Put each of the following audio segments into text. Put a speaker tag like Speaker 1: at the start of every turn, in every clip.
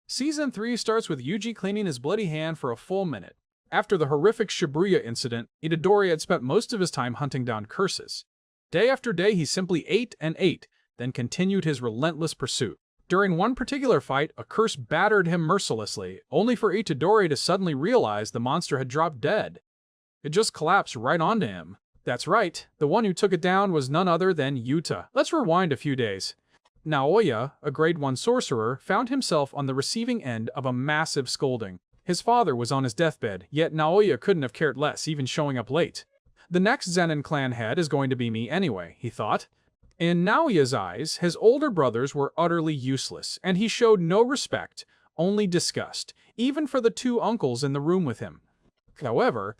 Speaker 1: Season 3 starts with Yuji cleaning his bloody hand for a full minute. After the horrific Shibuya incident, Itadori had spent most of his time hunting down curses. Day after day he simply ate and ate, then continued his relentless pursuit. During one particular fight, a curse battered him mercilessly, only for Itadori to suddenly realize the monster had dropped dead. It just collapsed right onto him. That's right, the one who took it down was none other than Yuta. Let's rewind a few days. Naoya, a grade 1 sorcerer, found himself on the receiving end of a massive scolding. His father was on his deathbed, yet Naoya couldn't have cared less, even showing up late. The next Zen'in Clan head is going to be me anyway, he thought. In Naoya's eyes, his older brothers were utterly useless, and he showed no respect, only disgust, even for the two uncles in the room with him. However,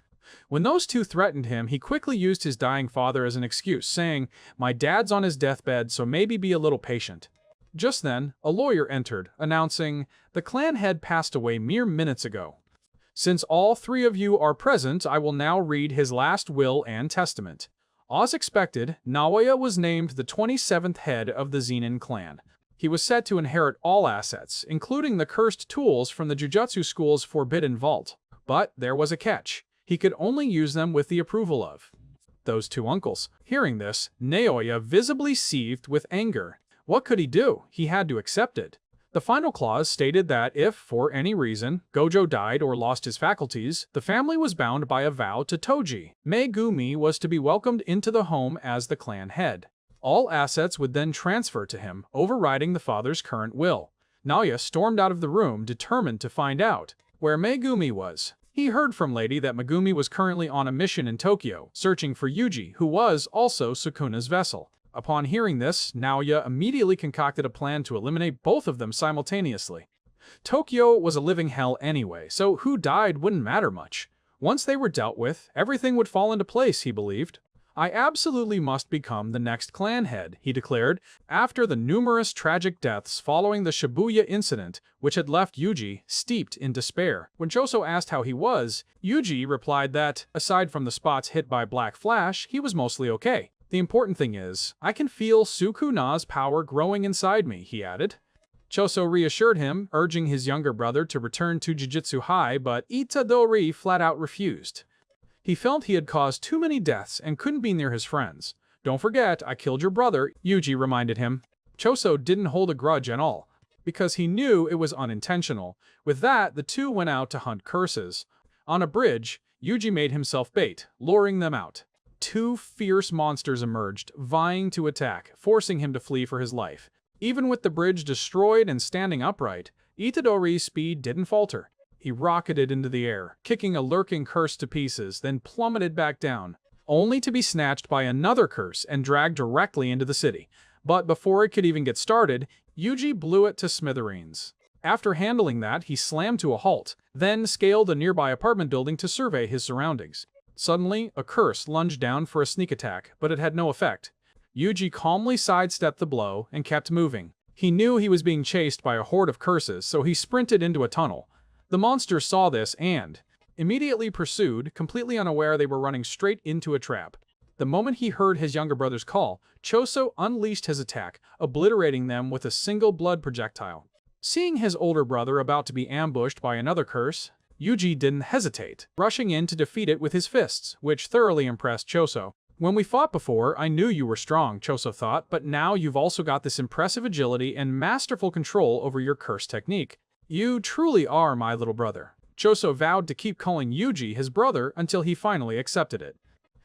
Speaker 1: when those two threatened him, he quickly used his dying father as an excuse, saying, "My dad's on his deathbed, so maybe be a little patient." Just then, a lawyer entered, announcing, "The clan head passed away mere minutes ago. Since all three of you are present, I will now read his last will and testament." As expected, Naoya was named the 27th head of the Zen'in Clan. He was set to inherit all assets, including the cursed tools from the Jujutsu School's Forbidden Vault. But there was a catch. He could only use them with the approval of those two uncles. Hearing this, Naoya visibly seethed with anger. What could he do? He had to accept it. The final clause stated that if, for any reason, Gojo died or lost his faculties, the family was bound by a vow to Toji. Megumi was to be welcomed into the home as the clan head. All assets would then transfer to him, overriding the father's current will. Naoya stormed out of the room, determined to find out where Megumi was. He heard from Lady that Megumi was currently on a mission in Tokyo, searching for Yuji, who was also Sukuna's vessel. Upon hearing this, Naoya immediately concocted a plan to eliminate both of them simultaneously. Tokyo was a living hell anyway, so who died wouldn't matter much. Once they were dealt with, everything would fall into place, he believed. "I absolutely must become the next clan head," he declared, after the numerous tragic deaths following the Shibuya incident, which had left Yuji steeped in despair. When Choso asked how he was, Yuji replied that, aside from the spots hit by Black Flash, he was mostly okay. "The important thing is, I can feel Sukuna's power growing inside me," he added. Choso reassured him, urging his younger brother to return to Jujutsu High, but Itadori flat out refused. He felt he had caused too many deaths and couldn't be near his friends. "Don't forget, I killed your brother," Yuji reminded him. Choso didn't hold a grudge at all, because he knew it was unintentional. With that, the two went out to hunt curses. On a bridge, Yuji made himself bait, luring them out. Two fierce monsters emerged, vying to attack, forcing him to flee for his life. Even with the bridge destroyed and standing upright, Itadori's speed didn't falter. He rocketed into the air, kicking a lurking curse to pieces, then plummeted back down, only to be snatched by another curse and dragged directly into the city. But before it could even get started, Yuji blew it to smithereens. After handling that, he slammed to a halt, then scaled a nearby apartment building to survey his surroundings. Suddenly, a curse lunged down for a sneak attack, but it had no effect. Yuji calmly sidestepped the blow and kept moving. He knew he was being chased by a horde of curses, so he sprinted into a tunnel. The monster saw this and immediately pursued, completely unaware they were running straight into a trap. The moment he heard his younger brother's call, Choso unleashed his attack, obliterating them with a single blood projectile. Seeing his older brother about to be ambushed by another curse, Yuji didn't hesitate, rushing in to defeat it with his fists, which thoroughly impressed Choso. "When we fought before, I knew you were strong," Choso thought, "but now you've also got this impressive agility and masterful control over your curse technique. You truly are my little brother." Choso vowed to keep calling Yuji his brother until he finally accepted it.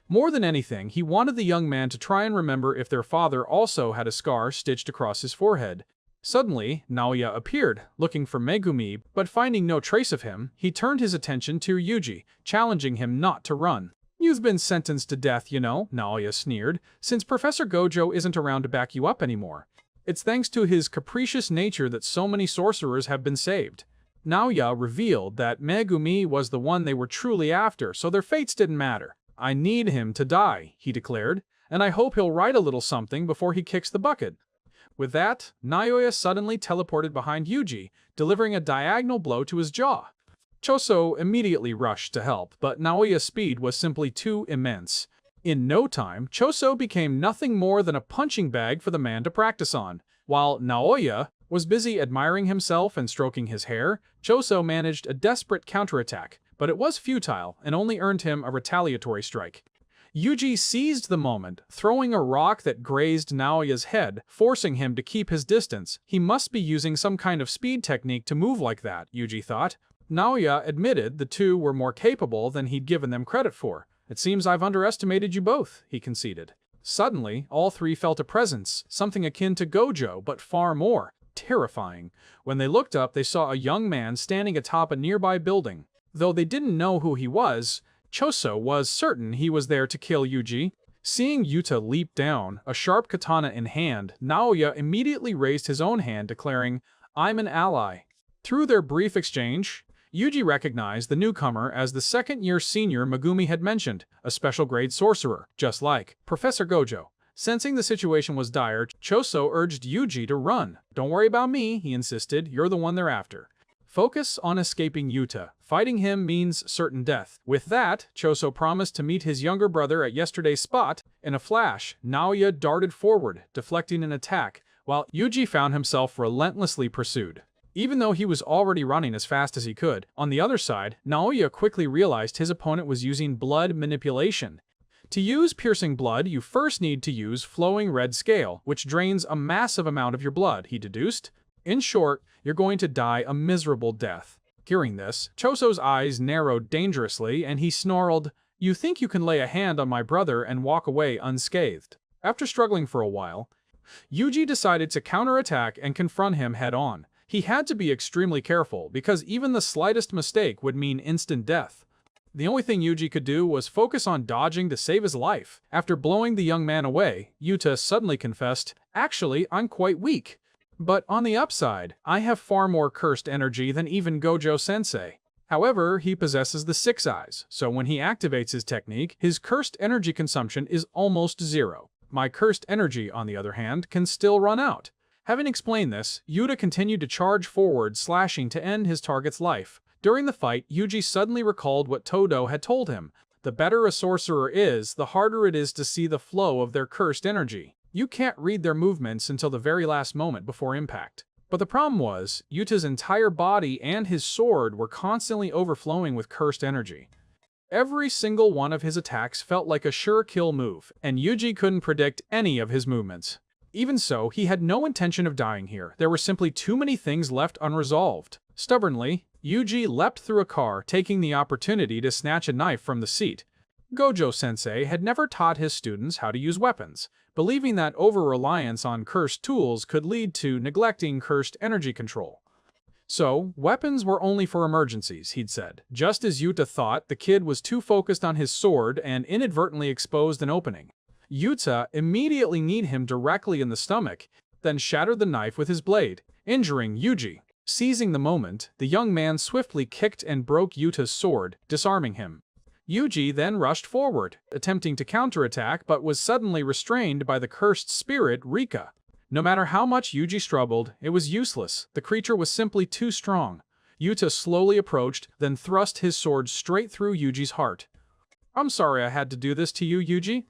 Speaker 1: More than anything, he wanted the young man to try and remember if their father also had a scar stitched across his forehead. Suddenly, Naoya appeared, looking for Megumi, but finding no trace of him, he turned his attention to Yuji, challenging him not to run. "You've been sentenced to death, you know," Naoya sneered, "since Professor Gojo isn't around to back you up anymore. It's thanks to his capricious nature that so many sorcerers have been saved." Naoya revealed that Megumi was the one they were truly after, so their fates didn't matter. "I need him to die," he declared, "and I hope he'll write a little something before he kicks the bucket." With that, Naoya suddenly teleported behind Yuji, delivering a diagonal blow to his jaw. Choso immediately rushed to help, but Naoya's speed was simply too immense. In no time, Choso became nothing more than a punching bag for the man to practice on, while Naoya was busy admiring himself and stroking his hair, Choso managed a desperate counterattack, but it was futile and only earned him a retaliatory strike. Yuji seized the moment, throwing a rock that grazed Naoya's head, forcing him to keep his distance. He must be using some kind of speed technique to move like that, Yuji thought. Naoya admitted the two were more capable than he'd given them credit for. It seems I've underestimated you both, he conceded. Suddenly, all three felt a presence, something akin to Gojo, but far more terrifying. When they looked up, they saw a young man standing atop a nearby building. Though they didn't know who he was, Choso was certain he was there to kill Yuji. Seeing Yuta leap down, a sharp katana in hand, Naoya immediately raised his own hand, declaring, "I'm an ally." Through their brief exchange, Yuji recognized the newcomer as the second-year senior Megumi had mentioned, a special-grade sorcerer, just like Professor Gojo. Sensing the situation was dire, Choso urged Yuji to run. "Don't worry about me," he insisted, "you're the one they're after. Focus on escaping Yuta. Fighting him means certain death." With that, Choso promised to meet his younger brother at yesterday's spot. In a flash, Naoya darted forward, deflecting an attack, while Yuji found himself relentlessly pursued. Even though he was already running as fast as he could, on the other side, Naoya quickly realized his opponent was using blood manipulation. To use piercing blood, you first need to use flowing red scale, which drains a massive amount of your blood, he deduced. In short, you're going to die a miserable death. Hearing this, Choso's eyes narrowed dangerously, and he snarled, "You think you can lay a hand on my brother and walk away unscathed?" After struggling for a while, Yuji decided to counterattack and confront him head-on. He had to be extremely careful, because even the slightest mistake would mean instant death. The only thing Yuji could do was focus on dodging to save his life. After blowing the young man away, Yuta suddenly confessed, "Actually, I'm quite weak. But on the upside, I have far more cursed energy than even Gojo-sensei. However, he possesses the Six Eyes, so when he activates his technique, his cursed energy consumption is almost zero. My cursed energy, on the other hand, can still run out." Having explained this, Yuta continued to charge forward, slashing to end his target's life. During the fight, Yuji suddenly recalled what Todo had told him. The better a sorcerer is, the harder it is to see the flow of their cursed energy. You can't read their movements until the very last moment before impact. But the problem was, Yuta's entire body and his sword were constantly overflowing with cursed energy. Every single one of his attacks felt like a sure kill move, and Yuji couldn't predict any of his movements. Even so, he had no intention of dying here. There were simply too many things left unresolved. Stubbornly, Yuji leapt through a car, taking the opportunity to snatch a knife from the seat. Gojo-sensei had never taught his students how to use weapons, believing that over-reliance on cursed tools could lead to neglecting cursed energy control. So, weapons were only for emergencies, he'd said. Just as Yuta thought, the kid was too focused on his sword and inadvertently exposed an opening. Yuta immediately kneed him directly in the stomach, then shattered the knife with his blade, injuring Yuji. Seizing the moment, the young man swiftly kicked and broke Yuta's sword, disarming him. Yuji then rushed forward, attempting to counterattack, but was suddenly restrained by the cursed spirit Rika. No matter how much Yuji struggled, it was useless. The creature was simply too strong. Yuta slowly approached, then thrust his sword straight through Yuji's heart. "I'm sorry I had to do this to you, Yuji."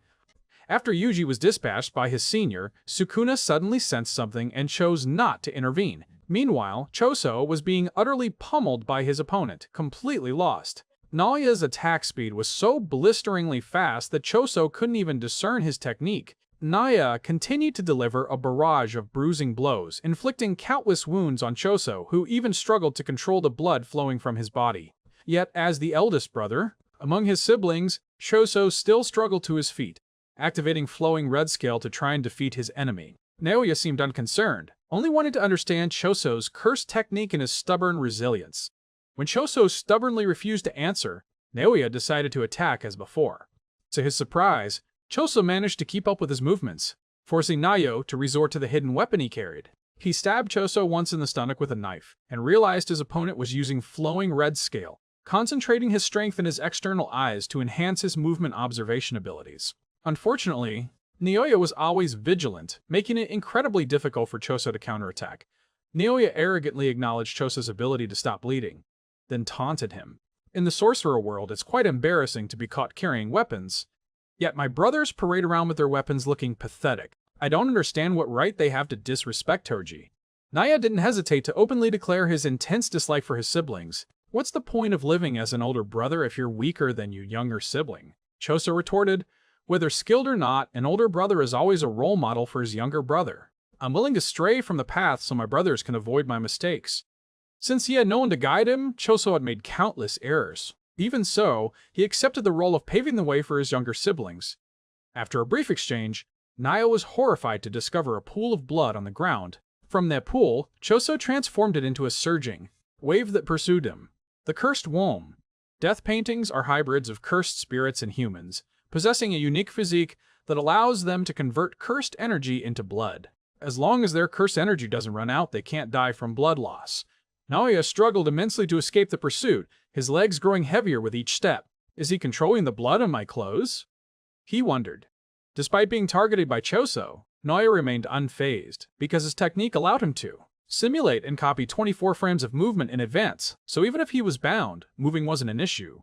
Speaker 1: After Yuji was dispatched by his senior, Sukuna suddenly sensed something and chose not to intervene. Meanwhile, Choso was being utterly pummeled by his opponent, completely lost. Naoya's attack speed was so blisteringly fast that Choso couldn't even discern his technique. Naoya continued to deliver a barrage of bruising blows, inflicting countless wounds on Choso, who even struggled to control the blood flowing from his body. Yet, as the eldest brother among his siblings, Choso still struggled to his feet, activating flowing red scale to try and defeat his enemy. Naoya seemed unconcerned, only wanted to understand Choso's cursed technique and his stubborn resilience. When Choso stubbornly refused to answer, Naoya decided to attack as before. To his surprise, Choso managed to keep up with his movements, forcing Naoya to resort to the hidden weapon he carried. He stabbed Choso once in the stomach with a knife, and realized his opponent was using flowing red scale, concentrating his strength in his external eyes to enhance his movement observation abilities. Unfortunately, Naoya was always vigilant, making it incredibly difficult for Choso to counterattack. Naoya arrogantly acknowledged Choso's ability to stop bleeding, then taunted him. "In the sorcerer world, it's quite embarrassing to be caught carrying weapons. Yet my brothers parade around with their weapons looking pathetic. I don't understand what right they have to disrespect Toji." Naoya didn't hesitate to openly declare his intense dislike for his siblings. What's the point of living as an older brother if you're weaker than your younger sibling? Choso retorted, whether skilled or not, an older brother is always a role model for his younger brother. I'm willing to stray from the path so my brothers can avoid my mistakes. Since he had no one to guide him, Choso had made countless errors. Even so, he accepted the role of paving the way for his younger siblings. After a brief exchange, Naoya was horrified to discover a pool of blood on the ground. From that pool, Choso transformed it into a surging wave that pursued him. The Cursed Womb. Death paintings are hybrids of cursed spirits and humans, possessing a unique physique that allows them to convert cursed energy into blood. As long as their cursed energy doesn't run out, they can't die from blood loss. Naoya struggled immensely to escape the pursuit, his legs growing heavier with each step. Is he controlling the blood on my clothes? He wondered. Despite being targeted by Choso, Naoya remained unfazed, because his technique allowed him to simulate and copy 24 frames of movement in advance, so even if he was bound, moving wasn't an issue.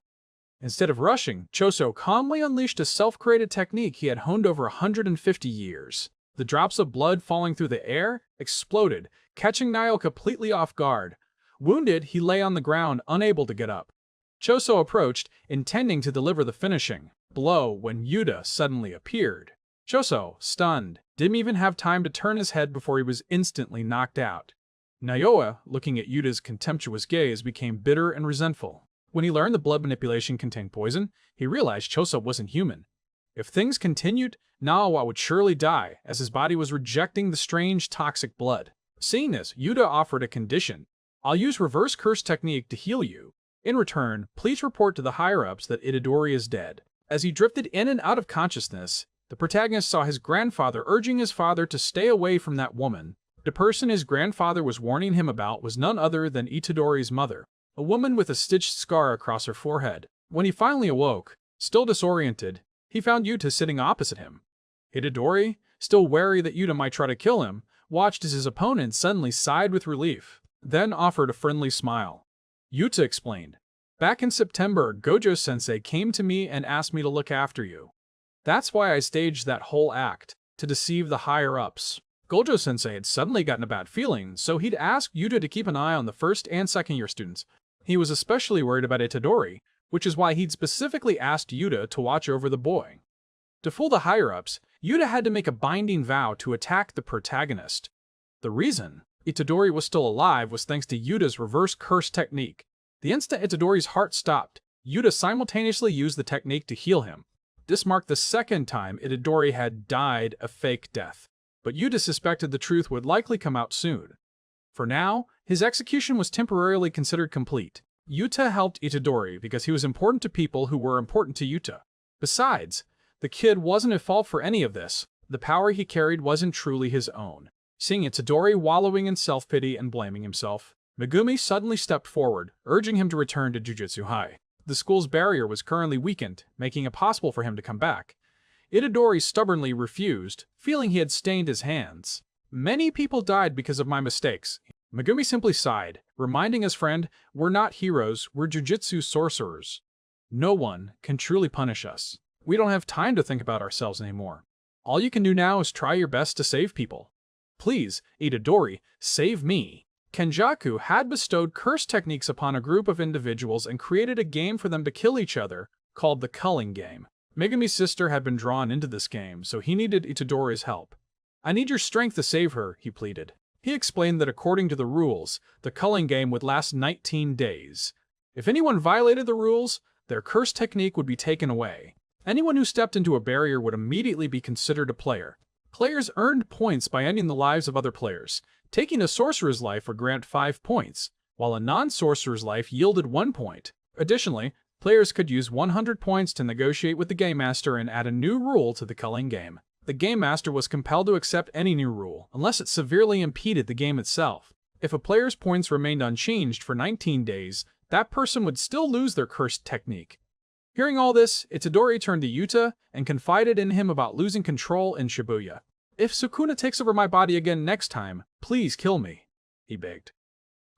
Speaker 1: Instead of rushing, Choso calmly unleashed a self-created technique he had honed over 150 years. The drops of blood falling through the air exploded, catching Naoya completely off guard. Wounded, he lay on the ground, unable to get up. Choso approached, intending to deliver the finishing blow when Yuta suddenly appeared. Choso, stunned, didn't even have time to turn his head before he was instantly knocked out. Naoya, looking at Yuta's contemptuous gaze, became bitter and resentful. When he learned the blood manipulation contained poison, he realized Choso wasn't human. If things continued, Naoya would surely die, as his body was rejecting the strange toxic blood. Seeing this, Yuta offered a condition. I'll use reverse curse technique to heal you. In return, please report to the higher-ups that Itadori is dead. As he drifted in and out of consciousness, the protagonist saw his grandfather urging his father to stay away from that woman. The person his grandfather was warning him about was none other than Itadori's mother, a woman with a stitched scar across her forehead. When he finally awoke, still disoriented, he found Yuta sitting opposite him. Itadori, still wary that Yuta might try to kill him, watched as his opponent suddenly sighed with relief, then offered a friendly smile. Yuta explained, "Back in September, Gojo-sensei came to me and asked me to look after you. That's why I staged that whole act, to deceive the higher-ups." Gojo-sensei had suddenly gotten a bad feeling, so he'd asked Yuta to keep an eye on the first and second-year students. He was especially worried about Itadori, which is why he'd specifically asked Yuta to watch over the boy. To fool the higher-ups, Yuta had to make a binding vow to attack the protagonist. The reason Itadori was still alive was thanks to Yuta's reverse curse technique. The instant Itadori's heart stopped, Yuta simultaneously used the technique to heal him. This marked the second time Itadori had died a fake death. But Yuta suspected the truth would likely come out soon. For now, his execution was temporarily considered complete. Yuta helped Itadori because he was important to people who were important to Yuta. Besides, the kid wasn't at fault for any of this. The power he carried wasn't truly his own. Seeing Itadori wallowing in self-pity and blaming himself, Megumi suddenly stepped forward, urging him to return to Jujutsu High. The school's barrier was currently weakened, making it possible for him to come back. Itadori stubbornly refused, feeling he had stained his hands. "Many people died because of my mistakes." Megumi simply sighed, reminding his friend, "We're not heroes, we're jujutsu sorcerers. No one can truly punish us. We don't have time to think about ourselves anymore. All you can do now is try your best to save people. Please, Itadori, save me." Kenjaku had bestowed curse techniques upon a group of individuals and created a game for them to kill each other, called the Culling Game. Megumi's sister had been drawn into this game, so he needed Itadori's help. "I need your strength to save her," he pleaded. He explained that according to the rules, the Culling Game would last 19 days. If anyone violated the rules, their curse technique would be taken away. Anyone who stepped into a barrier would immediately be considered a player. Players earned points by ending the lives of other players. Taking a sorcerer's life would grant 5 points, while a non-sorcerer's life yielded 1 point. Additionally, players could use 100 points to negotiate with the Game Master and add a new rule to the Culling Game. The Game Master was compelled to accept any new rule, unless it severely impeded the game itself. If a player's points remained unchanged for 19 days, that person would still lose their cursed technique. Hearing all this, Itadori turned to Yuta and confided in him about losing control in Shibuya. "If Sukuna takes over my body again next time, please kill me," he begged.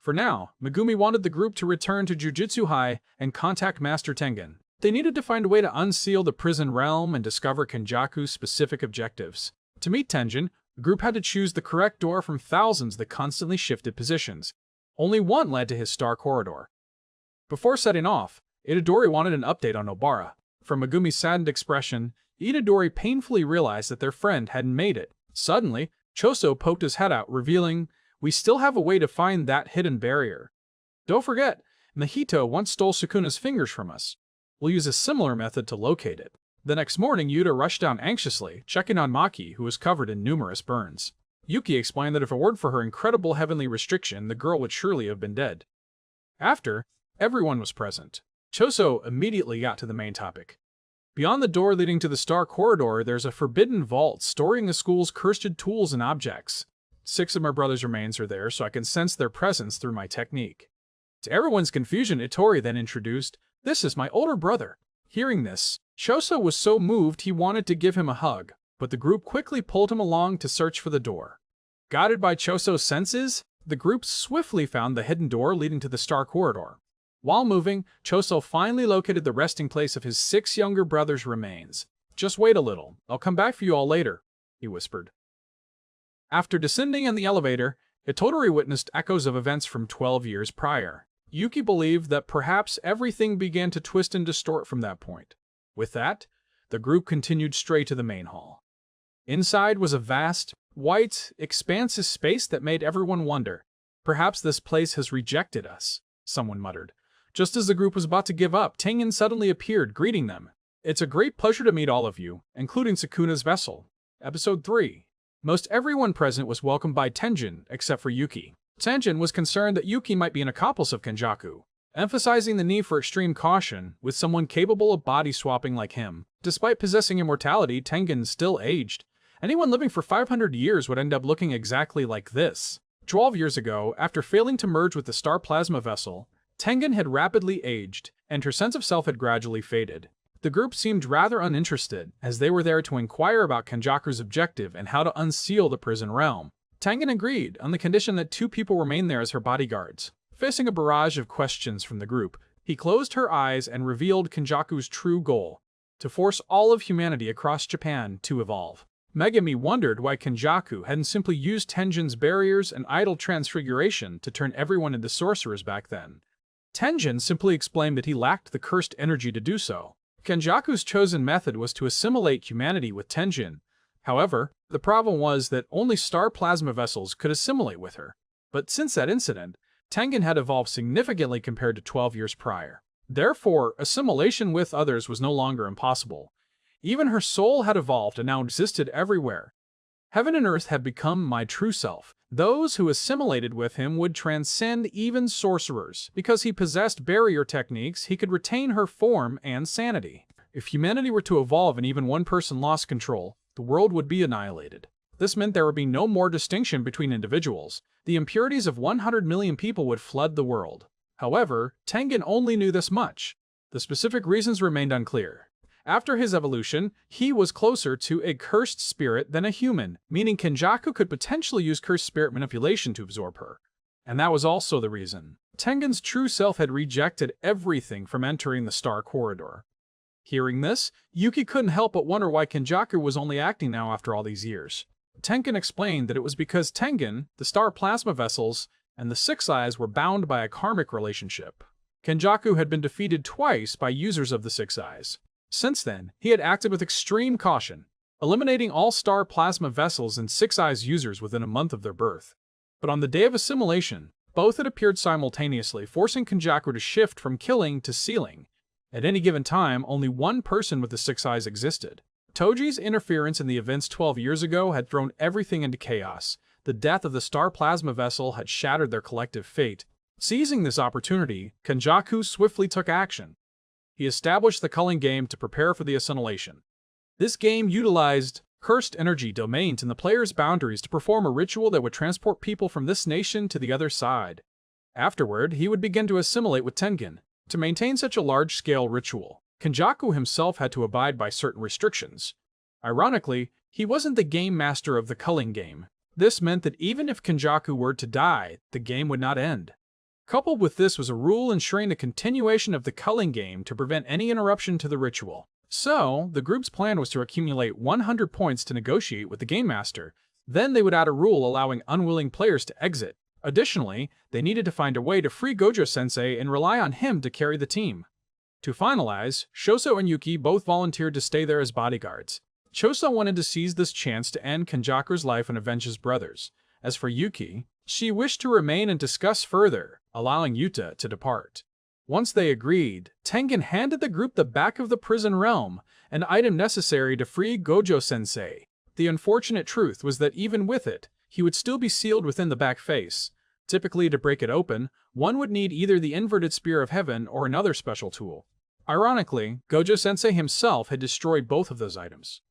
Speaker 1: For now, Megumi wanted the group to return to Jujutsu High and contact Master Tengen. They needed to find a way to unseal the prison realm and discover Kenjaku's specific objectives. To meet Tengen, The group had to choose the correct door from thousands that constantly shifted positions. Only one led to his star corridor. Before setting off, Itadori wanted an update on Nobara. From Megumi's saddened expression, Itadori painfully realized that their friend hadn't made it. Suddenly, Choso poked his head out, revealing, "We still have a way to find that hidden barrier. Don't forget, Nahito once stole Sukuna's fingers from us. We'll use a similar method to locate it." The next morning, Yuta rushed down anxiously, checking on Maki, who was covered in numerous burns. Yuki explained that if it weren't for her incredible heavenly restriction, the girl would surely have been dead. After everyone was present, Choso immediately got to the main topic. Beyond the door leading to the Star Corridor, there's a forbidden vault storing the school's cursed tools and objects. 6 of my brother's remains are there, so I can sense their presence through my technique. To everyone's confusion, Itadori then introduced, "This is my older brother." Hearing this, Choso was so moved he wanted to give him a hug, but the group quickly pulled him along to search for the door. Guided by Choso's senses, the group swiftly found the hidden door leading to the Star Corridor. While moving, Choso finally located the resting place of his 6 younger brothers' remains. "Just wait a little, I'll come back for you all later," he whispered. After descending in the elevator, Itadori witnessed echoes of events from 12 years prior. Yuki believed that perhaps everything began to twist and distort from that point. With that, the group continued straight to the main hall. Inside was a vast, white, expansive space that made everyone wonder. "Perhaps this place has rejected us," someone muttered. Just as the group was about to give up, Tengen suddenly appeared, greeting them. "It's a great pleasure to meet all of you, including Sukuna's vessel." Episode 3. Most everyone present was welcomed by Tengen, except for Yuki. Tengen was concerned that Yuki might be an accomplice of Kenjaku, emphasizing the need for extreme caution with someone capable of body swapping like him. Despite possessing immortality, Tengen still aged. Anyone living for 500 years would end up looking exactly like this. 12 years ago, after failing to merge with the Star Plasma vessel, Tengen had rapidly aged, and her sense of self had gradually faded. The group seemed rather uninterested, as they were there to inquire about Kenjaku's objective and how to unseal the prison realm. Tengen agreed, on the condition that 2 people remain there as her bodyguards. Facing a barrage of questions from the group, he closed her eyes and revealed Kenjaku's true goal: to force all of humanity across Japan to evolve. Megumi wondered why Kenjaku hadn't simply used Tengen's barriers and idle transfiguration to turn everyone into sorcerers back then. Tengen simply explained that he lacked the cursed energy to do so. Kenjaku's chosen method was to assimilate humanity with Tengen. However, the problem was that only Star Plasma vessels could assimilate with her. But since that incident, Tengen had evolved significantly compared to 12 years prior. Therefore, assimilation with others was no longer impossible. Even her soul had evolved and now existed everywhere. Heaven and earth had become my true self. Those who assimilated with him would transcend even sorcerers. Because he possessed barrier techniques, he could retain her form and sanity. If humanity were to evolve and even one person lost control, the world would be annihilated. This meant there would be no more distinction between individuals. The impurities of 100 million people would flood the world. However, Tengen only knew this much. The specific reasons remained unclear. After his evolution, he was closer to a cursed spirit than a human, meaning Kenjaku could potentially use cursed spirit manipulation to absorb her. And that was also the reason. Tengen's true self had rejected everything from entering the Star Corridor. Hearing this, Yuki couldn't help but wonder why Kenjaku was only acting now after all these years. Tengen explained that it was because Tengen, the Star Plasma vessels, and the Six Eyes were bound by a karmic relationship. Kenjaku had been defeated twice by users of the Six Eyes. Since then, he had acted with extreme caution, eliminating all Star Plasma vessels and Six Eyes users within a month of their birth. But on the day of assimilation, both had appeared simultaneously, forcing Kenjaku to shift from killing to sealing. At any given time, only one person with the Six Eyes existed. Toji's interference in the events 12 years ago had thrown everything into chaos. The death of the Star Plasma vessel had shattered their collective fate. Seizing this opportunity, Kenjaku swiftly took action. He established the Culling Game to prepare for the assimilation. This game utilized cursed energy domains in the player's boundaries to perform a ritual that would transport people from this nation to the other side. Afterward, he would begin to assimilate with Tengen. To maintain such a large-scale ritual, Kenjaku himself had to abide by certain restrictions. Ironically, he wasn't the game master of the Culling Game. This meant that even if Kenjaku were to die, the game would not end. Coupled with this was a rule ensuring the continuation of the Culling Game to prevent any interruption to the ritual. So, the group's plan was to accumulate 100 points to negotiate with the Game Master, Then they would add a rule allowing unwilling players to exit. Additionally, they needed to find a way to free Gojo-sensei and rely on him to carry the team. To finalize, Choso and Yuki both volunteered to stay there as bodyguards. Choso wanted to seize this chance to end Kenjaku's life and avenge his brothers. As for Yuki, she wished to remain and discuss further, allowing Yuta to depart. Once they agreed, Tengen handed the group the back of the prison realm, an item necessary to free Gojo-sensei. The unfortunate truth was that even with it, he would still be sealed within the back face. Typically, to break it open, one would need either the inverted spear of heaven or another special tool. Ironically, Gojo-sensei himself had destroyed both of those items.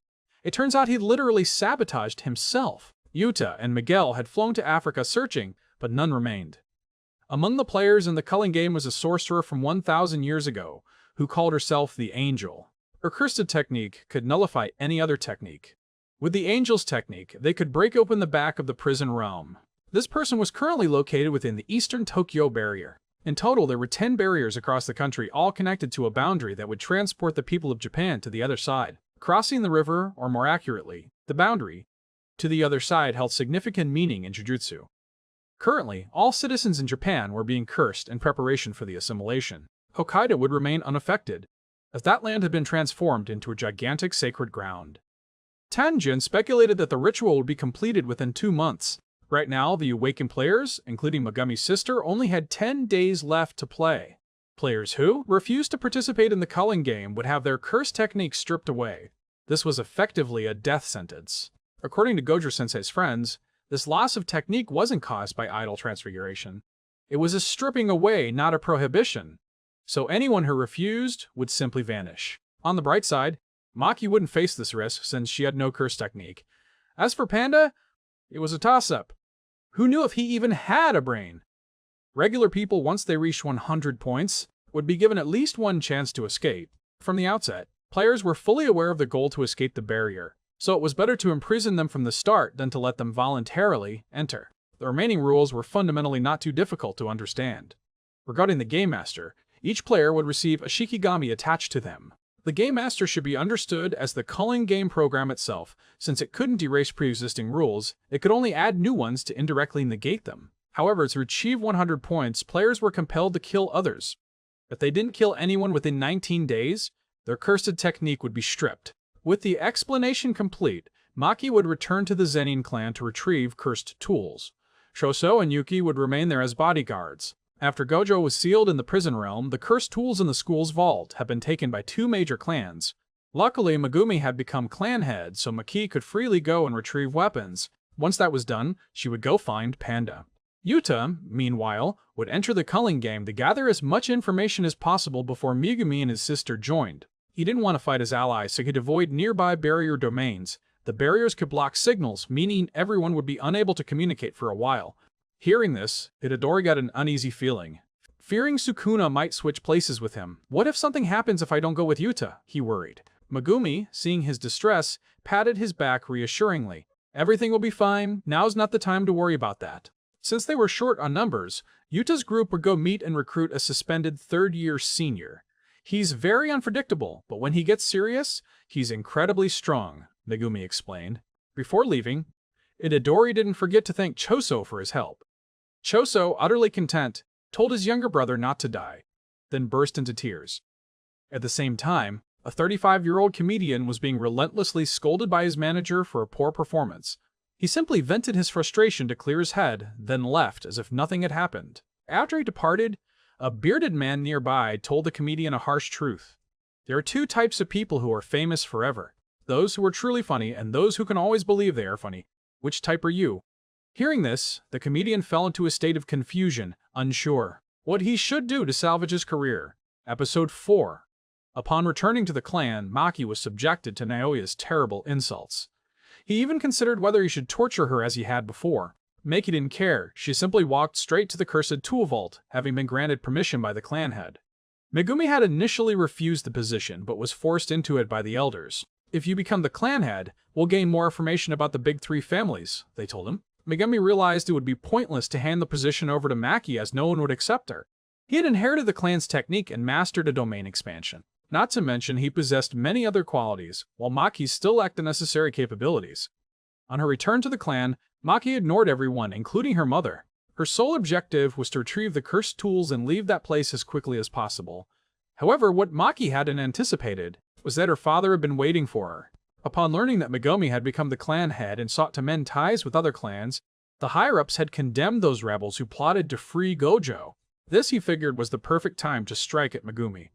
Speaker 1: It turns out he literally sabotaged himself. Yuta and Miguel had flown to Africa searching, but none remained. Among the players in the Culling Game was a sorcerer from 1,000 years ago, who called herself the Angel. Her cursed technique could nullify any other technique. With the Angel's technique, they could break open the back of the prison realm. This person was currently located within the eastern Tokyo barrier. In total, there were 10 barriers across the country, all connected to a boundary that would transport the people of Japan to the other side. Crossing the river, or more accurately, the boundary, to the other side held significant meaning in Jujutsu. Currently, all citizens in Japan were being cursed in preparation for the assimilation. Hokkaido would remain unaffected, as that land had been transformed into a gigantic sacred ground. Tanjin speculated that the ritual would be completed within 2 months. Right now, the awakened players, including Megumi's sister, only had 10 days left to play. Players who refused to participate in the Culling Game would have their curse techniques stripped away. This was effectively a death sentence. According to Gojo-sensei's friends, this loss of technique wasn't caused by idle transfiguration. It was a stripping away, not a prohibition. So anyone who refused would simply vanish. On the bright side, Maki wouldn't face this risk since she had no curse technique. As for Panda, it was a toss-up. Who knew if he even had a brain? Regular people, once they reached 100 points, would be given at least one chance to escape. From the outset, players were fully aware of the goal to escape the barrier, so it was better to imprison them from the start than to let them voluntarily enter. The remaining rules were fundamentally not too difficult to understand. Regarding the Game Master, each player would receive a Shikigami attached to them. The Game Master should be understood as the Culling Game program itself. Since it couldn't erase pre-existing rules, it could only add new ones to indirectly negate them. However, to achieve 100 points, players were compelled to kill others. If they didn't kill anyone within 19 days, their cursed technique would be stripped. With the explanation complete, Maki would return to the Zen'in Clan to retrieve cursed tools. Choso and Yuki would remain there as bodyguards. After Gojo was sealed in the prison realm, the cursed tools in the school's vault had been taken by 2 major clans. Luckily, Megumi had become clan head, so Maki could freely go and retrieve weapons. Once that was done, she would go find Panda. Yuta, meanwhile, would enter the Culling Game to gather as much information as possible before Megumi and his sister joined. He didn't want to fight his allies, so he'd avoid nearby barrier domains. The barriers could block signals, meaning everyone would be unable to communicate for a while. Hearing this, Itadori got an uneasy feeling. Fearing Sukuna might switch places with him. What if something happens if I don't go with Yuta? He worried. Megumi, seeing his distress, patted his back reassuringly. Everything will be fine, now's not the time to worry about that. Since they were short on numbers, Yuta's group would go meet and recruit a suspended third-year senior. He's very unpredictable, but when he gets serious, he's incredibly strong, Megumi explained. Before leaving, Itadori didn't forget to thank Choso for his help. Choso, utterly content, told his younger brother not to die, then burst into tears. At the same time, a 35-year-old comedian was being relentlessly scolded by his manager for a poor performance. He simply vented his frustration to clear his head, then left as if nothing had happened. After he departed, a bearded man nearby told the comedian a harsh truth. There are 2 types of people who are famous forever. Those who are truly funny and those who can always believe they are funny. Which type are you? Hearing this, the comedian fell into a state of confusion, unsure what he should do to salvage his career. Episode 4. Upon returning to the clan, Maki was subjected to Naoya's terrible insults. He even considered whether he should torture her as he had before. Maki didn't care. She simply walked straight to the cursed tool vault, having been granted permission by the clan head. Megumi had initially refused the position, but was forced into it by the elders. If you become the clan head, we'll gain more information about the big 3 families, they told him. Megumi realized it would be pointless to hand the position over to Maki as no one would accept her. He had inherited the clan's technique and mastered a domain expansion. Not to mention he possessed many other qualities, while Maki still lacked the necessary capabilities. On her return to the clan, Maki ignored everyone, including her mother. Her sole objective was to retrieve the cursed tools and leave that place as quickly as possible. However, what Maki hadn't anticipated was that her father had been waiting for her. Upon learning that Megumi had become the clan head and sought to mend ties with other clans, the higher-ups had condemned those rebels who plotted to free Gojo. This, he figured, was the perfect time to strike at Megumi.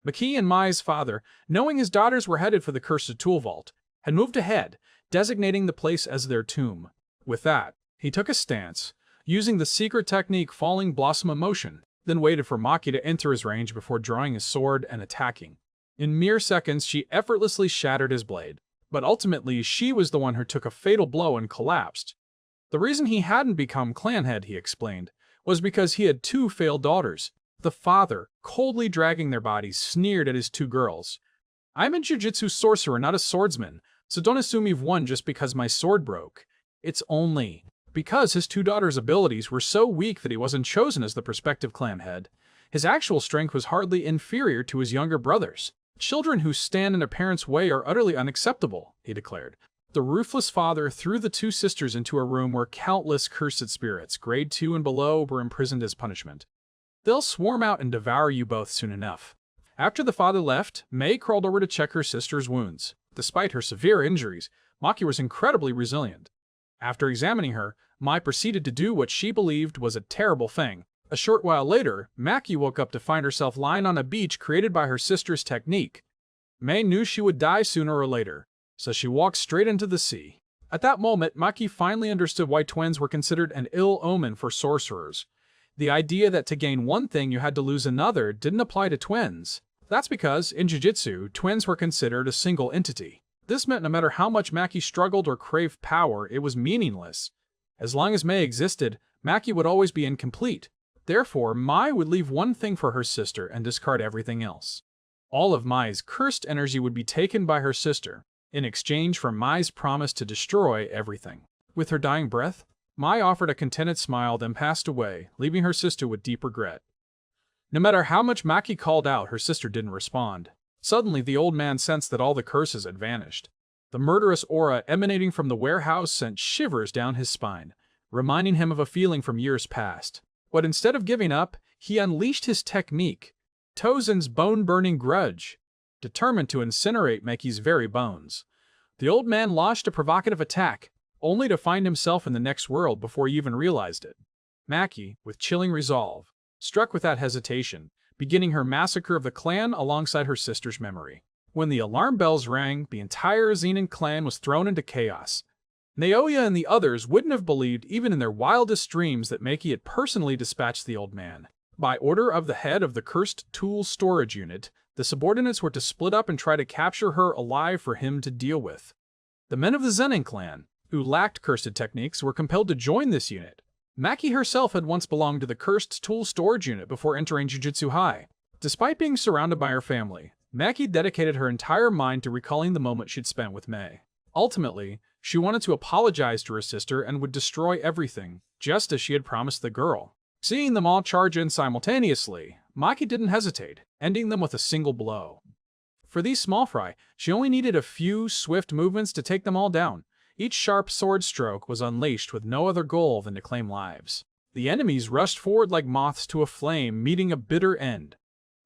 Speaker 1: Maki and Mai's father, knowing his daughters were headed for the cursed tool vault, had moved ahead, designating the place as their tomb. With that, he took a stance, using the secret technique Falling Blossom Emotion, then waited for Maki to enter his range before drawing his sword and attacking. In mere seconds, she effortlessly shattered his blade, but ultimately she was the one who took a fatal blow and collapsed. The reason he hadn't become clan head, he explained, was because he had 2 failed daughters. The father, coldly dragging their bodies, sneered at his 2 girls. "I'm a Jujutsu sorcerer, not a swordsman, so don't assume you've won just because my sword broke. It's only because his 2 daughters' abilities were so weak that he wasn't chosen as the prospective clan head. His actual strength was hardly inferior to his younger brothers. Children who stand in a parent's way are utterly unacceptable," he declared. The ruthless father threw the 2 sisters into a room where countless cursed spirits, grade 2 and below, were imprisoned as punishment. "They'll swarm out and devour you both soon enough." After the father left, Mei crawled over to check her sister's wounds. Despite her severe injuries, Maki was incredibly resilient. After examining her, Mai proceeded to do what she believed was a terrible thing. A short while later, Maki woke up to find herself lying on a beach created by her sister's technique. Mei knew she would die sooner or later, so she walked straight into the sea. At that moment, Maki finally understood why twins were considered an ill omen for sorcerers. The idea that to gain one thing you had to lose another didn't apply to twins. That's because, in Jujutsu, twins were considered a single entity. This meant no matter how much Maki struggled or craved power, it was meaningless. As long as Mei existed, Maki would always be incomplete. Therefore, Mai would leave one thing for her sister and discard everything else. All of Mai's cursed energy would be taken by her sister, in exchange for Mai's promise to destroy everything. With her dying breath, Mai offered a contented smile, then passed away, leaving her sister with deep regret. No matter how much Maki called out, her sister didn't respond. Suddenly, the old man sensed that all the curses had vanished. The murderous aura emanating from the warehouse sent shivers down his spine, reminding him of a feeling from years past. But instead of giving up, he unleashed his technique, Tozen's bone-burning grudge, determined to incinerate Maki's very bones. The old man launched a provocative attack, only to find himself in the next world before he even realized it. Maki, with chilling resolve, struck without hesitation, beginning her massacre of the clan alongside her sister's memory. When the alarm bells rang, the entire Zen'in Clan was thrown into chaos. Naoya and the others wouldn't have believed even in their wildest dreams that Maki had personally dispatched the old man. By order of the head of the Cursed Tool Storage Unit, the subordinates were to split up and try to capture her alive for him to deal with. The men of the Zen'in Clan, who lacked cursed techniques, were compelled to join this unit. Maki herself had once belonged to the Cursed Tool Storage Unit before entering Jujutsu High. Despite being surrounded by her family, Maki dedicated her entire mind to recalling the moment she'd spent with Mei. Ultimately, she wanted to apologize to her sister and would destroy everything, just as she had promised the girl. Seeing them all charge in simultaneously, Maki didn't hesitate, ending them with a single blow. For these small fry, she only needed a few swift movements to take them all down. Each sharp sword stroke was unleashed with no other goal than to claim lives. The enemies rushed forward like moths to a flame, meeting a bitter end.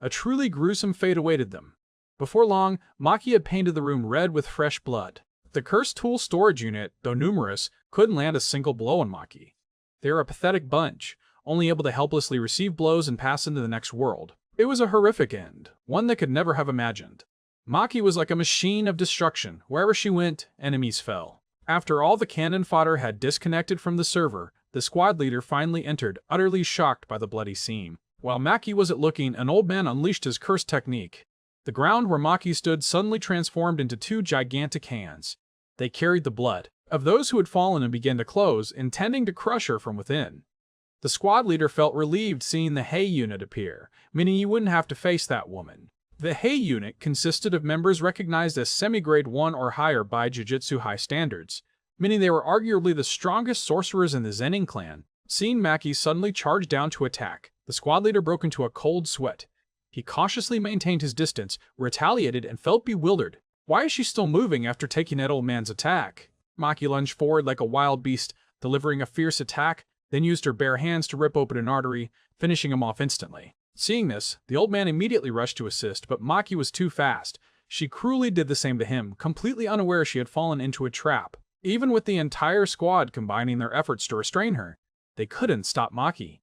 Speaker 1: A truly gruesome fate awaited them. Before long, Maki had painted the room red with fresh blood. The Cursed Tool Storage Unit, though numerous, couldn't land a single blow on Maki. They were a pathetic bunch, only able to helplessly receive blows and pass into the next world. It was a horrific end, one they could never have imagined. Maki was like a machine of destruction. Wherever she went, enemies fell. After all the cannon fodder had disconnected from the server, the squad leader finally entered, utterly shocked by the bloody scene. While Maki wasn't looking, an old man unleashed his cursed technique. The ground where Maki stood suddenly transformed into 2 gigantic hands. They carried the blood of those who had fallen and began to close, intending to crush her from within. The squad leader felt relieved seeing the Hei unit appear, meaning he wouldn't have to face that woman. The Hei unit consisted of members recognized as semi-grade 1 or higher by Jujutsu High standards, meaning they were arguably the strongest sorcerers in the Zen'in Clan. Seeing Maki suddenly charge down to attack, the squad leader broke into a cold sweat. He cautiously maintained his distance, retaliated, and felt bewildered. Why is she still moving after taking that old man's attack? Maki lunged forward like a wild beast, delivering a fierce attack, then used her bare hands to rip open an artery, finishing him off instantly. Seeing this, the old man immediately rushed to assist, but Maki was too fast. She cruelly did the same to him, completely unaware she had fallen into a trap. Even with the entire squad combining their efforts to restrain her, they couldn't stop Maki.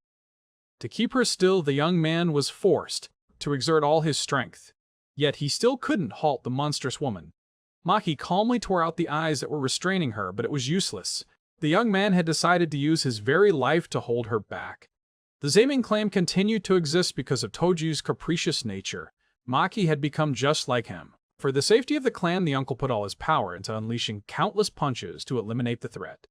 Speaker 1: To keep her still, the young man was forced to exert all his strength. Yet he still couldn't halt the monstrous woman. Maki calmly tore out the eyes that were restraining her, but it was useless. The young man had decided to use his very life to hold her back. The Zen'in Clan continued to exist because of Toji's capricious nature. Maki had become just like him. For the safety of the clan, the uncle put all his power into unleashing countless punches to eliminate the threat.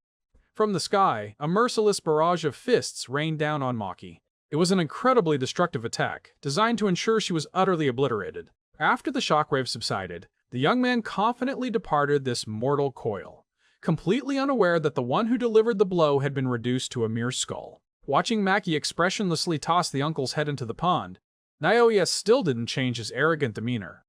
Speaker 1: From the sky, a merciless barrage of fists rained down on Maki. It was an incredibly destructive attack, designed to ensure she was utterly obliterated. After the shockwave subsided, the young man confidently departed this mortal coil, completely unaware that the one who delivered the blow had been reduced to a mere skull. Watching Maki expressionlessly toss the uncle's head into the pond, Naoya still didn't change his arrogant demeanor.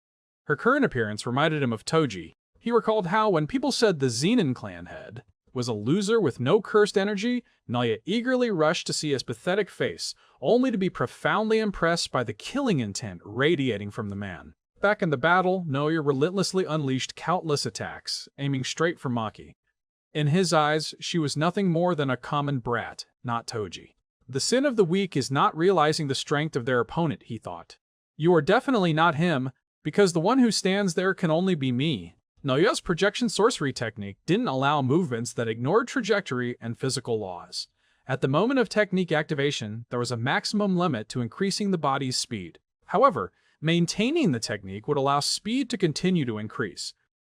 Speaker 1: Her current appearance reminded him of Toji. He recalled how, when people said the Zen'in Clan head was a loser with no cursed energy, Naoya eagerly rushed to see his pathetic face, only to be profoundly impressed by the killing intent radiating from the man. Back in the battle, Naoya relentlessly unleashed countless attacks, aiming straight for Maki. In his eyes, she was nothing more than a common brat, not Toji. The sin of the weak is not realizing the strength of their opponent, he thought. You are definitely not him, because the one who stands there can only be me. Naoya's projection sorcery technique didn't allow movements that ignored trajectory and physical laws. At the moment of technique activation, there was a maximum limit to increasing the body's speed. However, maintaining the technique would allow speed to continue to increase.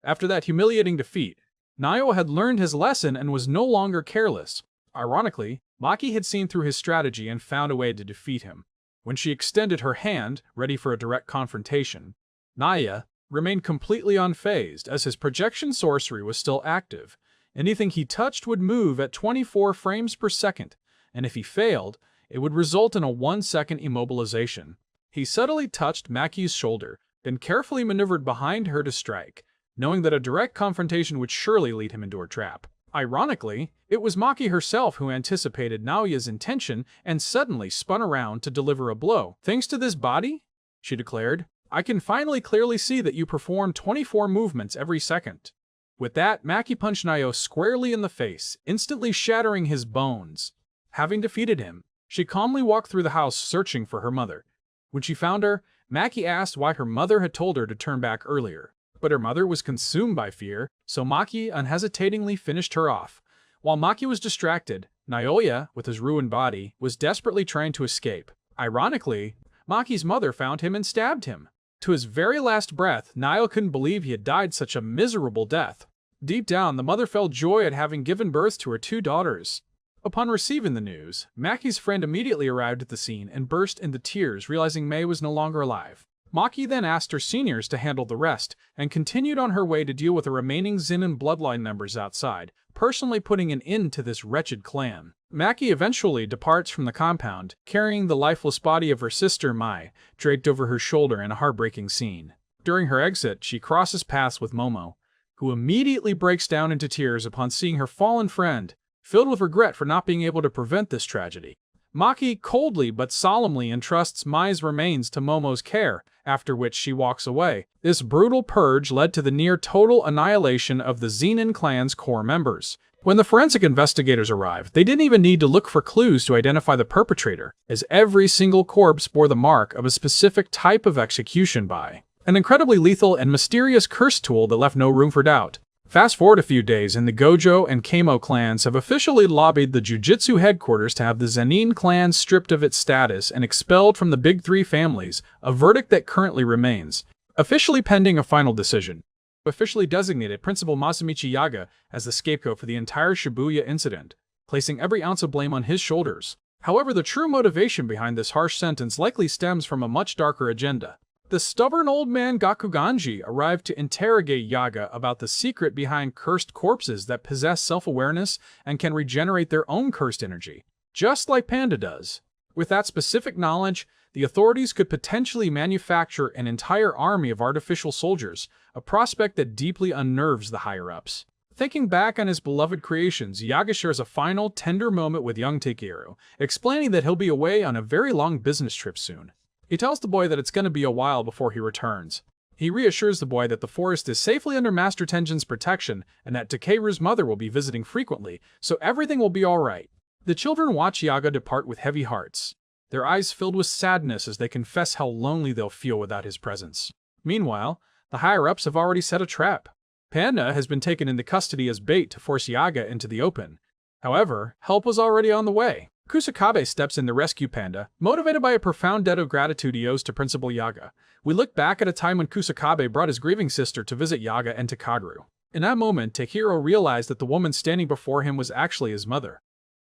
Speaker 1: After that humiliating defeat, Naoya had learned his lesson and was no longer careless. Ironically, Maki had seen through his strategy and found a way to defeat him. When she extended her hand, ready for a direct confrontation, Naoya remained completely unfazed as his projection sorcery was still active. Anything he touched would move at 24 frames per second, and if he failed, it would result in a 1-second immobilization. He subtly touched Maki's shoulder, then carefully maneuvered behind her to strike, knowing that a direct confrontation would surely lead him into her trap. Ironically, it was Maki herself who anticipated Naoya's intention and suddenly spun around to deliver a blow. "Thanks to this body," she declared, "I can finally clearly see that you perform 24 movements every second." With that, Maki punched Naoya squarely in the face, instantly shattering his bones. Having defeated him, she calmly walked through the house searching for her mother. When she found her, Maki asked why her mother had told her to turn back earlier. But her mother was consumed by fear, so Maki unhesitatingly finished her off. While Maki was distracted, Naoya, with his ruined body, was desperately trying to escape. Ironically, Maki's mother found him and stabbed him. To his very last breath, Naoya couldn't believe he had died such a miserable death. Deep down, the mother felt joy at having given birth to her 2 daughters. Upon receiving the news, Maki's friend immediately arrived at the scene and burst into tears, realizing Mei was no longer alive. Maki then asked her seniors to handle the rest, and continued on her way to deal with the remaining Zen'in bloodline members outside, personally putting an end to this wretched clan. Maki eventually departs from the compound, carrying the lifeless body of her sister Mai, draped over her shoulder in a heartbreaking scene. During her exit, she crosses paths with Momo, who immediately breaks down into tears upon seeing her fallen friend, filled with regret for not being able to prevent this tragedy. Maki coldly but solemnly entrusts Mai's remains to Momo's care, after which she walks away. This brutal purge led to the near-total annihilation of the Zen'in Clan's core members. When the forensic investigators arrived, they didn't even need to look for clues to identify the perpetrator, as every single corpse bore the mark of a specific type of execution by an incredibly lethal and mysterious curse tool that left no room for doubt. Fast forward a few days, and the Gojo and Kamo clans have officially lobbied the Jujutsu headquarters to have the Zen'in Clan stripped of its status and expelled from the Big Three families, a verdict that currently remains, officially pending a final decision. Officially designated Principal Masamichi Yaga as the scapegoat for the entire Shibuya incident, placing every ounce of blame on his shoulders. However, the true motivation behind this harsh sentence likely stems from a much darker agenda. The stubborn old man Gakuganji arrived to interrogate Yaga about the secret behind cursed corpses that possess self-awareness and can regenerate their own cursed energy, just like Panda does. With that specific knowledge, the authorities could potentially manufacture an entire army of artificial soldiers, a prospect that deeply unnerves the higher-ups. Thinking back on his beloved creations, Yaga shares a final, tender moment with young Takeru, explaining that he'll be away on a very long business trip soon. He tells the boy that it's going to be a while before he returns. He reassures the boy that the forest is safely under Master Tenjin's protection and that Takeru's mother will be visiting frequently, so everything will be alright. The children watch Yaga depart with heavy hearts, their eyes filled with sadness as they confess how lonely they'll feel without his presence. Meanwhile, the higher-ups have already set a trap. Panda has been taken into custody as bait to force Yaga into the open. However, help was already on the way. Kusakabe steps in to rescue Panda, motivated by a profound debt of gratitude he owes to Principal Yaga. We look back at a time when Kusakabe brought his grieving sister to visit Yaga and Takaguru. In that moment, Takehiro realized that the woman standing before him was actually his mother.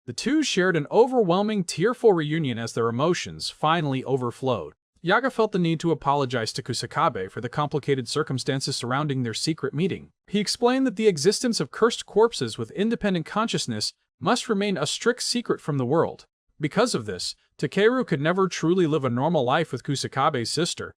Speaker 1: The two shared an overwhelming, tearful reunion as their emotions finally overflowed. Yaga felt the need to apologize to Kusakabe for the complicated circumstances surrounding their secret meeting. He explained that the existence of cursed corpses with independent consciousness must remain a strict secret from the world. Because of this, Takeru could never truly live a normal life with Kusakabe's sister.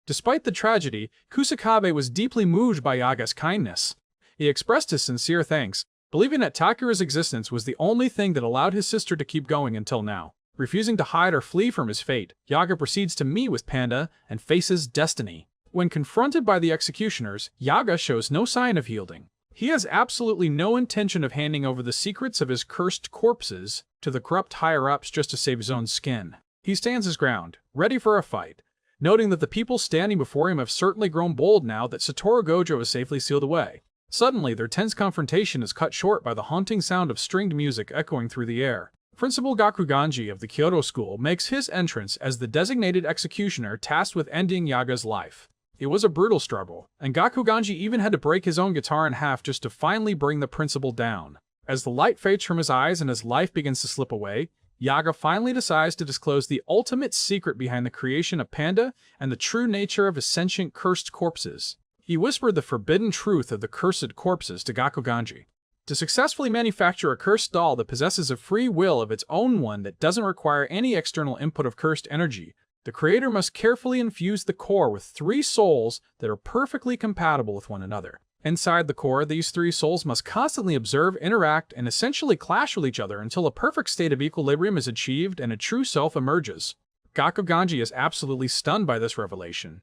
Speaker 1: Despite the tragedy, Kusakabe was deeply moved by Yaga's kindness. He expressed his sincere thanks, believing that Takeru's existence was the only thing that allowed his sister to keep going until now. Refusing to hide or flee from his fate, Yaga proceeds to meet with Panda and faces destiny. When confronted by the executioners, Yaga shows no sign of yielding. He has absolutely no intention of handing over the secrets of his cursed corpses to the corrupt higher-ups just to save his own skin. He stands his ground, ready for a fight, noting that the people standing before him have certainly grown bold now that Satoru Gojo is safely sealed away. Suddenly, their tense confrontation is cut short by the haunting sound of stringed music echoing through the air. Principal Gakuganji of the Kyoto School makes his entrance as the designated executioner tasked with ending Yaga's life. It was a brutal struggle, and Gakuganji even had to break his own guitar in half just to finally bring the principal down. As the light fades from his eyes and his life begins to slip away, Yaga finally decides to disclose the ultimate secret behind the creation of Panda and the true nature of his sentient cursed corpses. He whispered the forbidden truth of the cursed corpses to Gakuganji. To successfully manufacture a cursed doll that possesses a free will of its own, one that doesn't require any external input of cursed energy, the creator must carefully infuse the core with 3 souls that are perfectly compatible with one another. Inside the core, these 3 souls must constantly observe, interact, and essentially clash with each other until a perfect state of equilibrium is achieved and a true self emerges. Gakuganji is absolutely stunned by this revelation.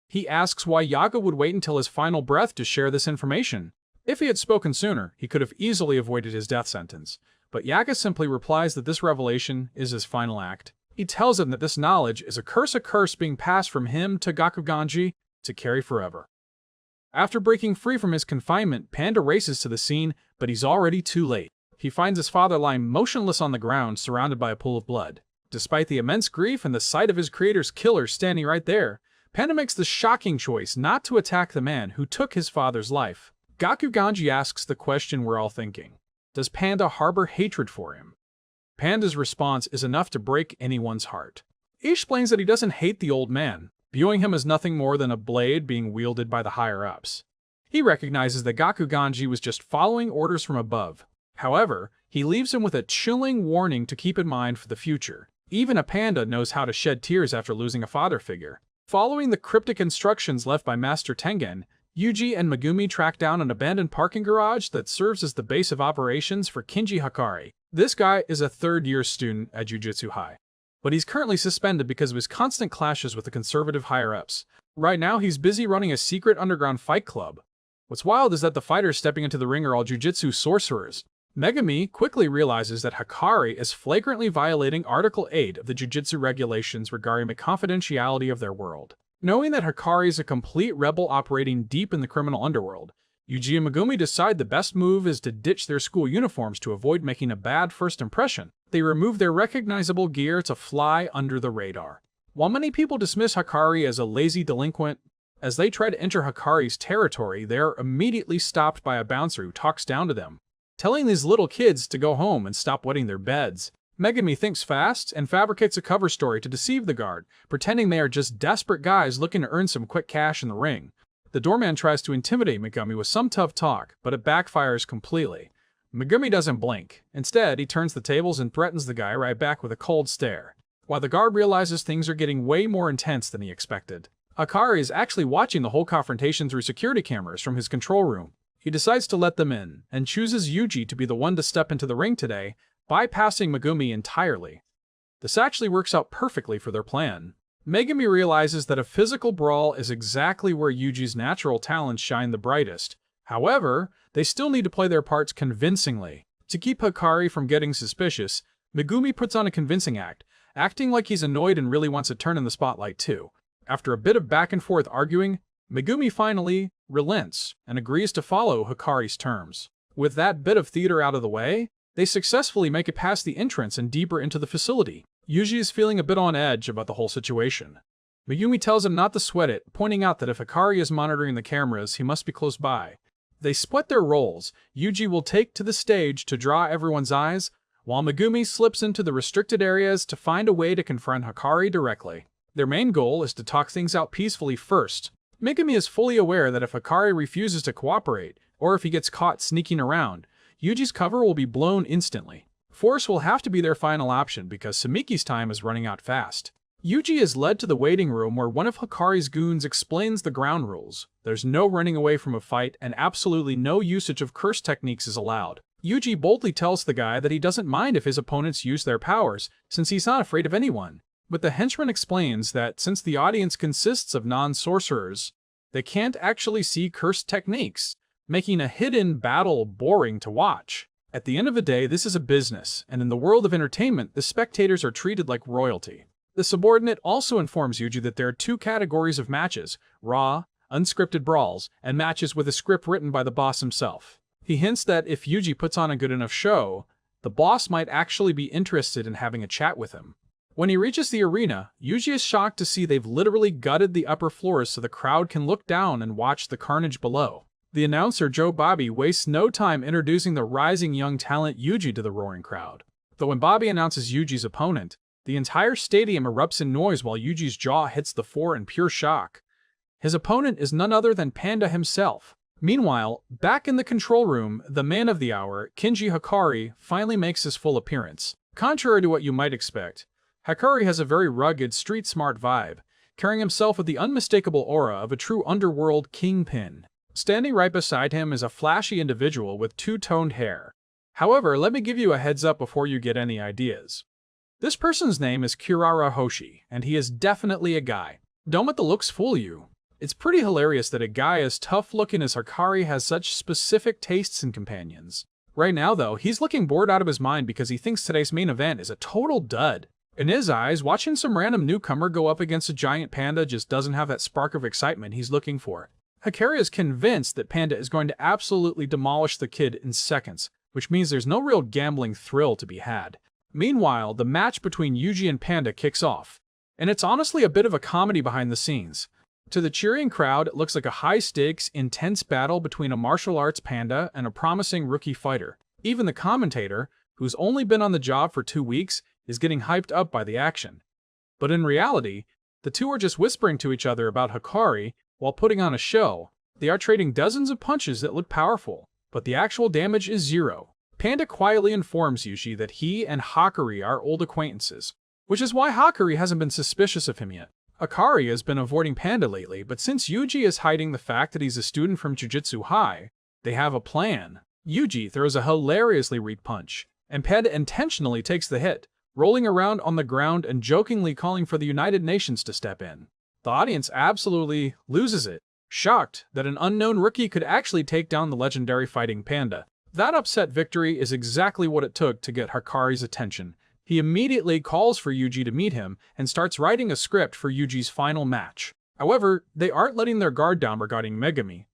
Speaker 1: He asks why Yaga would wait until his final breath to share this information. If he had spoken sooner, he could have easily avoided his death sentence. But Yaga simply replies that this revelation is his final act. He tells him that this knowledge is a curse being passed from him to Gakuganji to carry forever. After breaking free from his confinement, Panda races to the scene, but he's already too late. He finds his father lying motionless on the ground, surrounded by a pool of blood. Despite the immense grief and the sight of his creator's killer standing right there, Panda makes the shocking choice not to attack the man who took his father's life. Gakuganji asks the question we're all thinking. Does Panda harbor hatred for him? Panda's response is enough to break anyone's heart. He explains that he doesn't hate the old man, viewing him as nothing more than a blade being wielded by the higher-ups. He recognizes that Gakuganji was just following orders from above. However, he leaves him with a chilling warning to keep in mind for the future. Even a panda knows how to shed tears after losing a father figure. Following the cryptic instructions left by Master Tengen, Yuji and Megumi track down an abandoned parking garage that serves as the base of operations for Kinji Hakari. This guy is a third-year student at Jujutsu High, but he's currently suspended because of his constant clashes with the conservative higher-ups. Right now, he's busy running a secret underground fight club. What's wild is that the fighters stepping into the ring are all jujutsu sorcerers. Megumi quickly realizes that Hakari is flagrantly violating Article 8 of the Jujutsu regulations regarding the confidentiality of their world. Knowing that Hakari is a complete rebel operating deep in the criminal underworld, Yuji and Megumi decide the best move is to ditch their school uniforms to avoid making a bad first impression. They remove their recognizable gear to fly under the radar. While many people dismiss Hakari as a lazy delinquent, as they try to enter Hakari's territory, they are immediately stopped by a bouncer who talks down to them, telling these little kids to go home and stop wetting their beds. Megumi thinks fast and fabricates a cover story to deceive the guard, pretending they are just desperate guys looking to earn some quick cash in the ring. The doorman tries to intimidate Megumi with some tough talk, but it backfires completely. Megumi doesn't blink. Instead, he turns the tables and threatens the guy right back with a cold stare, while the guard realizes things are getting way more intense than he expected. Hakari is actually watching the whole confrontation through security cameras from his control room. He decides to let them in, and chooses Yuji to be the one to step into the ring today, bypassing Megumi entirely. This actually works out perfectly for their plan. Megumi realizes that a physical brawl is exactly where Yuji's natural talents shine the brightest. However, they still need to play their parts convincingly. To keep Hikari from getting suspicious, Megumi puts on a convincing act, acting like he's annoyed and really wants a turn in the spotlight too. After a bit of back and forth arguing, Megumi finally relents and agrees to follow Hikari's terms. With that bit of theater out of the way, they successfully make it past the entrance and deeper into the facility. Yuji is feeling a bit on edge about the whole situation. Megumi tells him not to sweat it, pointing out that if Hikari is monitoring the cameras, he must be close by. They split their roles. Yuji will take to the stage to draw everyone's eyes, while Megumi slips into the restricted areas to find a way to confront Hikari directly. Their main goal is to talk things out peacefully first. Megumi is fully aware that if Hikari refuses to cooperate, or if he gets caught sneaking around, Yuji's cover will be blown instantly. Force will have to be their final option because Samiki's time is running out fast. Yuji is led to the waiting room where one of Hikari's goons explains the ground rules. There's no running away from a fight and absolutely no usage of curse techniques is allowed. Yuji boldly tells the guy that he doesn't mind if his opponents use their powers, since he's not afraid of anyone. But the henchman explains that since the audience consists of non-sorcerers, they can't actually see cursed techniques, making a hidden battle boring to watch. At the end of the day, this is a business, and in the world of entertainment, the spectators are treated like royalty. The subordinate also informs Yuji that there are two categories of matches: raw, unscripted brawls, and matches with a script written by the boss himself. He hints that if Yuji puts on a good enough show, the boss might actually be interested in having a chat with him. When he reaches the arena, Yuji is shocked to see they've literally gutted the upper floors so the crowd can look down and watch the carnage below. The announcer Joe Bobby wastes no time introducing the rising young talent Yuji to the roaring crowd. Though when Bobby announces Yuji's opponent, the entire stadium erupts in noise while Yuji's jaw hits the floor in pure shock. His opponent is none other than Panda himself. Meanwhile, back in the control room, the man of the hour, Kinji Hikari, finally makes his full appearance. Contrary to what you might expect, Hikari has a very rugged, street-smart vibe, carrying himself with the unmistakable aura of a true underworld kingpin. Standing right beside him is a flashy individual with two-toned hair. However, let me give you a heads up before you get any ideas. This person's name is Kirara Hoshi, and he is definitely a guy. Don't let the looks fool you. It's pretty hilarious that a guy as tough-looking as Hikari has such specific tastes in companions. Right now, though, he's looking bored out of his mind because he thinks today's main event is a total dud. In his eyes, watching some random newcomer go up against a giant panda just doesn't have that spark of excitement he's looking for. Hikari is convinced that Panda is going to absolutely demolish the kid in seconds, which means there's no real gambling thrill to be had. Meanwhile, the match between Yuji and Panda kicks off, and it's honestly a bit of a comedy behind the scenes. To the cheering crowd, it looks like a high-stakes, intense battle between a martial arts panda and a promising rookie fighter. Even the commentator, who's only been on the job for 2 weeks, is getting hyped up by the action. But in reality, the two are just whispering to each other about Hikari while putting on a show. They are trading dozens of punches that look powerful, but the actual damage is zero. Panda quietly informs Yuji that he and Hikari are old acquaintances, which is why Hikari hasn't been suspicious of him yet. Hikari has been avoiding Panda lately, but since Yuji is hiding the fact that he's a student from Jujutsu High, they have a plan. Yuji throws a hilariously weak punch, and Panda intentionally takes the hit, rolling around on the ground and jokingly calling for the United Nations to step in. The audience absolutely loses it, shocked that an unknown rookie could actually take down the legendary fighting panda. That upset victory is exactly what it took to get Hikari's attention. He immediately calls for Yuji to meet him and starts writing a script for Yuji's final match. However, they aren't letting their guard down regarding Megumi.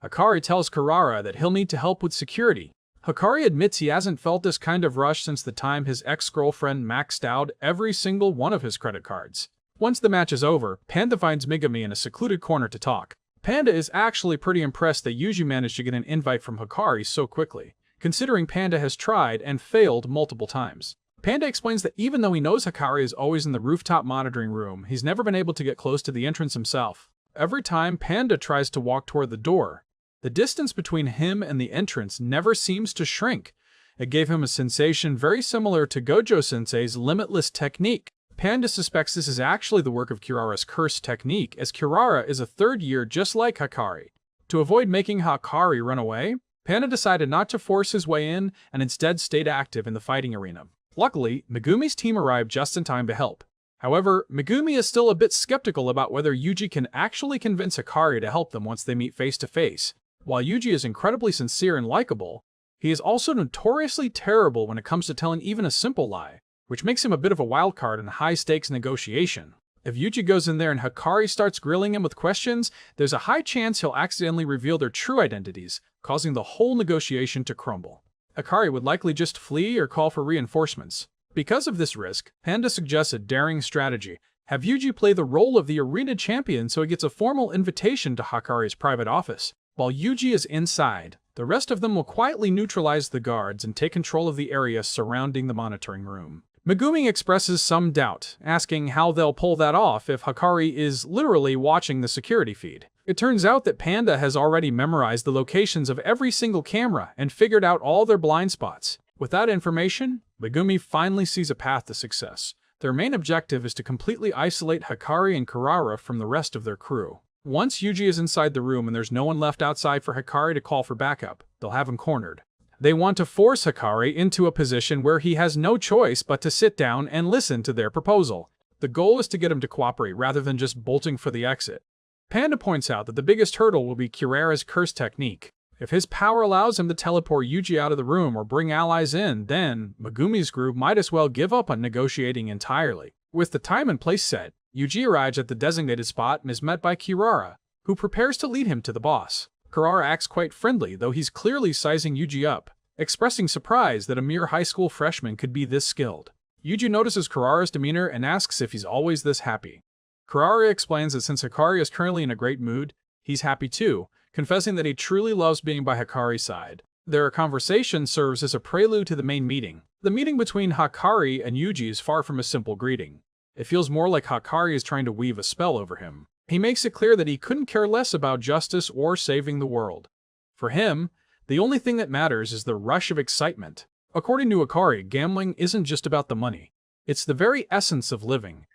Speaker 1: Hikari tells Kirara that he'll need to help with security. Hikari admits he hasn't felt this kind of rush since the time his ex-girlfriend maxed out every single one of his credit cards. Once the match is over, Panda finds Megumi in a secluded corner to talk. Panda is actually pretty impressed that Yuji managed to get an invite from Hikari so quickly, considering Panda has tried and failed multiple times. Panda explains that even though he knows Hikari is always in the rooftop monitoring room, he's never been able to get close to the entrance himself. Every time Panda tries to walk toward the door, the distance between him and the entrance never seems to shrink. It gave him a sensation very similar to Gojo-sensei's limitless technique. Panda suspects this is actually the work of Kirara's curse technique, as Kirara is a third year just like Hikari. To avoid making Hikari run away, Panda decided not to force his way in and instead stayed active in the fighting arena. Luckily, Megumi's team arrived just in time to help. However, Megumi is still a bit skeptical about whether Yuji can actually convince Hikari to help them once they meet face to face. While Yuji is incredibly sincere and likable, he is also notoriously terrible when it comes to telling even a simple lie, which makes him a bit of a wild card in a high-stakes negotiation. If Yuji goes in there and Hikari starts grilling him with questions, there's a high chance he'll accidentally reveal their true identities, causing the whole negotiation to crumble. Hikari would likely just flee or call for reinforcements. Because of this risk, Panda suggests a daring strategy. Have Yuji play the role of the arena champion so he gets a formal invitation to Hikari's private office. While Yuji is inside, the rest of them will quietly neutralize the guards and take control of the area surrounding the monitoring room. Megumi expresses some doubt, asking how they'll pull that off if Hikari is literally watching the security feed. It turns out that Panda has already memorized the locations of every single camera and figured out all their blind spots. With that information, Megumi finally sees a path to success. Their main objective is to completely isolate Hikari and Kurara from the rest of their crew. Once Yuji is inside the room and there's no one left outside for Hikari to call for backup, they'll have him cornered. They want to force Hikari into a position where he has no choice but to sit down and listen to their proposal. The goal is to get him to cooperate rather than just bolting for the exit. Panda points out that the biggest hurdle will be Kurara's curse technique. If his power allows him to teleport Yuji out of the room or bring allies in, then Megumi's group might as well give up on negotiating entirely. With the time and place set, Yuji arrives at the designated spot and is met by Kurara, who prepares to lead him to the boss. Kurara acts quite friendly, though he's clearly sizing Yuji up, expressing surprise that a mere high school freshman could be this skilled. Yuji notices Kurara's demeanor and asks if he's always this happy. Kurara explains that since Hikari is currently in a great mood, he's happy too, confessing that he truly loves being by Hikari's side. Their conversation serves as a prelude to the main meeting. The meeting between Hikari and Yuji is far from a simple greeting. It feels more like Hikari is trying to weave a spell over him. He makes it clear that he couldn't care less about justice or saving the world. For him, the only thing that matters is the rush of excitement. According to Hikari, gambling isn't just about the money. It's the very essence of living.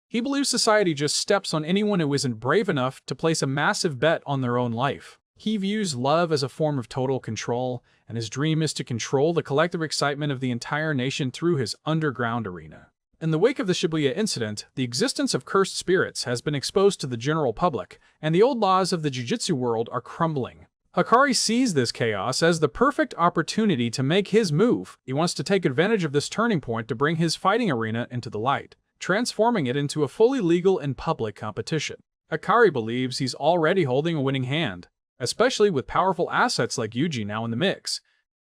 Speaker 1: He believes society just steps on anyone who isn't brave enough to place a massive bet on their own life. He views love as a form of total control, and his dream is to control the collective excitement of the entire nation through his underground arena. In the wake of the Shibuya incident, the existence of cursed spirits has been exposed to the general public, and the old laws of the Jujutsu world are crumbling. Hikari sees this chaos as the perfect opportunity to make his move. He wants to take advantage of this turning point to bring his fighting arena into the light, transforming it into a fully legal and public competition. Hikari believes he's already holding a winning hand, especially with powerful assets like Yuji now in the mix.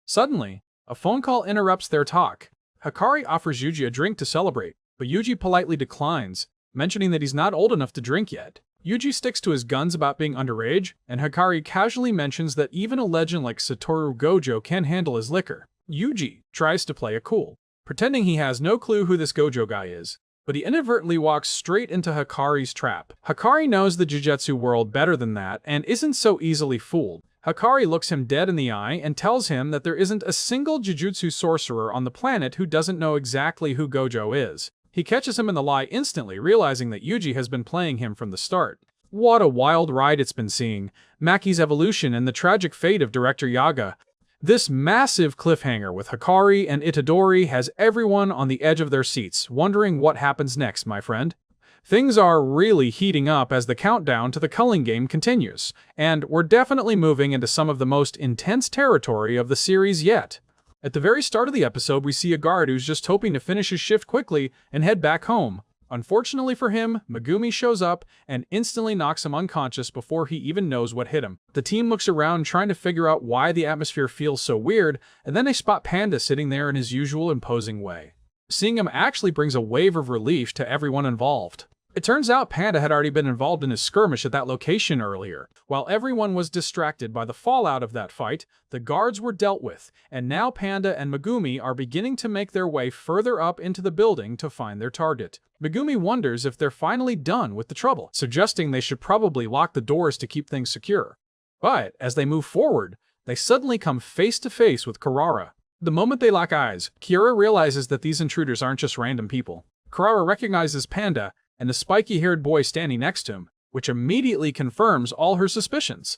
Speaker 1: Suddenly, a phone call interrupts their talk. Hikari offers Yuji a drink to celebrate, but Yuji politely declines, mentioning that he's not old enough to drink yet. Yuji sticks to his guns about being underage, and Hikari casually mentions that even a legend like Satoru Gojo can handle his liquor. Yuji tries to play it cool, pretending he has no clue who this Gojo guy is, but he inadvertently walks straight into Hikari's trap. Hikari knows the Jujutsu world better than that and isn't so easily fooled. Hikari looks him dead in the eye and tells him that there isn't a single Jujutsu sorcerer on the planet who doesn't know exactly who Gojo is. He catches him in the lie instantly, realizing that Yuji has been playing him from the start. What a wild ride it's been seeing, Maki's evolution and the tragic fate of Director Yaga. This massive cliffhanger with Hikari and Itadori has everyone on the edge of their seats, wondering what happens next, my friend. Things are really heating up as the countdown to the Culling Game continues, and we're definitely moving into some of the most intense territory of the series yet. At the very start of the episode, we see a guard who's just hoping to finish his shift quickly and head back home. Unfortunately for him, Megumi shows up and instantly knocks him unconscious before he even knows what hit him. The team looks around trying to figure out why the atmosphere feels so weird, and then they spot Panda sitting there in his usual imposing way. Seeing him actually brings a wave of relief to everyone involved. It turns out Panda had already been involved in a skirmish at that location earlier. While everyone was distracted by the fallout of that fight, the guards were dealt with, and now Panda and Megumi are beginning to make their way further up into the building to find their target. Megumi wonders if they're finally done with the trouble, suggesting they should probably lock the doors to keep things secure. But as they move forward, they suddenly come face to face with Kurara. The moment they lock eyes, Kira realizes that these intruders aren't just random people. Kurara recognizes Panda and the spiky-haired boy standing next to him, which immediately confirms all her suspicions.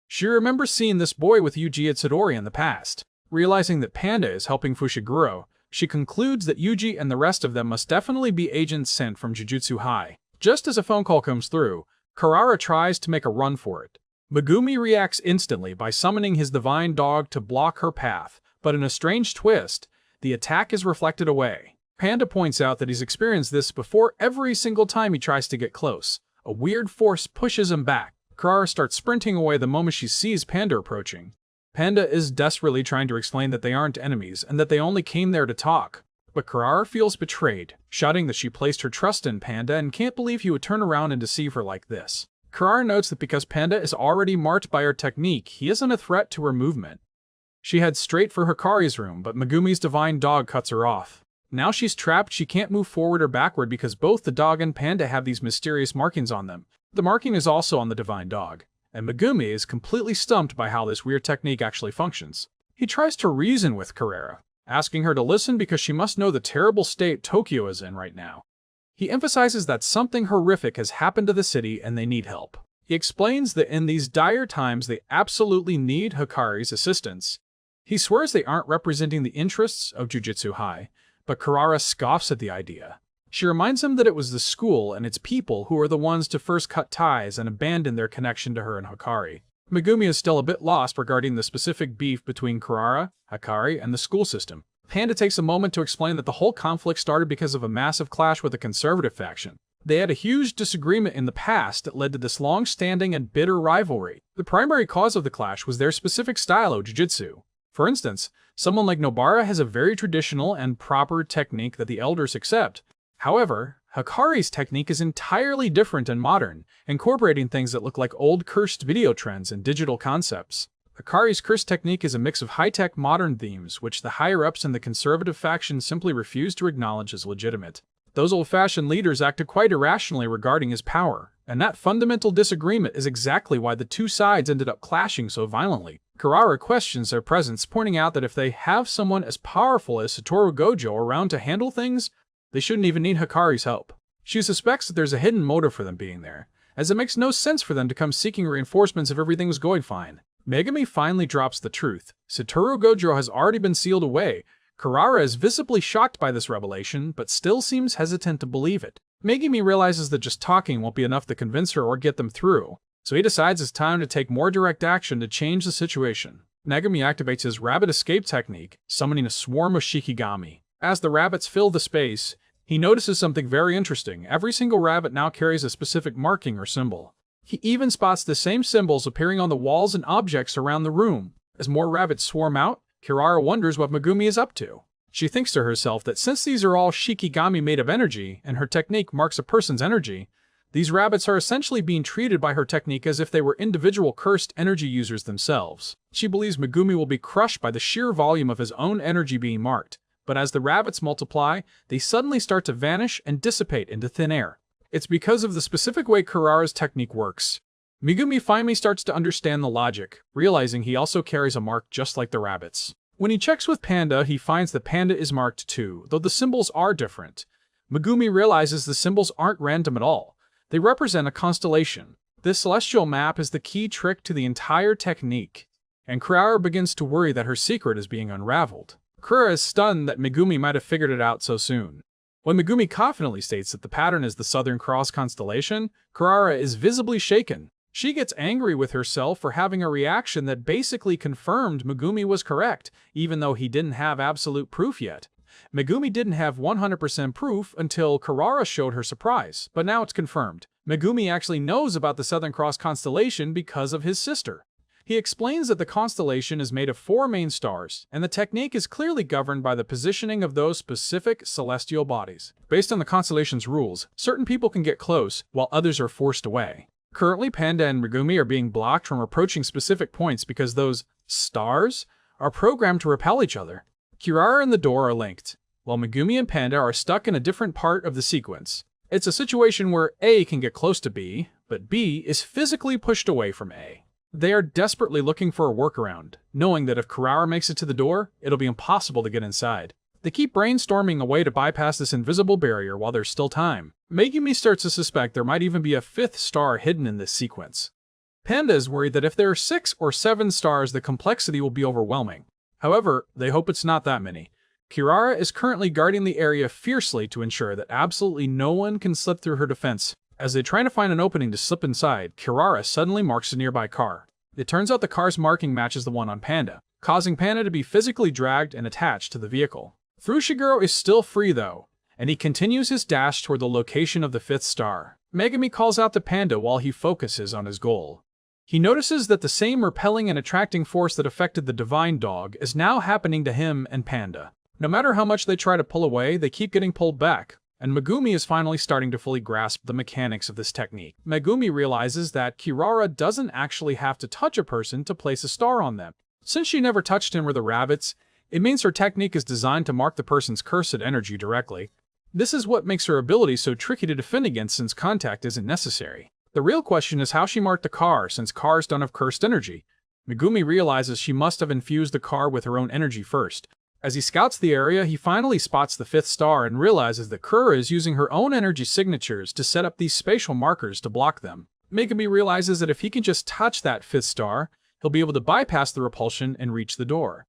Speaker 1: She remembers seeing this boy with Yuji Itadori in the past. Realizing that Panda is helping Fushiguro, she concludes that Yuji and the rest of them must definitely be agents sent from Jujutsu High. Just as a phone call comes through, Kurara tries to make a run for it. Megumi reacts instantly by summoning his divine dog to block her path, but in a strange twist, the attack is reflected away. Panda points out that he's experienced this before every single time he tries to get close. A weird force pushes him back. Kurara starts sprinting away the moment she sees Panda approaching. Panda is desperately trying to explain that they aren't enemies and that they only came there to talk. But Kurara feels betrayed, shouting that she placed her trust in Panda and can't believe he would turn around and deceive her like this. Kurara notes that because Panda is already marked by her technique, he isn't a threat to her movement. She heads straight for Hikari's room, but Megumi's divine dog cuts her off. Now she's trapped, she can't move forward or backward because both the dog and Panda have these mysterious markings on them. The marking is also on the divine dog, and Megumi is completely stumped by how this weird technique actually functions. He tries to reason with Kurara, asking her to listen because she must know the terrible state Tokyo is in right now. He emphasizes that something horrific has happened to the city and they need help. He explains that in these dire times they absolutely need Hikari's assistance. He swears they aren't representing the interests of Jujutsu High, but Kurara scoffs at the idea. She reminds him that it was the school and its people who were the ones to first cut ties and abandon their connection to her and Hikari. Megumi is still a bit lost regarding the specific beef between Kurara, Hikari, and the school system. Panda takes a moment to explain that the whole conflict started because of a massive clash with the conservative faction. They had a huge disagreement in the past that led to this long-standing and bitter rivalry. The primary cause of the clash was their specific style of jujutsu. For instance, someone like Nobara has a very traditional and proper technique that the elders accept. However, Hikari's technique is entirely different and modern, incorporating things that look like old cursed video trends and digital concepts. Hikari's curse technique is a mix of high-tech modern themes, which the higher-ups in the conservative faction simply refuse to acknowledge as legitimate. Those old-fashioned leaders acted quite irrationally regarding his power, and that fundamental disagreement is exactly why the two sides ended up clashing so violently. Kurara questions their presence, pointing out that if they have someone as powerful as Satoru Gojo around to handle things, they shouldn't even need Hikari's help. She suspects that there's a hidden motive for them being there, as it makes no sense for them to come seeking reinforcements if everything was going fine. Megumi finally drops the truth. Satoru Gojo has already been sealed away. Kurara is visibly shocked by this revelation, but still seems hesitant to believe it. Megumi realizes that just talking won't be enough to convince her or get them through, so he decides it's time to take more direct action to change the situation. Megumi activates his rabbit escape technique, summoning a swarm of Shikigami. As the rabbits fill the space, he notices something very interesting. Every single rabbit now carries a specific marking or symbol. He even spots the same symbols appearing on the walls and objects around the room. As more rabbits swarm out, Kurara wonders what Megumi is up to. She thinks to herself that since these are all Shikigami made of energy, and her technique marks a person's energy, these rabbits are essentially being treated by her technique as if they were individual cursed energy users themselves. She believes Megumi will be crushed by the sheer volume of his own energy being marked, but as the rabbits multiply, they suddenly start to vanish and dissipate into thin air. It's because of the specific way Kurara's technique works. Megumi finally starts to understand the logic, realizing he also carries a mark just like the rabbits. When he checks with Panda, he finds that Panda is marked too, though the symbols are different. Megumi realizes the symbols aren't random at all. They represent a constellation. This celestial map is the key trick to the entire technique, and Kurara begins to worry that her secret is being unraveled. Kurara is stunned that Megumi might have figured it out so soon. When Megumi confidently states that the pattern is the Southern Cross constellation, Kurara is visibly shaken. She gets angry with herself for having a reaction that basically confirmed Megumi was correct, even though he didn't have absolute proof yet. Megumi didn't have 100% proof until Kurara showed her surprise, but now it's confirmed. Megumi actually knows about the Southern Cross constellation because of his sister. He explains that the constellation is made of 4 main stars, and the technique is clearly governed by the positioning of those specific celestial bodies. Based on the constellation's rules, certain people can get close, while others are forced away. Currently, Panda and Megumi are being blocked from approaching specific points because those stars are programmed to repel each other. Kurara and the door are linked, while Megumi and Panda are stuck in a different part of the sequence. It's a situation where A can get close to B, but B is physically pushed away from A. They are desperately looking for a workaround, knowing that if Kurara makes it to the door, it'll be impossible to get inside. They keep brainstorming a way to bypass this invisible barrier while there's still time. Megumi starts to suspect there might even be a 5th star hidden in this sequence. Panda is worried that if there are 6 or 7 stars, the complexity will be overwhelming. However, they hope it's not that many. Kirara is currently guarding the area fiercely to ensure that absolutely no one can slip through her defense. As they try to find an opening to slip inside, Kirara suddenly marks a nearby car. It turns out the car's marking matches the one on Panda, causing Panda to be physically dragged and attached to the vehicle. Fushiguro is still free though, and he continues his dash toward the location of the 5th star. Megumi calls out to Panda while he focuses on his goal. He notices that the same repelling and attracting force that affected the divine dog is now happening to him and Panda. No matter how much they try to pull away, they keep getting pulled back, and Megumi is finally starting to fully grasp the mechanics of this technique. Megumi realizes that Kirara doesn't actually have to touch a person to place a star on them. Since she never touched him or the rabbits, it means her technique is designed to mark the person's cursed energy directly. This is what makes her ability so tricky to defend against since contact isn't necessary. The real question is how she marked the car, since cars don't have cursed energy. Megumi realizes she must have infused the car with her own energy first. As he scouts the area, he finally spots the 5th star and realizes that Kura is using her own energy signatures to set up these spatial markers to block them. Megumi realizes that if he can just touch that 5th star, he'll be able to bypass the repulsion and reach the door.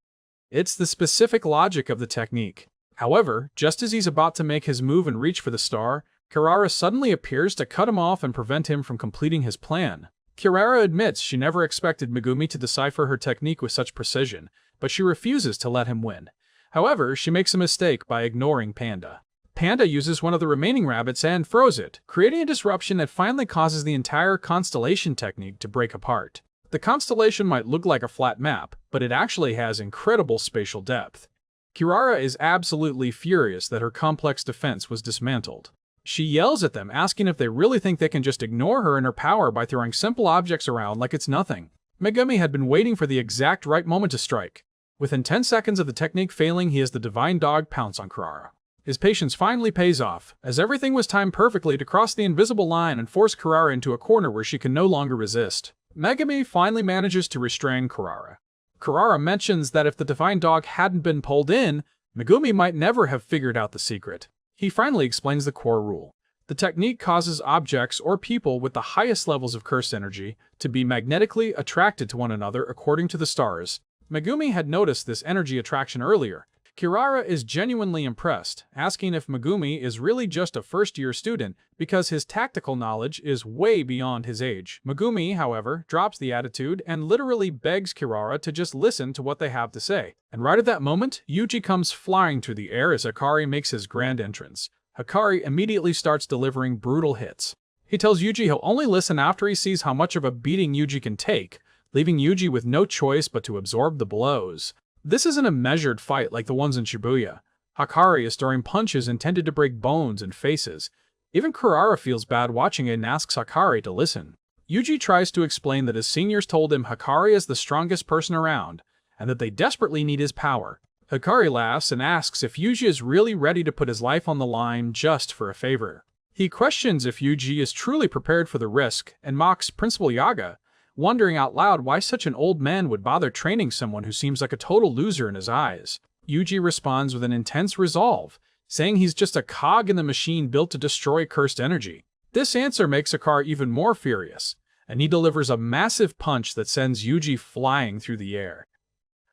Speaker 1: It's the specific logic of the technique. However, just as he's about to make his move and reach for the star, Kirara suddenly appears to cut him off and prevent him from completing his plan. Kirara admits she never expected Megumi to decipher her technique with such precision, but she refuses to let him win. However, she makes a mistake by ignoring Panda. Panda uses one of the remaining rabbits and throws it, creating a disruption that finally causes the entire constellation technique to break apart. The constellation might look like a flat map, but it actually has incredible spatial depth. Kirara is absolutely furious that her complex defense was dismantled. She yells at them, asking if they really think they can just ignore her and her power by throwing simple objects around like it's nothing. Megumi had been waiting for the exact right moment to strike. Within 10 seconds of the technique failing, he has the divine dog pounce on Kirara. His patience finally pays off, as everything was timed perfectly to cross the invisible line and force Kirara into a corner where she can no longer resist. Megumi finally manages to restrain Kirara. Kirara mentions that if the divine dog hadn't been pulled in, Megumi might never have figured out the secret. He finally explains the core rule. The technique causes objects or people with the highest levels of cursed energy to be magnetically attracted to one another according to the stars. Megumi had noticed this energy attraction earlier. Kirara is genuinely impressed, asking if Megumi is really just a first-year student because his tactical knowledge is way beyond his age. Megumi, however, drops the attitude and literally begs Kirara to just listen to what they have to say. And right at that moment, Yuji comes flying through the air as Hikari makes his grand entrance. Hikari immediately starts delivering brutal hits. He tells Yuji he'll only listen after he sees how much of a beating Yuji can take, leaving Yuji with no choice but to absorb the blows. This isn't a measured fight like the ones in Shibuya. Hikari is throwing punches intended to break bones and faces. Even Kirara feels bad watching it and asks Hikari to listen. Yuji tries to explain that his seniors told him Hikari is the strongest person around, and that they desperately need his power. Hikari laughs and asks if Yuji is really ready to put his life on the line just for a favor. He questions if Yuji is truly prepared for the risk and mocks Principal Yaga, wondering out loud why such an old man would bother training someone who seems like a total loser in his eyes. Yuji responds with an intense resolve, saying he's just a cog in the machine built to destroy cursed energy. This answer makes Hikari even more furious, and he delivers a massive punch that sends Yuji flying through the air.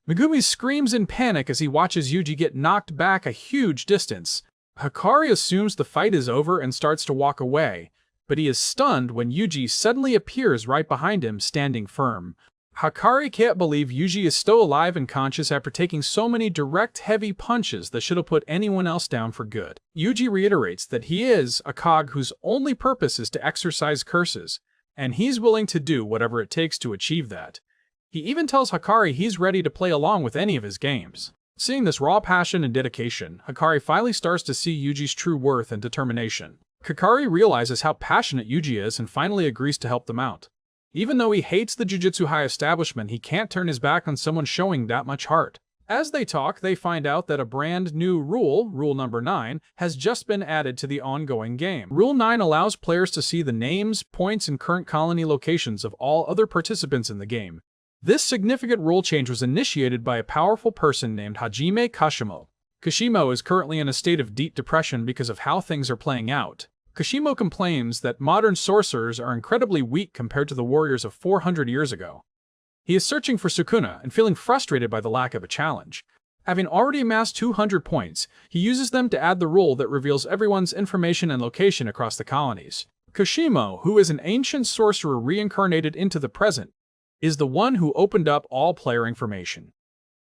Speaker 1: Megumi screams in panic as he watches Yuji get knocked back a huge distance. Hikari assumes the fight is over and starts to walk away, but he is stunned when Yuji suddenly appears right behind him, standing firm. Hikari can't believe Yuji is still alive and conscious after taking so many direct, heavy punches that should have put anyone else down for good. Yuji reiterates that he is a cog whose only purpose is to exercise curses, and he's willing to do whatever it takes to achieve that. He even tells Hikari he's ready to play along with any of his games. Seeing this raw passion and dedication, Hikari finally starts to see Yuji's true worth and determination. Hikari realizes how passionate Yuji is and finally agrees to help them out. Even though he hates the Jujutsu High establishment, he can't turn his back on someone showing that much heart. As they talk, they find out that a brand new rule, Rule Number 9, has just been added to the ongoing game. Rule 9 allows players to see the names, points, and current colony locations of all other participants in the game. This significant rule change was initiated by a powerful person named Hajime Kashimo. Kashimo is currently in a state of deep depression because of how things are playing out. Kashimo complains that modern sorcerers are incredibly weak compared to the warriors of 400 years ago. He is searching for Sukuna and feeling frustrated by the lack of a challenge. Having already amassed 200 points, he uses them to add the rule that reveals everyone's information and location across the colonies. Kashimo, who is an ancient sorcerer reincarnated into the present, is the one who opened up all player information.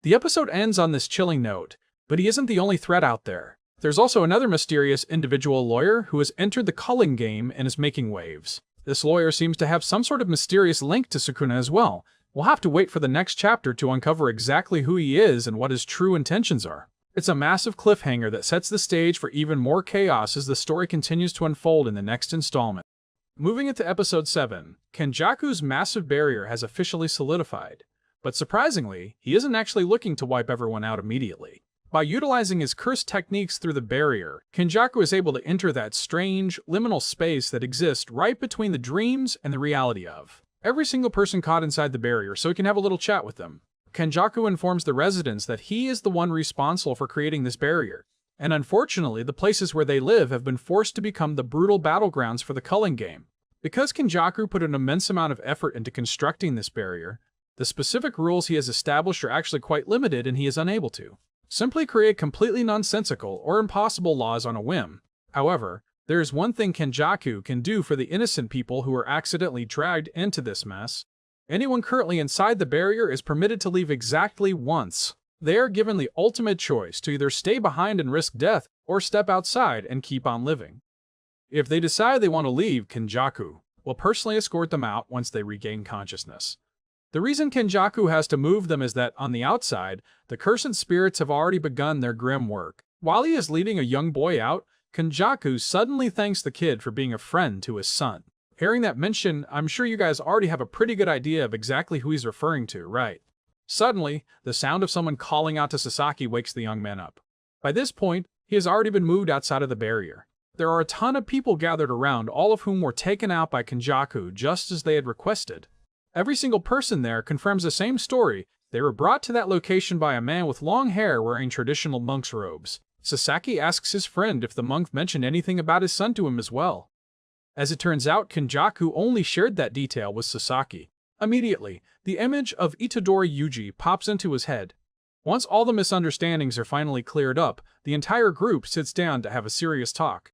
Speaker 1: The episode ends on this chilling note, but he isn't the only threat out there. There's also another mysterious individual lawyer who has entered the Culling Game and is making waves. This lawyer seems to have some sort of mysterious link to Sukuna as well. We'll have to wait for the next chapter to uncover exactly who he is and what his true intentions are. It's a massive cliffhanger that sets the stage for even more chaos as the story continues to unfold in the next installment. Moving into Episode 7, Kenjaku's massive barrier has officially solidified. But surprisingly, he isn't actually looking to wipe everyone out immediately. By utilizing his curse techniques through the barrier, Kenjaku is able to enter that strange, liminal space that exists right between the dreams and the reality of every single person caught inside the barrier, so he can have a little chat with them. Kenjaku informs the residents that he is the one responsible for creating this barrier, and unfortunately, the places where they live have been forced to become the brutal battlegrounds for the Culling Game. Because Kenjaku put an immense amount of effort into constructing this barrier, the specific rules he has established are actually quite limited and he is unable to simply create completely nonsensical or impossible laws on a whim. However, there is one thing Kenjaku can do for the innocent people who are accidentally dragged into this mess. Anyone currently inside the barrier is permitted to leave exactly once. They are given the ultimate choice to either stay behind and risk death or step outside and keep on living. If they decide they want to leave, Kenjaku will personally escort them out once they regain consciousness. The reason Kenjaku has to move them is that, on the outside, the cursed spirits have already begun their grim work. While he is leading a young boy out, Kenjaku suddenly thanks the kid for being a friend to his son. Hearing that mention, I'm sure you guys already have a pretty good idea of exactly who he's referring to, right? Suddenly, the sound of someone calling out to Sasaki wakes the young man up. By this point, he has already been moved outside of the barrier. There are a ton of people gathered around, all of whom were taken out by Kenjaku just as they had requested. Every single person there confirms the same story. They were brought to that location by a man with long hair wearing traditional monk's robes. Sasaki asks his friend if the monk mentioned anything about his son to him as well. As it turns out, Kenjaku only shared that detail with Sasaki. Immediately, the image of Itadori Yuji pops into his head. Once all the misunderstandings are finally cleared up, the entire group sits down to have a serious talk.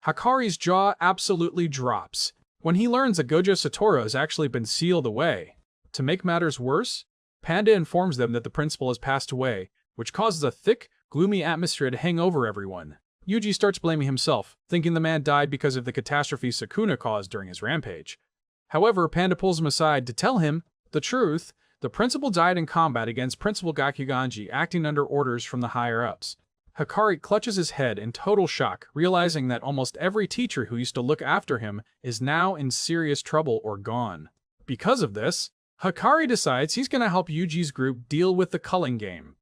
Speaker 1: Hakari's jaw absolutely drops when he learns that Gojo Satoru has actually been sealed away. To make matters worse, Panda informs them that the principal has passed away, which causes a thick, gloomy atmosphere to hang over everyone. Yuji starts blaming himself, thinking the man died because of the catastrophe Sukuna caused during his rampage. However, Panda pulls him aside to tell him the truth. The principal died in combat against Principal Gakuganji, acting under orders from the higher-ups. Hakari clutches his head in total shock, realizing that almost every teacher who used to look after him is now in serious trouble or gone. Because of this, Hakari decides he's going to help Yuji's group deal with the Culling Game.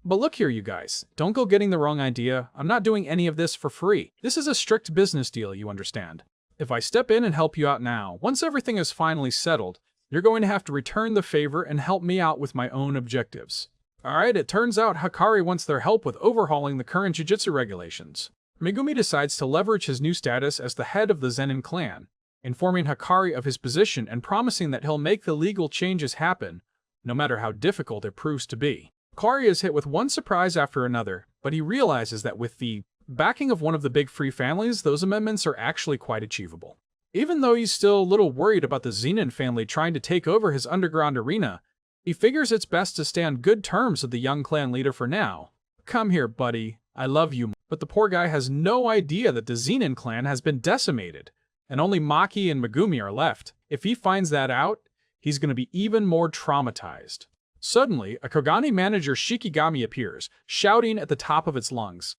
Speaker 1: But look here, you guys, don't go getting the wrong idea. I'm not doing any of this for free. This is a strict business deal, you understand. If I step in and help you out now, once everything is finally settled, you're going to have to return the favor and help me out with my own objectives. Alright, it turns out Hakari wants their help with overhauling the current Jujutsu regulations. Megumi decides to leverage his new status as the head of the Zen'in Clan, informing Hakari of his position and promising that he'll make the legal changes happen, no matter how difficult it proves to be. Hakari is hit with one surprise after another, but he realizes that with the backing of one of the big free families, those amendments are actually quite achievable. Even though he's still a little worried about the Zen'in family trying to take over his underground arena, he figures it's best to stay on good terms with the young clan leader for now. Come here, buddy. I love you. But the poor guy has no idea that the Zen'in clan has been decimated, and only Maki and Megumi are left. If he finds that out, he's going to be even more traumatized. Suddenly, a Kogani manager Shikigami appears, shouting at the top of its lungs.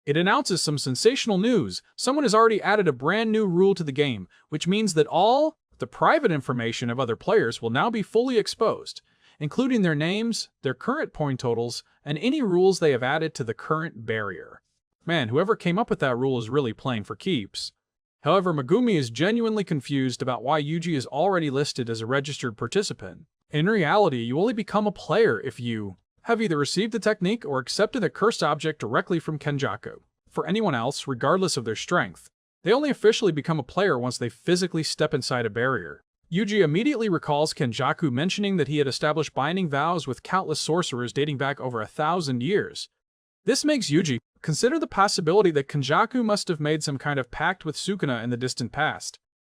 Speaker 1: It announces some sensational news. Someone has already added a brand new rule to the game, which means that all the private information of other players will now be fully exposed, including their names, their current point totals, and any rules they have added to the current barrier. Man, whoever came up with that rule is really playing for keeps. However, Megumi is genuinely confused about why Yuji is already listed as a registered participant. In reality, you only become a player if you have either received the technique or accepted a cursed object directly from Kenjaku. For anyone else, regardless of their strength, They only officially become a player once they physically step inside a barrier. Yuji immediately recalls Kenjaku mentioning that he had established binding vows with countless sorcerers dating back over 1,000 years. This makes Yuji consider the possibility that Kenjaku must have made some kind of pact with Sukuna in the distant past.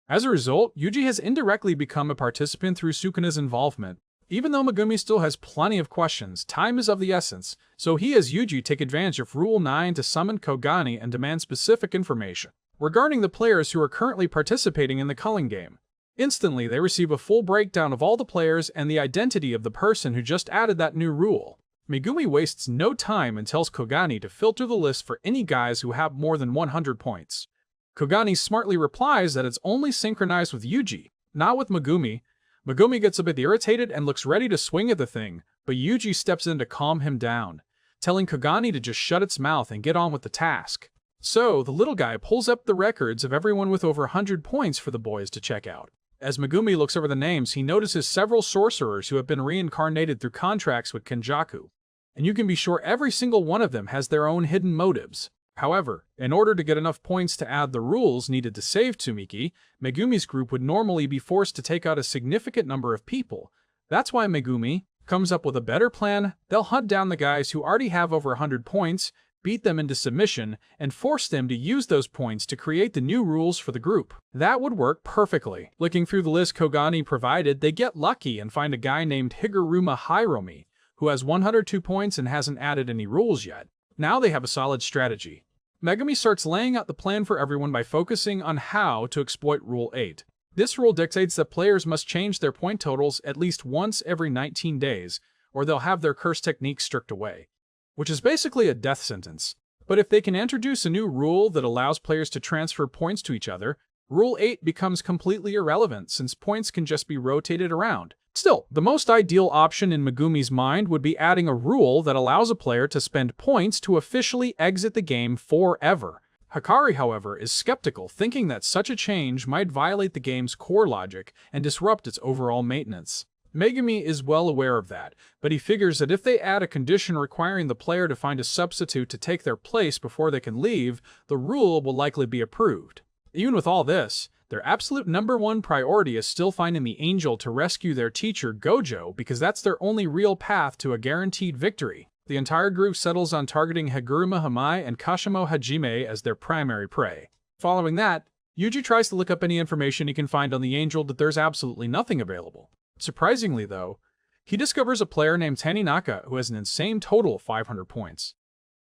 Speaker 1: As a result, Yuji has indirectly become a participant through Sukuna's involvement. Even though Megumi still has plenty of questions, time is of the essence, so he as Yuji take advantage of Rule 9 to summon Kogani and demand specific information regarding the players who are currently participating in the Culling Game. Instantly, they receive a full breakdown of all the players and the identity of the person who just added that new rule. Megumi wastes no time and tells Kogani to filter the list for any guys who have more than 100 points. Kogani smartly replies that it's only synchronized with Yuji, not with Megumi. Megumi gets a bit irritated and looks ready to swing at the thing, but Yuji steps in to calm him down, telling Kogani to just shut its mouth and get on with the task. So, the little guy pulls up the records of everyone with over 100 points for the boys to check out. As Megumi looks over the names, he notices several sorcerers who have been reincarnated through contracts with Kenjaku, and you can be sure every single one of them has their own hidden motives. However, in order to get enough points to add the rules needed to save Tsumiki, Megumi's group would normally be forced to take out a significant number of people. That's why Megumi comes up with a better plan. They'll hunt down the guys who already have over 100 points, beat them into submission, and force them to use those points to create the new rules for the group. That would work perfectly. Looking through the list Kogani provided, they get lucky and find a guy named Higuruma Hiromi, who has 102 points and hasn't added any rules yet. Now they have a solid strategy. Megumi starts laying out the plan for everyone by focusing on how to exploit Rule 8. This rule dictates that players must change their point totals at least once every 19 days, or they'll have their curse technique stripped away, which is basically a death sentence. But if they can introduce a new rule that allows players to transfer points to each other, Rule 8 becomes completely irrelevant since points can just be rotated around. Still, the most ideal option in Megumi's mind would be adding a rule that allows a player to spend points to officially exit the game forever. Hikari, however, is skeptical, thinking that such a change might violate the game's core logic and disrupt its overall maintenance. Megumi is well aware of that, but he figures that if they add a condition requiring the player to find a substitute to take their place before they can leave, the rule will likely be approved. Even with all this, their absolute #1 priority is still finding the angel to rescue their teacher Gojo because that's their only real path to a guaranteed victory. The entire group settles on targeting Higuruma Hamai and Kashimo Hajime as their primary prey. Following that, Yuji tries to look up any information he can find on the angel, but there's absolutely nothing available. Surprisingly though, he discovers a player named Taninaka who has an insane total of 500 points.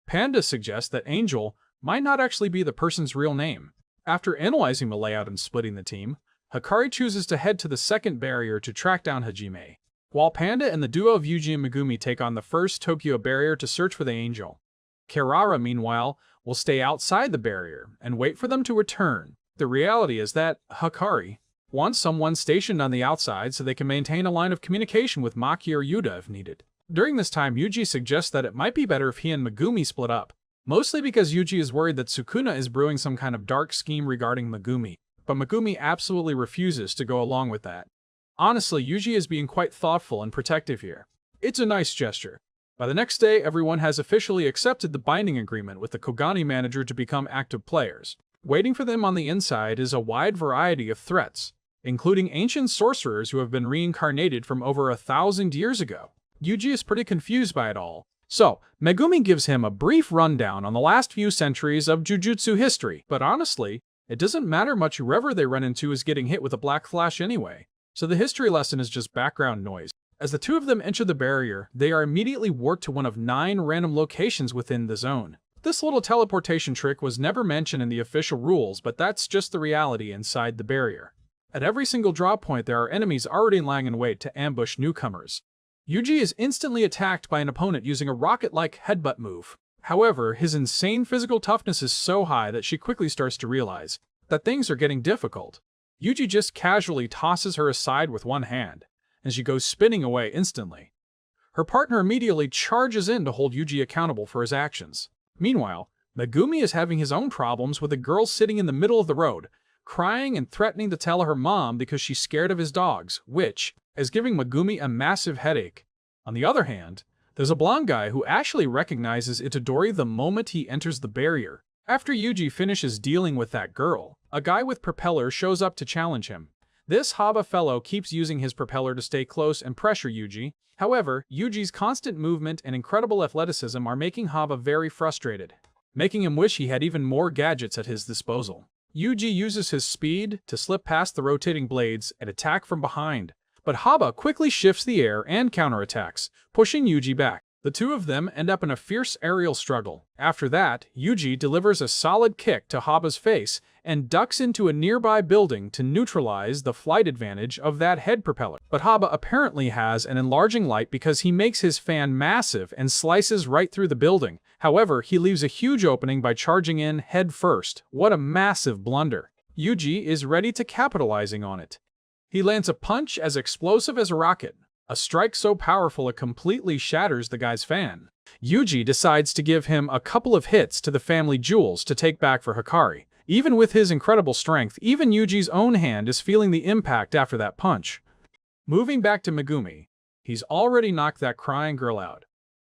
Speaker 1: Panda suggests that Angel might not actually be the person's real name. After analyzing the layout and splitting the team, Hikari chooses to head to the second barrier to track down Hajime, while Panda and the duo of Yuji and Megumi take on the first Tokyo barrier to search for the angel. Kirara, meanwhile, will stay outside the barrier and wait for them to return. The reality is that Hikari wants someone stationed on the outside so they can maintain a line of communication with Maki or Yuta if needed. During this time, Yuji suggests that it might be better if he and Megumi split up, mostly because Yuji is worried that Sukuna is brewing some kind of dark scheme regarding Megumi, but Megumi absolutely refuses to go along with that. Honestly, Yuji is being quite thoughtful and protective here. It's a nice gesture. By the next day, everyone has officially accepted the binding agreement with the Kogani manager to become active players. Waiting for them on the inside is a wide variety of threats, including ancient sorcerers who have been reincarnated from over 1,000 years ago. Yuji is pretty confused by it all. So, Megumi gives him a brief rundown on the last few centuries of Jujutsu history, but honestly, it doesn't matter much. Whoever they run into is getting hit with a black flash anyway, so the history lesson is just background noise. As the two of them enter the barrier, they are immediately warped to one of 9 random locations within the zone. This little teleportation trick was never mentioned in the official rules, but that's just the reality inside the barrier. At every single drop point, there are enemies already lying in wait to ambush newcomers. Yuji is instantly attacked by an opponent using a rocket-like headbutt move. However, his insane physical toughness is so high that she quickly starts to realize that things are getting difficult. Yuji just casually tosses her aside with one hand, and she goes spinning away instantly. Her partner immediately charges in to hold Yuji accountable for his actions. Meanwhile, Megumi is having his own problems with a girl sitting in the middle of the road, crying and threatening to tell her mom because she's scared of his dogs, which is giving Megumi a massive headache. On the other hand, there's a blonde guy who actually recognizes Itadori the moment he enters the barrier, After Yuji finishes dealing with that girl, a guy with propeller shows up to challenge him. This Haba fellow keeps using his propeller to stay close and pressure Yuji. However, Yuji's constant movement and incredible athleticism are making Haba very frustrated, making him wish he had even more gadgets at his disposal. Yuji uses his speed to slip past the rotating blades and attack from behind, but Haba quickly shifts the air and counterattacks, pushing Yuji back. The two of them end up in a fierce aerial struggle. After that, Yuji delivers a solid kick to Haba's face and ducks into a nearby building to neutralize the flight advantage of that head propeller. But Haba apparently has an enlarging light because he makes his fan massive and slices right through the building. However, he leaves a huge opening by charging in head first. What a massive blunder. Yuji is ready to capitalizing on it. He lands a punch as explosive as a rocket. A strike so powerful it completely shatters the guy's fan. Yuji decides to give him a couple of hits to the family jewels to take back for Hikari. Even with his incredible strength, even Yuji's own hand is feeling the impact after that punch. Moving back to Megumi, he's already knocked that crying girl out.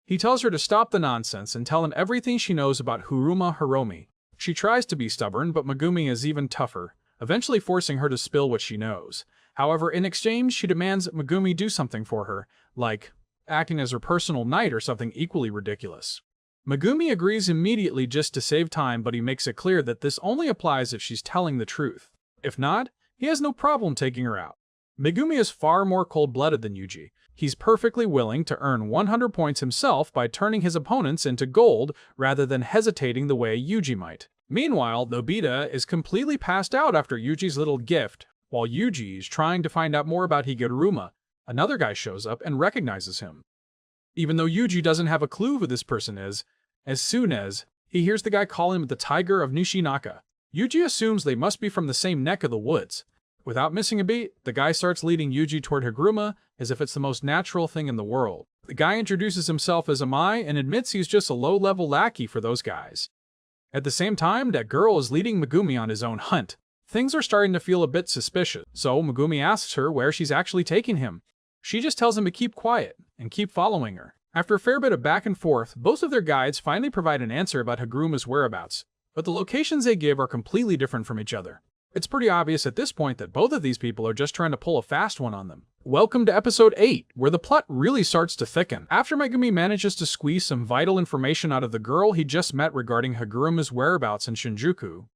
Speaker 1: He tells her to stop the nonsense and tell him everything she knows about Higuruma Hiromi. She tries to be stubborn, but Megumi is even tougher, eventually forcing her to spill what she knows. However, in exchange, she demands that Megumi do something for her, like acting as her personal knight or something equally ridiculous. Megumi agrees immediately just to save time, but he makes it clear that this only applies if she's telling the truth. If not, he has no problem taking her out. Megumi is far more cold-blooded than Yuji. He's perfectly willing to earn 100 points himself by turning his opponents into gold rather than hesitating the way Yuji might. Meanwhile, Nobita is completely passed out after Yuji's little gift. While Yuji is trying to find out more about Higuruma, another guy shows up and recognizes him. Even though Yuji doesn't have a clue who this person is, as soon as he hears the guy call him the Tiger of Nishinaka, Yuji assumes they must be from the same neck of the woods. Without missing a beat, the guy starts leading Yuji toward Higuruma as if it's the most natural thing in the world. The guy introduces himself as Amai and admits he's just a low-level lackey for those guys. At the same time, that girl is leading Megumi on his own hunt. Things are starting to feel a bit suspicious, so Megumi asks her where she's actually taking him. She just tells him to keep quiet and keep following her. After a fair bit of back and forth, both of their guides finally provide an answer about Higuruma's whereabouts, but the locations they give are completely different from each other. It's pretty obvious at this point that both of these people are just trying to pull a fast one on them. Welcome to episode 8, where the plot really starts to thicken. After Megumi manages to squeeze some vital information out of the girl he just met regarding Higuruma's whereabouts in Shinjuku,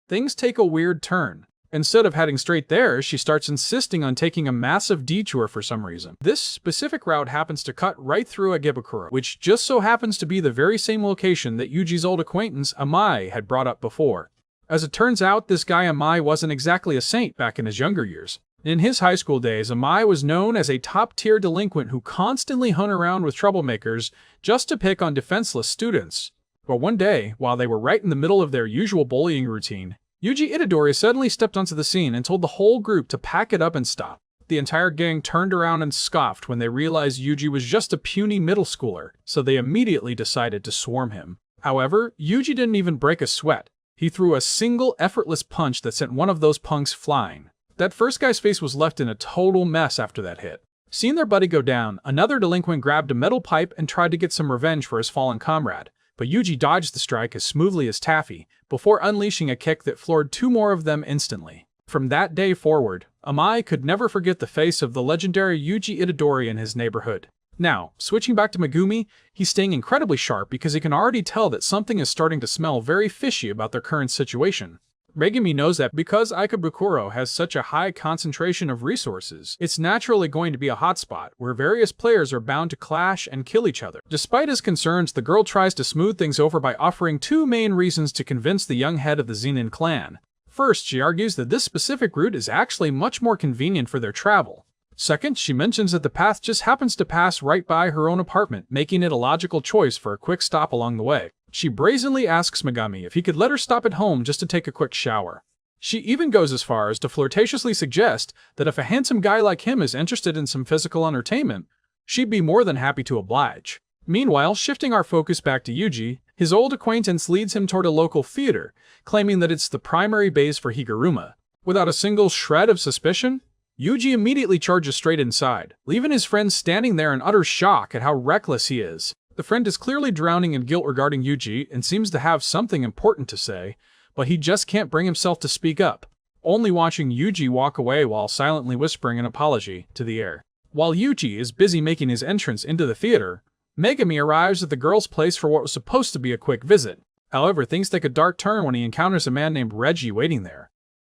Speaker 1: things take a weird turn. Instead of heading straight there, she starts insisting on taking a massive detour for some reason. This specific route happens to cut right through Agibakura, which just so happens to be the very same location that Yuji's old acquaintance Amai had brought up before. As it turns out, this guy Amai wasn't exactly a saint back in his younger years. In his high school days, Amai was known as a top-tier delinquent who constantly hung around with troublemakers just to pick on defenseless students. But one day, while they were right in the middle of their usual bullying routine, Yuji Itadori suddenly stepped onto the scene and told the whole group to pack it up and stop. The entire gang turned around and scoffed when they realized Yuji was just a puny middle schooler, so they immediately decided to swarm him. However, Yuji didn't even break a sweat. He threw a single effortless punch that sent one of those punks flying. That first guy's face was left in a total mess after that hit. Seeing their buddy go down, another delinquent grabbed a metal pipe and tried to get some revenge for his fallen comrade. But Yuji dodged the strike as smoothly as taffy, before unleashing a kick that floored two more of them instantly. From that day forward, Amai could never forget the face of the legendary Yuji Itadori in his neighborhood. Now, switching back to Megumi, he's staying incredibly sharp because he can already tell that something is starting to smell very fishy about their current situation. Megumi knows that because Ikebukuro has such a high concentration of resources, it's naturally going to be a hotspot where various players are bound to clash and kill each other. Despite his concerns, the girl tries to smooth things over by offering two main reasons to convince the young head of the Zen'in Clan. First, she argues that this specific route is actually much more convenient for their travel. Second, she mentions that the path just happens to pass right by her own apartment, making it a logical choice for a quick stop along the way. She brazenly asks Megami if he could let her stop at home just to take a quick shower. She even goes as far as to flirtatiously suggest that if a handsome guy like him is interested in some physical entertainment, she'd be more than happy to oblige. Meanwhile, shifting our focus back to Yuji, his old acquaintance leads him toward a local theater, claiming that it's the primary base for Higuruma. Without a single shred of suspicion, Yuji immediately charges straight inside, leaving his friends standing there in utter shock at how reckless he is. The friend is clearly drowning in guilt regarding Yuji and seems to have something important to say, but he just can't bring himself to speak up, only watching Yuji walk away while silently whispering an apology to the air. While Yuji is busy making his entrance into the theater, Megami arrives at the girl's place for what was supposed to be a quick visit. However, things take a dark turn when he encounters a man named Reggie waiting there.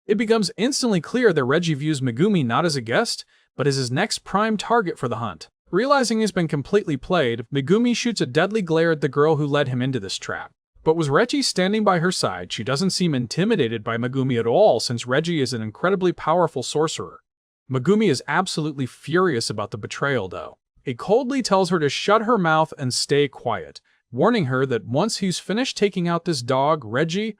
Speaker 1: It becomes instantly clear that Reggie views Megumi not as a guest, but as his next prime target for the hunt. Realizing he's been completely played, Megumi shoots a deadly glare at the girl who led him into this trap. But with Reggie standing by her side, she doesn't seem intimidated by Megumi at all since Reggie is an incredibly powerful sorcerer. Megumi is absolutely furious about the betrayal though. He coldly tells her to shut her mouth and stay quiet, warning her that once he's finished taking out this dog, Reggie,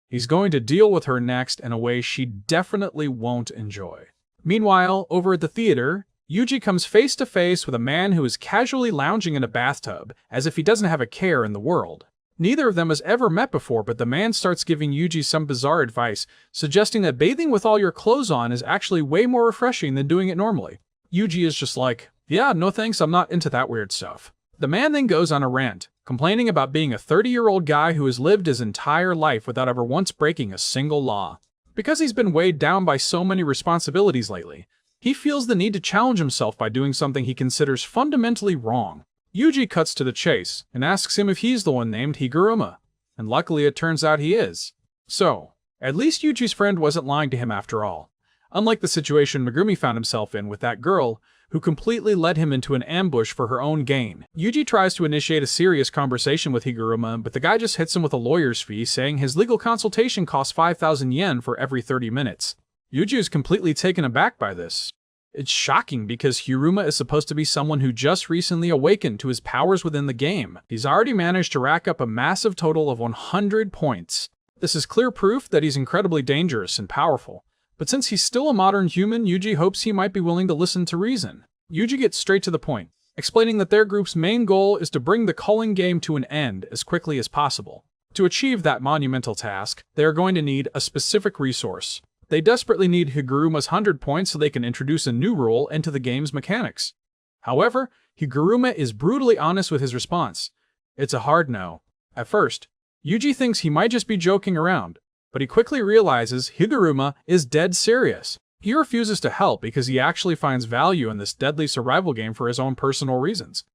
Speaker 1: he's going to deal with her next in a way she definitely won't enjoy. Meanwhile, over at the theater, Yuji comes face to face with a man who is casually lounging in a bathtub, as if he doesn't have a care in the world. Neither of them has ever met before, but the man starts giving Yuji some bizarre advice, suggesting that bathing with all your clothes on is actually way more refreshing than doing it normally. Yuji is just like, yeah, no thanks, I'm not into that weird stuff. The man then goes on a rant, complaining about being a 30-year-old guy who has lived his entire life without ever once breaking a single law. Because he's been weighed down by so many responsibilities lately, he feels the need to challenge himself by doing something he considers fundamentally wrong. Yuji cuts to the chase and asks him if he's the one named Higuruma, and luckily it turns out he is. So, at least Yuji's friend wasn't lying to him after all, unlike the situation Megumi found himself in with that girl, who completely led him into an ambush for her own gain. Yuji tries to initiate a serious conversation with Higuruma, but the guy just hits him with a lawyer's fee, saying his legal consultation costs 5,000 yen for every 30 minutes. Yuji is completely taken aback by this. It's shocking because Higuruma is supposed to be someone who just recently awakened to his powers within the game. He's already managed to rack up a massive total of 100 points. This is clear proof that he's incredibly dangerous and powerful. But since he's still a modern human, Yuji hopes he might be willing to listen to reason. Yuji gets straight to the point, explaining that their group's main goal is to bring the Culling Game to an end as quickly as possible. To achieve that monumental task, they are going to need a specific resource. They desperately need Higuruma's 100 points so they can introduce a new rule into the game's mechanics. However, Higuruma is brutally honest with his response. It's a hard no. At first, Yuji thinks he might just be joking around, but he quickly realizes Higuruma is dead serious. He refuses to help because he actually finds value in this deadly survival game for his own personal reasons.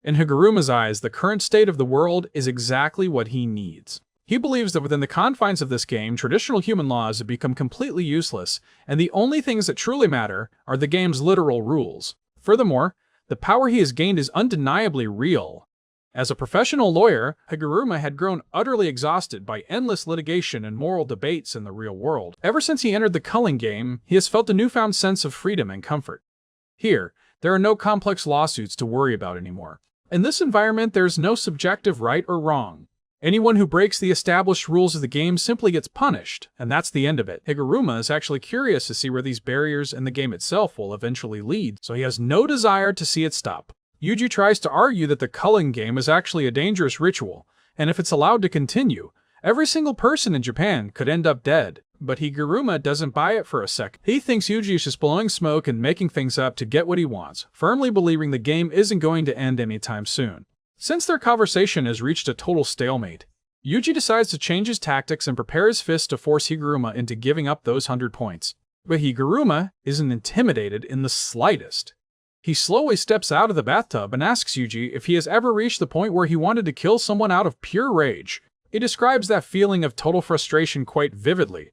Speaker 1: In Higuruma's eyes, the current state of the world is exactly what he needs. He believes that within the confines of this game, traditional human laws have become completely useless, and the only things that truly matter are the game's literal rules. Furthermore, the power he has gained is undeniably real. As a professional lawyer, Higuruma had grown utterly exhausted by endless litigation and moral debates in the real world. Ever since he entered the Culling Game, he has felt a newfound sense of freedom and comfort. Here, there are no complex lawsuits to worry about anymore. In this environment, there is no subjective right or wrong. Anyone who breaks the established rules of the game simply gets punished, and that's the end of it. Higuruma is actually curious to see where these barriers in the game itself will eventually lead, so he has no desire to see it stop. Yuji tries to argue that the Culling Game is actually a dangerous ritual, and if it's allowed to continue, every single person in Japan could end up dead. But Higuruma doesn't buy it for a second. He thinks Yuji is just blowing smoke and making things up to get what he wants, firmly believing the game isn't going to end anytime soon. Since their conversation has reached a total stalemate, Yuji decides to change his tactics and prepare his fist to force Higuruma into giving up those 100 points. But Higuruma isn't intimidated in the slightest. He slowly steps out of the bathtub and asks Yuji if he has ever reached the point where he wanted to kill someone out of pure rage. He describes that feeling of total frustration quite vividly.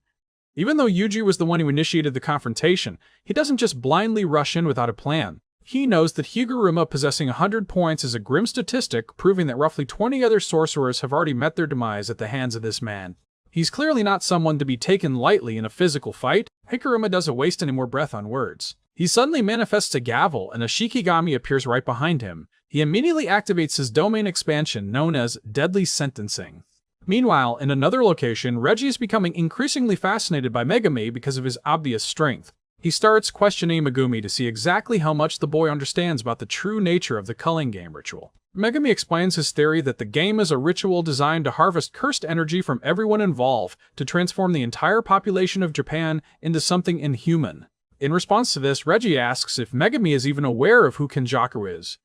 Speaker 1: Even though Yuji was the one who initiated the confrontation, he doesn't just blindly rush in without a plan. He knows that Higuruma possessing 100 points is a grim statistic, proving that roughly 20 other sorcerers have already met their demise at the hands of this man. He's clearly not someone to be taken lightly in a physical fight. Higuruma doesn't waste any more breath on words. He suddenly manifests a gavel and a Shikigami appears right behind him. He immediately activates his domain expansion known as Deadly Sentencing. Meanwhile, in another location, Reggie is becoming increasingly fascinated by Megami because of his obvious strength. He starts questioning Megumi to see exactly how much the boy understands about the true nature of the Culling Game ritual. Megami explains his theory that the game is a ritual designed to harvest cursed energy from everyone involved to transform the entire population of Japan into something inhuman. In response to this, Reggie asks if Megami is even aware of who Kenjaku is.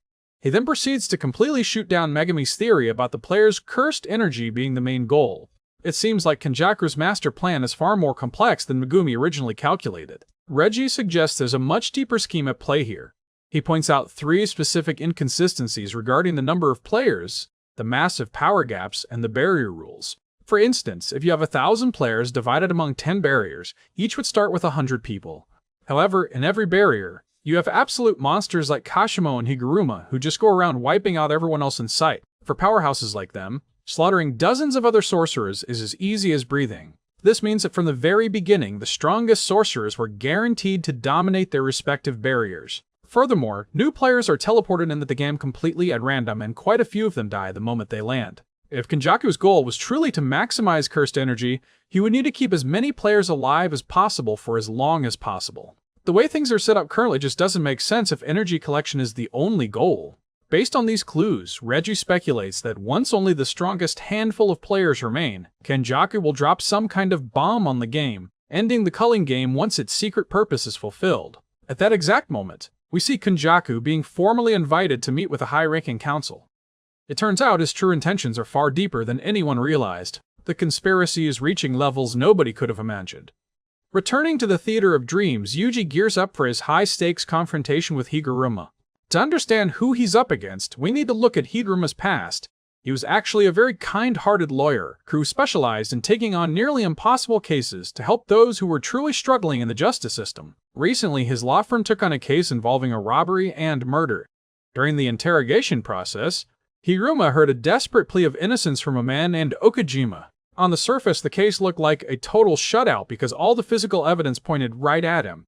Speaker 1: He then proceeds to completely shoot down Megumi's theory about the player's cursed energy being the main goal. It seems like Kenjaku's master plan is far more complex than Megumi originally calculated. Reggie suggests there's a much deeper scheme at play here. He points out 3 specific inconsistencies regarding the number of players, the massive power gaps, and the barrier rules. For instance, if you have 1,000 players divided among 10 barriers, each would start with 100 people. However, in every barrier, you have absolute monsters like Kashimo and Higuruma who just go around wiping out everyone else in sight. For powerhouses like them, slaughtering dozens of other sorcerers is as easy as breathing. This means that from the very beginning, the strongest sorcerers were guaranteed to dominate their respective barriers. Furthermore, new players are teleported into the game completely at random, and quite a few of them die the moment they land. If Kenjaku's goal was truly to maximize cursed energy, he would need to keep as many players alive as possible for as long as possible. The way things are set up currently just doesn't make sense if energy collection is the only goal. Based on these clues, Reggie speculates that once only the strongest handful of players remain, Kenjaku will drop some kind of bomb on the game, ending the Culling Game once its secret purpose is fulfilled. At that exact moment, we see Kenjaku being formally invited to meet with a high-ranking council. It turns out his true intentions are far deeper than anyone realized. The conspiracy is reaching levels nobody could have imagined. Returning to the Theater of Dreams, Yuji gears up for his high-stakes confrontation with Higuruma. To understand who he's up against, we need to look at Higuruma's past. He was actually a very kind-hearted lawyer who specialized in taking on nearly impossible cases to help those who were truly struggling in the justice system. Recently, his law firm took on a case involving a robbery and murder. During the interrogation process, Higuruma heard a desperate plea of innocence from a man named Okojima. On the surface, the case looked like a total shutout because all the physical evidence pointed right at him.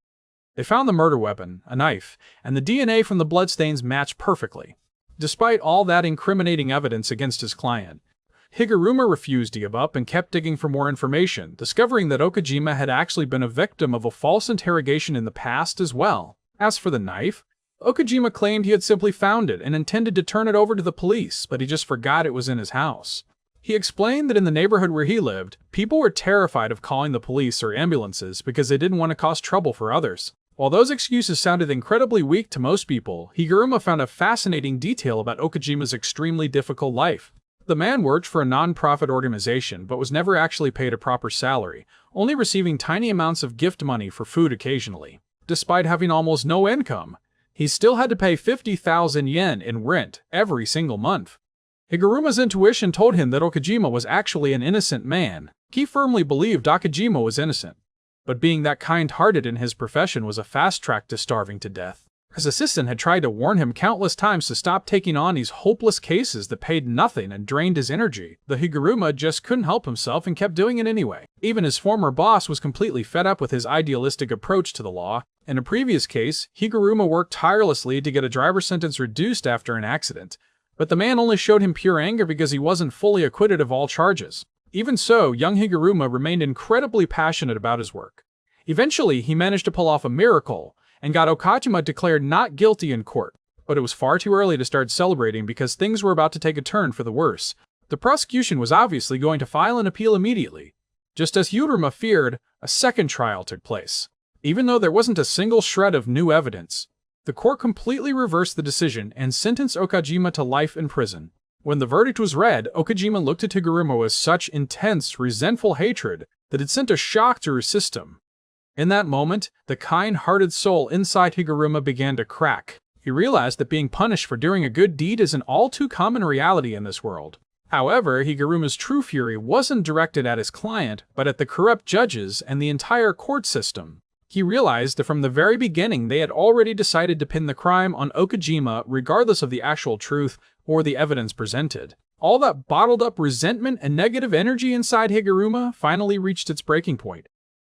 Speaker 1: They found the murder weapon, a knife, and the DNA from the bloodstains matched perfectly. Despite all that incriminating evidence against his client, Higuruma refused to give up and kept digging for more information, discovering that Okojima had actually been a victim of a false interrogation in the past as well. As for the knife, Okojima claimed he had simply found it and intended to turn it over to the police, but he just forgot it was in his house. He explained that in the neighborhood where he lived, people were terrified of calling the police or ambulances because they didn't want to cause trouble for others. While those excuses sounded incredibly weak to most people, Higuruma found a fascinating detail about Okojima's extremely difficult life. The man worked for a non-profit organization but was never actually paid a proper salary, only receiving tiny amounts of gift money for food occasionally. Despite having almost no income, he still had to pay 50,000 yen in rent every single month. Higuruma's intuition told him that Okojima was actually an innocent man. He firmly believed Okojima was innocent, but being that kind-hearted in his profession was a fast track to starving to death. His assistant had tried to warn him countless times to stop taking on these hopeless cases that paid nothing and drained his energy. The Higuruma just couldn't help himself and kept doing it anyway. Even his former boss was completely fed up with his idealistic approach to the law. In a previous case, Higuruma worked tirelessly to get a driver's sentence reduced after an accident, but the man only showed him pure anger because he wasn't fully acquitted of all charges. Even so, young Higuruma remained incredibly passionate about his work. Eventually, he managed to pull off a miracle and got Okojima declared not guilty in court, but it was far too early to start celebrating because things were about to take a turn for the worse. The prosecution was obviously going to file an appeal immediately. Just as Higuruma feared, a second trial took place. Even though there wasn't a single shred of new evidence, the court completely reversed the decision and sentenced Okojima to life in prison. When the verdict was read, Okojima looked at Higuruma with such intense, resentful hatred that it sent a shock through his system. In that moment, the kind-hearted soul inside Higuruma began to crack. He realized that being punished for doing a good deed is an all-too-common reality in this world. However, Higuruma's true fury wasn't directed at his client, but at the corrupt judges and the entire court system. He realized that from the very beginning they had already decided to pin the crime on Okojima regardless of the actual truth or the evidence presented. All that bottled-up resentment and negative energy inside Higuruma finally reached its breaking point.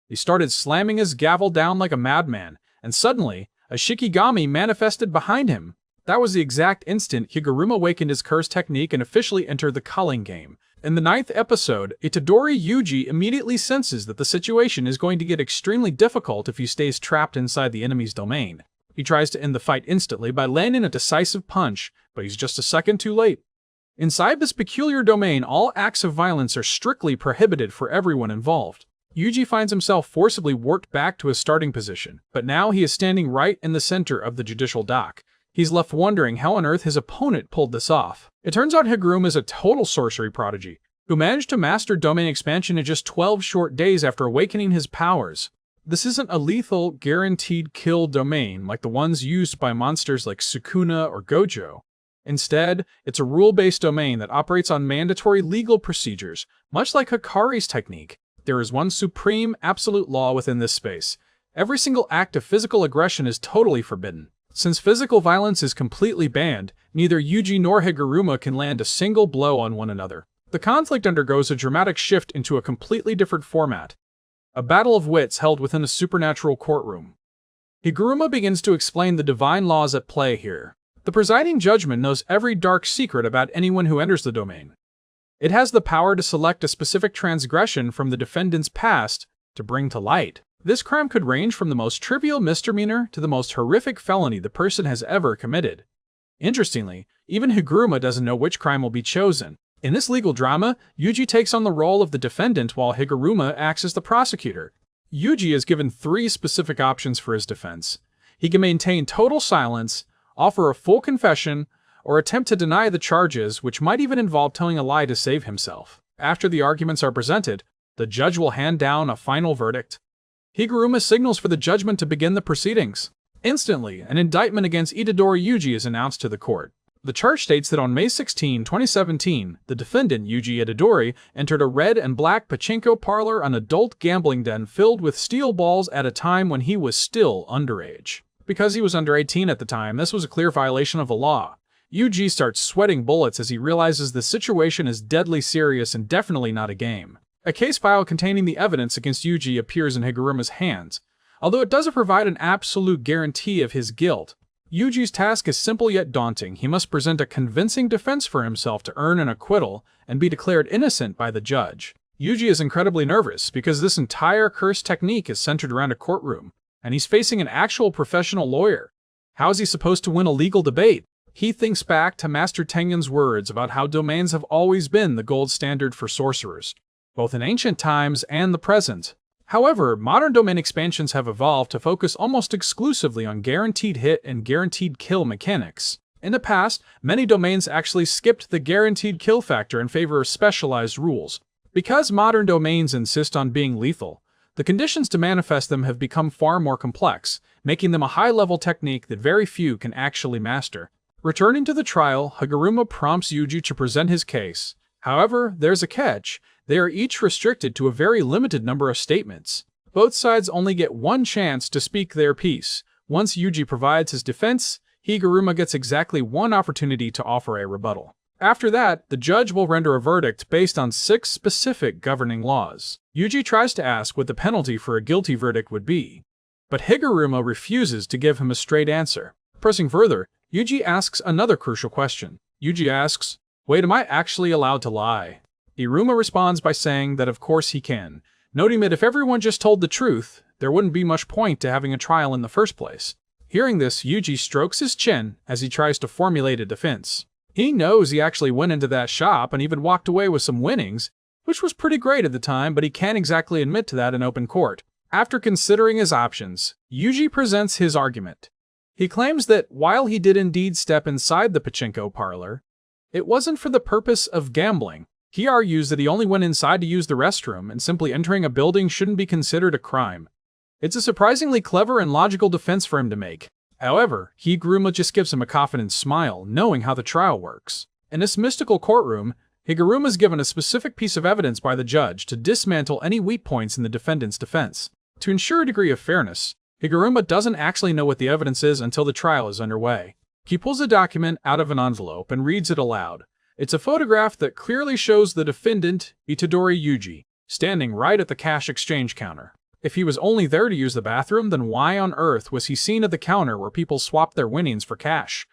Speaker 1: He started slamming his gavel down like a madman, and suddenly, a Shikigami manifested behind him. That was the exact instant Higuruma awakened his curse technique and officially entered the Culling Game. In the 9th episode, Itadori Yuji immediately senses that the situation is going to get extremely difficult if he stays trapped inside the enemy's domain. He tries to end the fight instantly by landing a decisive punch, but he's just a second too late. Inside this peculiar domain, all acts of violence are strictly prohibited for everyone involved. Yuji finds himself forcibly warped back to his starting position, but now he is standing right in the center of the judicial dock. He's left wondering how on earth his opponent pulled this off. It turns out Higuruma is a total sorcery prodigy, who managed to master domain expansion in just 12 short days after awakening his powers. This isn't a lethal, guaranteed kill domain like the ones used by monsters like Sukuna or Gojo. Instead, it's a rule-based domain that operates on mandatory legal procedures, much like Hikari's technique. There is one supreme, absolute law within this space. Every single act of physical aggression is totally forbidden. Since physical violence is completely banned, neither Yuji nor Higuruma can land a single blow on one another. The conflict undergoes a dramatic shift into a completely different format. A battle of wits held within a supernatural courtroom. Higuruma begins to explain the divine laws at play here. The presiding judgment knows every dark secret about anyone who enters the domain. It has the power to select a specific transgression from the defendant's past to bring to light. This crime could range from the most trivial misdemeanor to the most horrific felony the person has ever committed. Interestingly, even Higuruma doesn't know which crime will be chosen. In this legal drama, Yuji takes on the role of the defendant while Higuruma acts as the prosecutor. Yuji is given 3 specific options for his defense. He can maintain total silence, offer a full confession, or attempt to deny the charges, which might even involve telling a lie to save himself. After the arguments are presented, the judge will hand down a final verdict. Higuruma signals for the judgment to begin the proceedings. Instantly, an indictment against Itadori Yuji is announced to the court. The charge states that on May 16, 2017, the defendant, Yuji Itadori, entered a red and black pachinko parlor, an adult gambling den filled with steel balls at a time when he was still underage. Because he was under 18 at the time, this was a clear violation of the law. Yuji starts sweating bullets as he realizes the situation is deadly serious and definitely not a game. A case file containing the evidence against Yuji appears in Higuruma's hands. Although it doesn't provide an absolute guarantee of his guilt, Yuji's task is simple yet daunting. He must present a convincing defense for himself to earn an acquittal and be declared innocent by the judge. Yuji is incredibly nervous because this entire curse technique is centered around a courtroom, and he's facing an actual professional lawyer. How is he supposed to win a legal debate? He thinks back to Master Tengen's words about how domains have always been the gold standard for sorcerers, both in ancient times and the present. However, modern domain expansions have evolved to focus almost exclusively on guaranteed hit and guaranteed kill mechanics. In the past, many domains actually skipped the guaranteed kill factor in favor of specialized rules. Because modern domains insist on being lethal, the conditions to manifest them have become far more complex, making them a high-level technique that very few can actually master. Returning to the trial, Higuruma prompts Yuji to present his case. However, there's a catch. They are each restricted to a very limited number of statements. Both sides only get one chance to speak their piece. Once Yuji provides his defense, Higuruma gets exactly one opportunity to offer a rebuttal. After that, the judge will render a verdict based on 6 specific governing laws. Yuji tries to ask what the penalty for a guilty verdict would be, but Higuruma refuses to give him a straight answer. Pressing further, Yuji asks another crucial question. Yuji asks, "Wait, am I actually allowed to lie?" Higuruma responds by saying that of course he can, noting that if everyone just told the truth, there wouldn't be much point to having a trial in the first place. Hearing this, Yuji strokes his chin as he tries to formulate a defense. He knows he actually went into that shop and even walked away with some winnings, which was pretty great at the time, but he can't exactly admit to that in open court. After considering his options, Yuji presents his argument. He claims that while he did indeed step inside the pachinko parlor, it wasn't for the purpose of gambling. He argues that he only went inside to use the restroom, and simply entering a building shouldn't be considered a crime. It's a surprisingly clever and logical defense for him to make. However, Higuruma just gives him a confident smile, knowing how the trial works. In this mystical courtroom, Higuruma is given a specific piece of evidence by the judge to dismantle any weak points in the defendant's defense. To ensure a degree of fairness, Higuruma doesn't actually know what the evidence is until the trial is underway. He pulls a document out of an envelope and reads it aloud. It's a photograph that clearly shows the defendant, Itadori Yuji, standing right at the cash exchange counter. If he was only there to use the bathroom, then why on earth was he seen at the counter where people swapped their winnings for cash?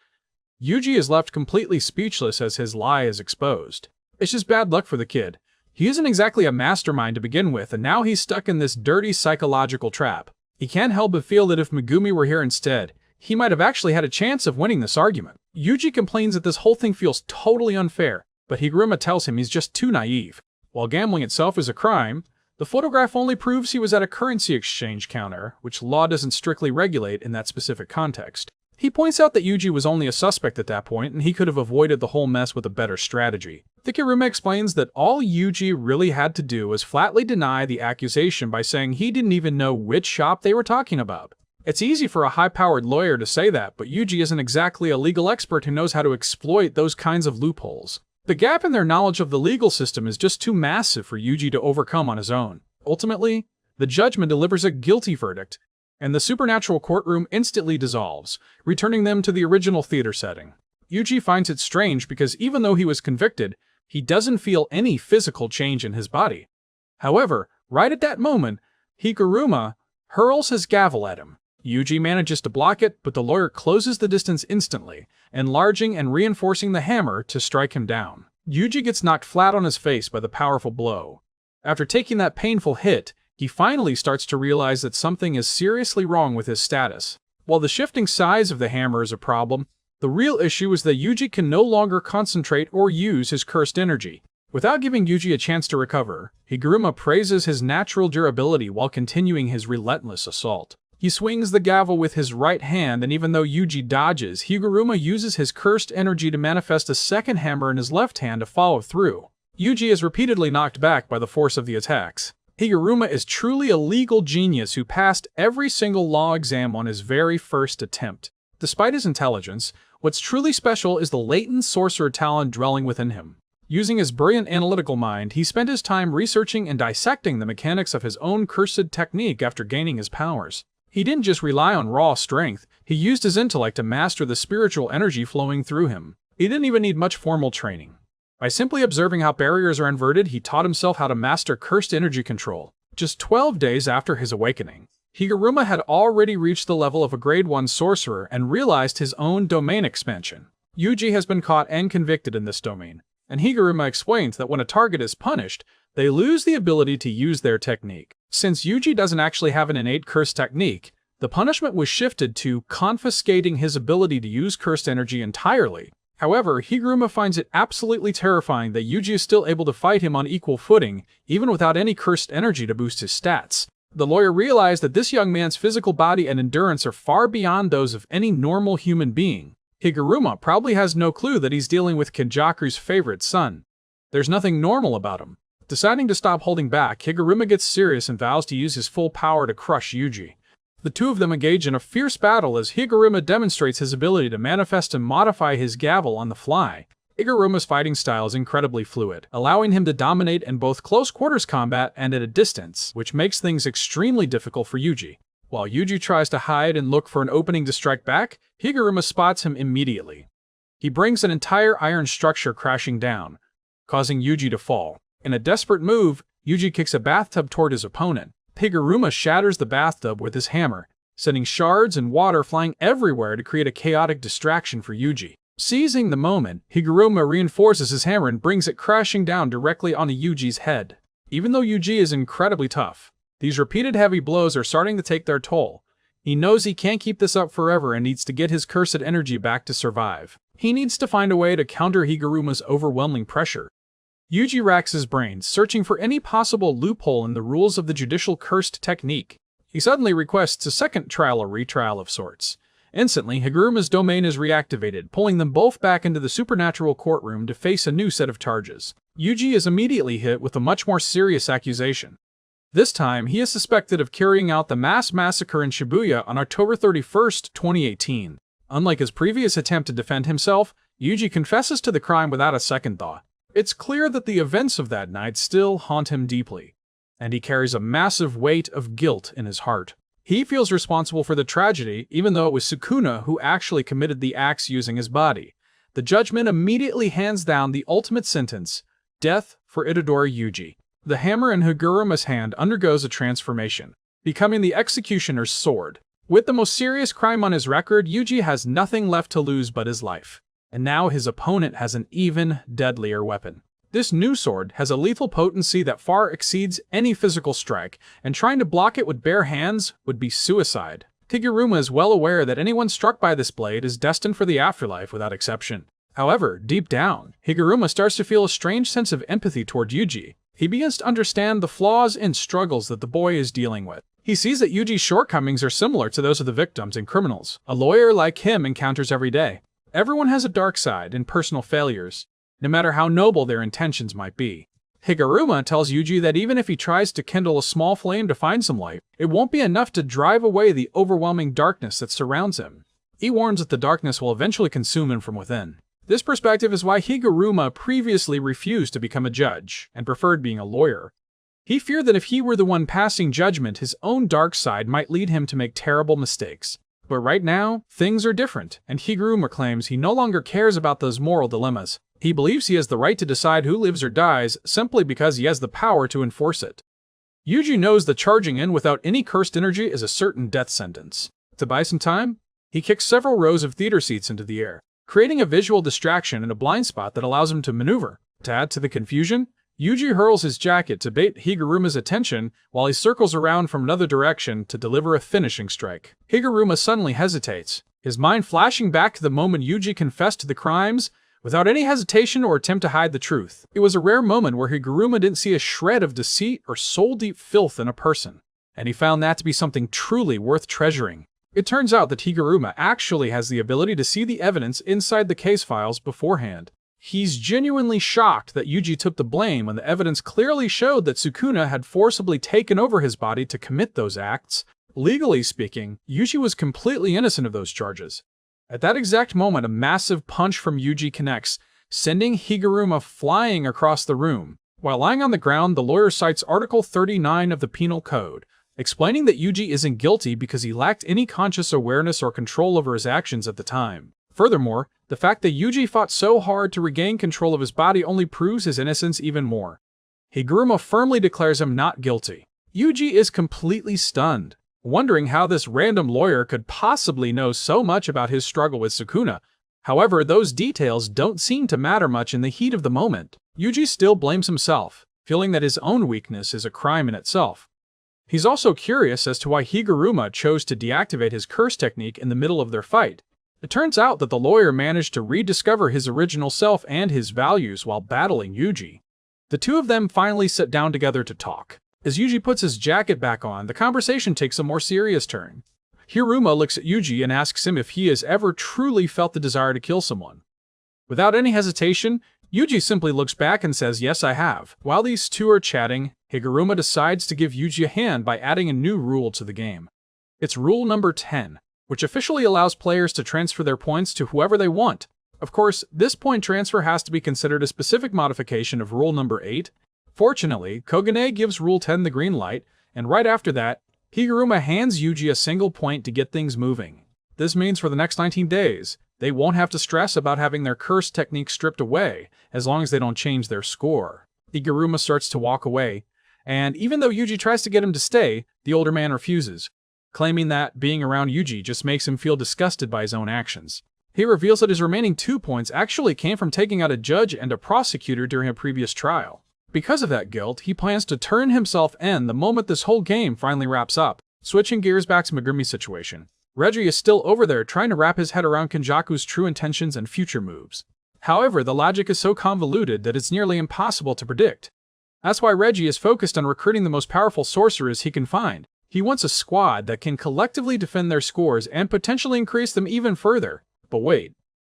Speaker 1: Yuji is left completely speechless as his lie is exposed. It's just bad luck for the kid. He isn't exactly a mastermind to begin with, and now he's stuck in this dirty psychological trap. He can't help but feel that if Megumi were here instead, he might have actually had a chance of winning this argument. Yuji complains that this whole thing feels totally unfair, but Higuruma tells him he's just too naive. While gambling itself is a crime, the photograph only proves he was at a currency exchange counter, which law doesn't strictly regulate in that specific context. He points out that Yuji was only a suspect at that point, and he could have avoided the whole mess with a better strategy. Higuruma explains that all Yuji really had to do was flatly deny the accusation by saying he didn't even know which shop they were talking about. It's easy for a high-powered lawyer to say that, but Yuji isn't exactly a legal expert who knows how to exploit those kinds of loopholes. The gap in their knowledge of the legal system is just too massive for Yuji to overcome on his own. Ultimately, the judgment delivers a guilty verdict, and the supernatural courtroom instantly dissolves, returning them to the original theater setting. Yuji finds it strange because even though he was convicted, he doesn't feel any physical change in his body. However, right at that moment, Higuruma hurls his gavel at him. Yuji manages to block it, but the lawyer closes the distance instantly, enlarging and reinforcing the hammer to strike him down. Yuji gets knocked flat on his face by the powerful blow. After taking that painful hit, he finally starts to realize that something is seriously wrong with his status. While the shifting size of the hammer is a problem, the real issue is that Yuji can no longer concentrate or use his cursed energy. Without giving Yuji a chance to recover, Higuruma praises his natural durability while continuing his relentless assault. He swings the gavel with his right hand, and even though Yuji dodges, Higuruma uses his cursed energy to manifest a second hammer in his left hand to follow through. Yuji is repeatedly knocked back by the force of the attacks. Higuruma is truly a legal genius who passed every single law exam on his very first attempt. Despite his intelligence, what's truly special is the latent sorcerer talent dwelling within him. Using his brilliant analytical mind, he spent his time researching and dissecting the mechanics of his own cursed technique after gaining his powers. He didn't just rely on raw strength, he used his intellect to master the spiritual energy flowing through him. He didn't even need much formal training. By simply observing how barriers are inverted, he taught himself how to master cursed energy control. Just 12 days after his awakening, Higuruma had already reached the level of a grade 1 sorcerer and realized his own domain expansion. Yuji has been caught and convicted in this domain, and Higuruma explains that when a target is punished, they lose the ability to use their technique. Since Yuji doesn't actually have an innate curse technique, the punishment was shifted to confiscating his ability to use cursed energy entirely. However, Higuruma finds it absolutely terrifying that Yuji is still able to fight him on equal footing, even without any cursed energy to boost his stats. The lawyer realized that this young man's physical body and endurance are far beyond those of any normal human being. Higuruma probably has no clue that he's dealing with Kenjaku's favorite son. There's nothing normal about him. Deciding to stop holding back, Higuruma gets serious and vows to use his full power to crush Yuji. The two of them engage in a fierce battle as Higuruma demonstrates his ability to manifest and modify his gavel on the fly. Higuruma's fighting style is incredibly fluid, allowing him to dominate in both close quarters combat and at a distance, which makes things extremely difficult for Yuji. While Yuji tries to hide and look for an opening to strike back, Higuruma spots him immediately. He brings an entire iron structure crashing down, causing Yuji to fall. In a desperate move, Yuji kicks a bathtub toward his opponent. Higuruma shatters the bathtub with his hammer, sending shards and water flying everywhere to create a chaotic distraction for Yuji. Seizing the moment, Higuruma reinforces his hammer and brings it crashing down directly onto Yuji's head. Even though Yuji is incredibly tough, these repeated heavy blows are starting to take their toll. He knows he can't keep this up forever and needs to get his cursed energy back to survive. He needs to find a way to counter Higuruma's overwhelming pressure. Yuji racks his brains, searching for any possible loophole in the rules of the judicial cursed technique. He suddenly requests a second trial or retrial of sorts. Instantly, Higuruma's domain is reactivated, pulling them both back into the supernatural courtroom to face a new set of charges. Yuji is immediately hit with a much more serious accusation. This time, he is suspected of carrying out the mass massacre in Shibuya on October 31st, 2018. Unlike his previous attempt to defend himself, Yuji confesses to the crime without a second thought. It's clear that the events of that night still haunt him deeply, and he carries a massive weight of guilt in his heart. He feels responsible for the tragedy, even though it was Sukuna who actually committed the acts using his body. The judgment immediately hands down the ultimate sentence, death for Itadori Yuji. The hammer in Higuruma's hand undergoes a transformation, becoming the executioner's sword. With the most serious crime on his record, Yuji has nothing left to lose but his life. And now his opponent has an even deadlier weapon. This new sword has a lethal potency that far exceeds any physical strike, and trying to block it with bare hands would be suicide. Higuruma is well aware that anyone struck by this blade is destined for the afterlife without exception. However, deep down, Higuruma starts to feel a strange sense of empathy toward Yuji. He begins to understand the flaws and struggles that the boy is dealing with. He sees that Yuji's shortcomings are similar to those of the victims and criminals a lawyer like him encounters every day. Everyone has a dark side and personal failures, no matter how noble their intentions might be. Higuruma tells Yuji that even if he tries to kindle a small flame to find some light, it won't be enough to drive away the overwhelming darkness that surrounds him. He warns that the darkness will eventually consume him from within. This perspective is why Higuruma previously refused to become a judge and preferred being a lawyer. He feared that if he were the one passing judgment, his own dark side might lead him to make terrible mistakes. But right now, things are different, and Higuruma claims he no longer cares about those moral dilemmas. He believes he has the right to decide who lives or dies simply because he has the power to enforce it. Yuji knows that charging in without any cursed energy is a certain death sentence. To buy some time, he kicks several rows of theater seats into the air, creating a visual distraction and a blind spot that allows him to maneuver. To add to the confusion, Yuji hurls his jacket to bait Higuruma's attention while he circles around from another direction to deliver a finishing strike. Higuruma suddenly hesitates, his mind flashing back to the moment Yuji confessed to the crimes without any hesitation or attempt to hide the truth. It was a rare moment where Higuruma didn't see a shred of deceit or soul-deep filth in a person, and he found that to be something truly worth treasuring. It turns out that Higuruma actually has the ability to see the evidence inside the case files beforehand. He's genuinely shocked that Yuji took the blame when the evidence clearly showed that Sukuna had forcibly taken over his body to commit those acts. Legally speaking, Yuji was completely innocent of those charges. At that exact moment, a massive punch from Yuji connects, sending Higuruma flying across the room. While lying on the ground, the lawyer cites Article 39 of the Penal Code, explaining that Yuji isn't guilty because he lacked any conscious awareness or control over his actions at the time. Furthermore, the fact that Yuji fought so hard to regain control of his body only proves his innocence even more. Higuruma firmly declares him not guilty. Yuji is completely stunned, wondering how this random lawyer could possibly know so much about his struggle with Sukuna. However, those details don't seem to matter much in the heat of the moment. Yuji still blames himself, feeling that his own weakness is a crime in itself. He's also curious as to why Higuruma chose to deactivate his curse technique in the middle of their fight. It turns out that the lawyer managed to rediscover his original self and his values while battling Yuji. The two of them finally sit down together to talk. As Yuji puts his jacket back on, the conversation takes a more serious turn. Higuruma looks at Yuji and asks him if he has ever truly felt the desire to kill someone. Without any hesitation, Yuji simply looks back and says, "Yes, I have." While these two are chatting, Higuruma decides to give Yuji a hand by adding a new rule to the game. It's rule number 10, which officially allows players to transfer their points to whoever they want. Of course, this point transfer has to be considered a specific modification of rule number 8. Fortunately, Kogane gives rule 10 the green light, and right after that, Higuruma hands Yuji a single point to get things moving. This means for the next 19 days, they won't have to stress about having their curse technique stripped away, as long as they don't change their score. Higuruma starts to walk away, and even though Yuji tries to get him to stay, the older man refuses, claiming that being around Yuji just makes him feel disgusted by his own actions. He reveals that his remaining 2 points actually came from taking out a judge and a prosecutor during a previous trial. Because of that guilt, he plans to turn himself in the moment this whole game finally wraps up. Switching gears back to Megumi's situation, Reggie is still over there trying to wrap his head around Kenjaku's true intentions and future moves. However, the logic is so convoluted that it's nearly impossible to predict. That's why Reggie is focused on recruiting the most powerful sorcerers he can find. He wants a squad that can collectively defend their scores and potentially increase them even further. But wait.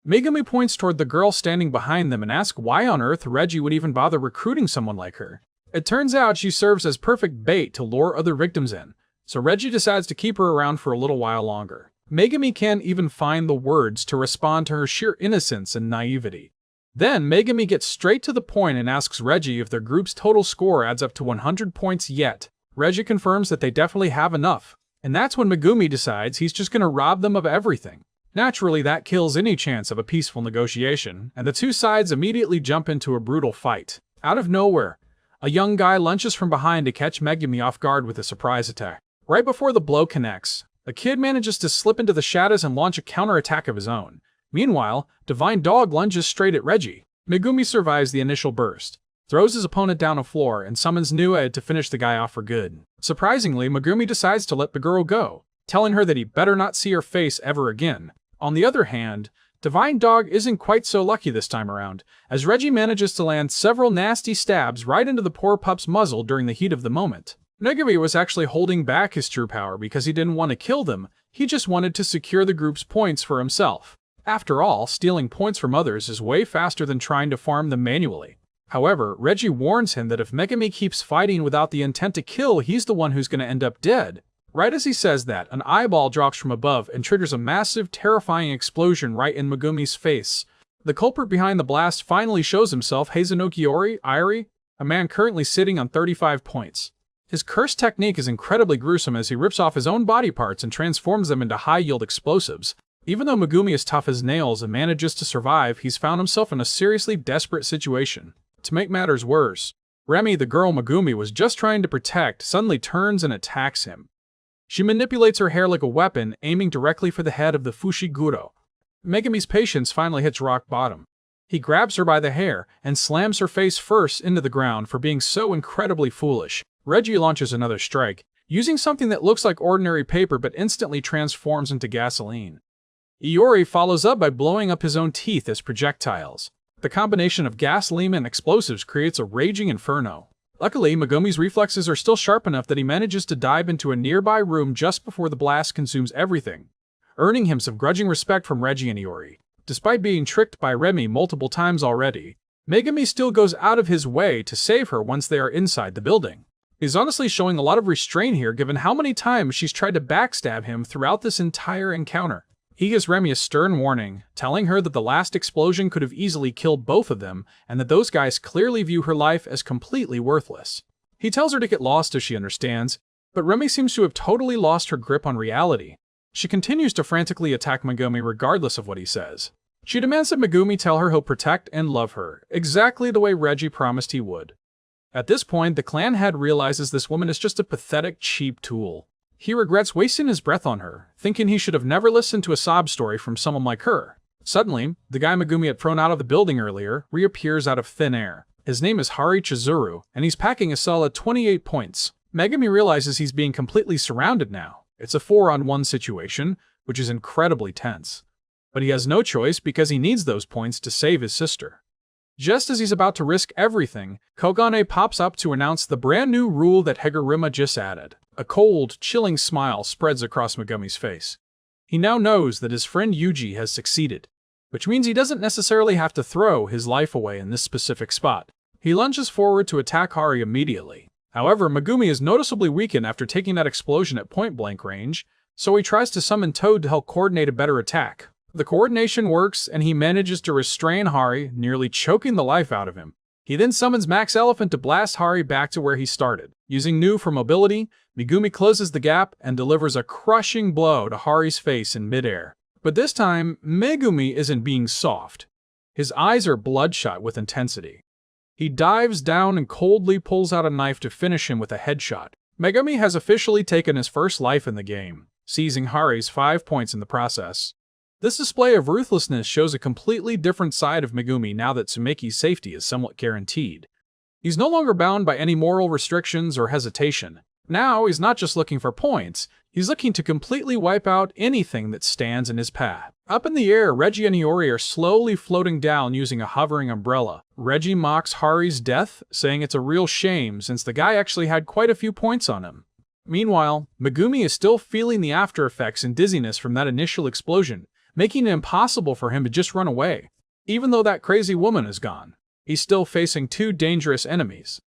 Speaker 1: Megumi points toward the girl standing behind them and asks why on earth Reggie would even bother recruiting someone like her. It turns out she serves as perfect bait to lure other victims in, so Reggie decides to keep her around for a little while longer. Megumi can't even find the words to respond to her sheer innocence and naivety. Then Megumi gets straight to the point and asks Reggie if their group's total score adds up to 100 points yet. Reggie confirms that they definitely have enough, and that's when Megumi decides he's just going to rob them of everything. Naturally, that kills any chance of a peaceful negotiation, and the two sides immediately jump into a brutal fight. Out of nowhere, a young guy lunges from behind to catch Megumi off guard with a surprise attack. Right before the blow connects, the kid manages to slip into the shadows and launch a counterattack of his own. Meanwhile, Divine Dog lunges straight at Reggie. Megumi survives the initial burst, throws his opponent down a floor, and summons Naoya to finish the guy off for good. Surprisingly, Megumi decides to let the girl go, telling her that he better not see her face ever again. On the other hand, Divine Dog isn't quite so lucky this time around, as Reggie manages to land several nasty stabs right into the poor pup's muzzle during the heat of the moment. Megumi was actually holding back his true power because he didn't want to kill them, he just wanted to secure the group's points for himself. After all, stealing points from others is way faster than trying to farm them manually. However, Reggie warns him that if Megumi keeps fighting without the intent to kill, he's the one who's going to end up dead. Right as he says that, an eyeball drops from above and triggers a massive, terrifying explosion right in Megumi's face. The culprit behind the blast finally shows himself, Hazenoki Irie, a man currently sitting on 35 points. His curse technique is incredibly gruesome as he rips off his own body parts and transforms them into high-yield explosives. Even though Megumi is tough as nails and manages to survive, he's found himself in a seriously desperate situation. To make matters worse, Remi, the girl Megumi was just trying to protect, suddenly turns and attacks him. She manipulates her hair like a weapon, aiming directly for the head of the Fushiguro. Megumi's patience finally hits rock bottom. He grabs her by the hair and slams her face first into the ground for being so incredibly foolish. Reggie launches another strike, using something that looks like ordinary paper but instantly transforms into gasoline. Iori follows up by blowing up his own teeth as projectiles. The combination of gasoline and explosives creates a raging inferno. Luckily, Megumi's reflexes are still sharp enough that he manages to dive into a nearby room just before the blast consumes everything, earning him some grudging respect from Reggie and Iori. Despite being tricked by Remi multiple times already, Megumi still goes out of his way to save her once they are inside the building. He's honestly showing a lot of restraint here given how many times she's tried to backstab him throughout this entire encounter. He gives Remi a stern warning, telling her that the last explosion could have easily killed both of them and that those guys clearly view her life as completely worthless. He tells her to get lost as she understands, but Remi seems to have totally lost her grip on reality. She continues to frantically attack Megumi regardless of what he says. She demands that Megumi tell her he'll protect and love her, exactly the way Reggie promised he would. At this point, the clan head realizes this woman is just a pathetic, cheap tool. He regrets wasting his breath on her, thinking he should have never listened to a sob story from someone like her. Suddenly, the guy Megumi had thrown out of the building earlier reappears out of thin air. His name is Hari Chizuru, and he's packing a solid 28 points. Megumi realizes he's being completely surrounded now. It's a 4-on-1 situation, which is incredibly tense. But he has no choice because he needs those points to save his sister. Just as he's about to risk everything, Kogane pops up to announce the brand new rule that Higuruma just added. A cold, chilling smile spreads across Megumi's face. He now knows that his friend Yuji has succeeded, which means he doesn't necessarily have to throw his life away in this specific spot. He lunges forward to attack Hari immediately. However, Megumi is noticeably weakened after taking that explosion at point-blank range, so he tries to summon Toad to help coordinate a better attack. The coordination works, and he manages to restrain Hari, nearly choking the life out of him. He then summons Max Elephant to blast Hari back to where he started. Using Nu for mobility, Megumi closes the gap and delivers a crushing blow to Hari's face in midair. But this time, Megumi isn't being soft. His eyes are bloodshot with intensity. He dives down and coldly pulls out a knife to finish him with a headshot. Megumi has officially taken his first life in the game, seizing Hari's 5 points in the process. This display of ruthlessness shows a completely different side of Megumi now that Tsumeki's safety is somewhat guaranteed. He's no longer bound by any moral restrictions or hesitation. Now, he's not just looking for points, he's looking to completely wipe out anything that stands in his path. Up in the air, Reggie and Iori are slowly floating down using a hovering umbrella. Reggie mocks Hari's death, saying it's a real shame since the guy actually had quite a few points on him. Meanwhile, Megumi is still feeling the after effects and dizziness from that initial explosion, making it impossible for him to just run away. Even though that crazy woman is gone, he's still facing 2 dangerous enemies.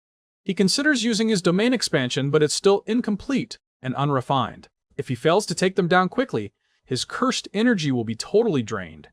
Speaker 1: He considers using his domain expansion, but it's still incomplete and unrefined. If he fails to take them down quickly, his cursed energy will be totally drained.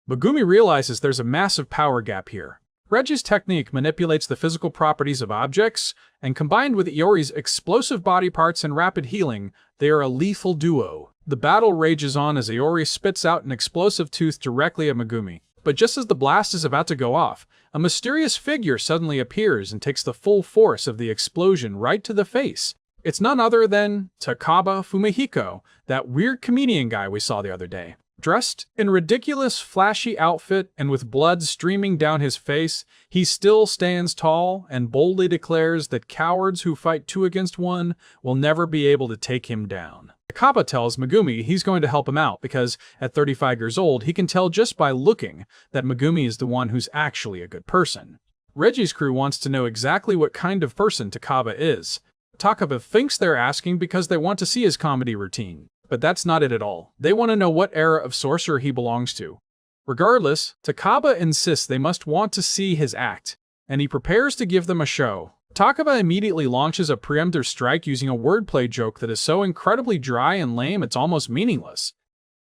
Speaker 1: Megumi realizes there's a massive power gap here. Reggie's technique manipulates the physical properties of objects, and combined with Iori's explosive body parts and rapid healing, they are a lethal duo. The battle rages on as Iori spits out an explosive tooth directly at Megumi. But just as the blast is about to go off, a mysterious figure suddenly appears and takes the full force of the explosion right to the face. It's none other than Takaba Fumihiko, that weird comedian guy we saw the other day. Dressed in a ridiculous, flashy outfit and with blood streaming down his face, he still stands tall and boldly declares that cowards who fight 2 against 1 will never be able to take him down. Takaba tells Megumi he's going to help him out because, at 35 years old, he can tell just by looking that Megumi is the one who's actually a good person. Reggie's crew wants to know exactly what kind of person Takaba is. Takaba thinks they're asking because they want to see his comedy routine, but that's not it at all. They want to know what era of sorcerer he belongs to. Regardless, Takaba insists they must want to see his act, and he prepares to give them a show. Takaba immediately launches a preemptive strike using a wordplay joke that is so incredibly dry and lame it's almost meaningless.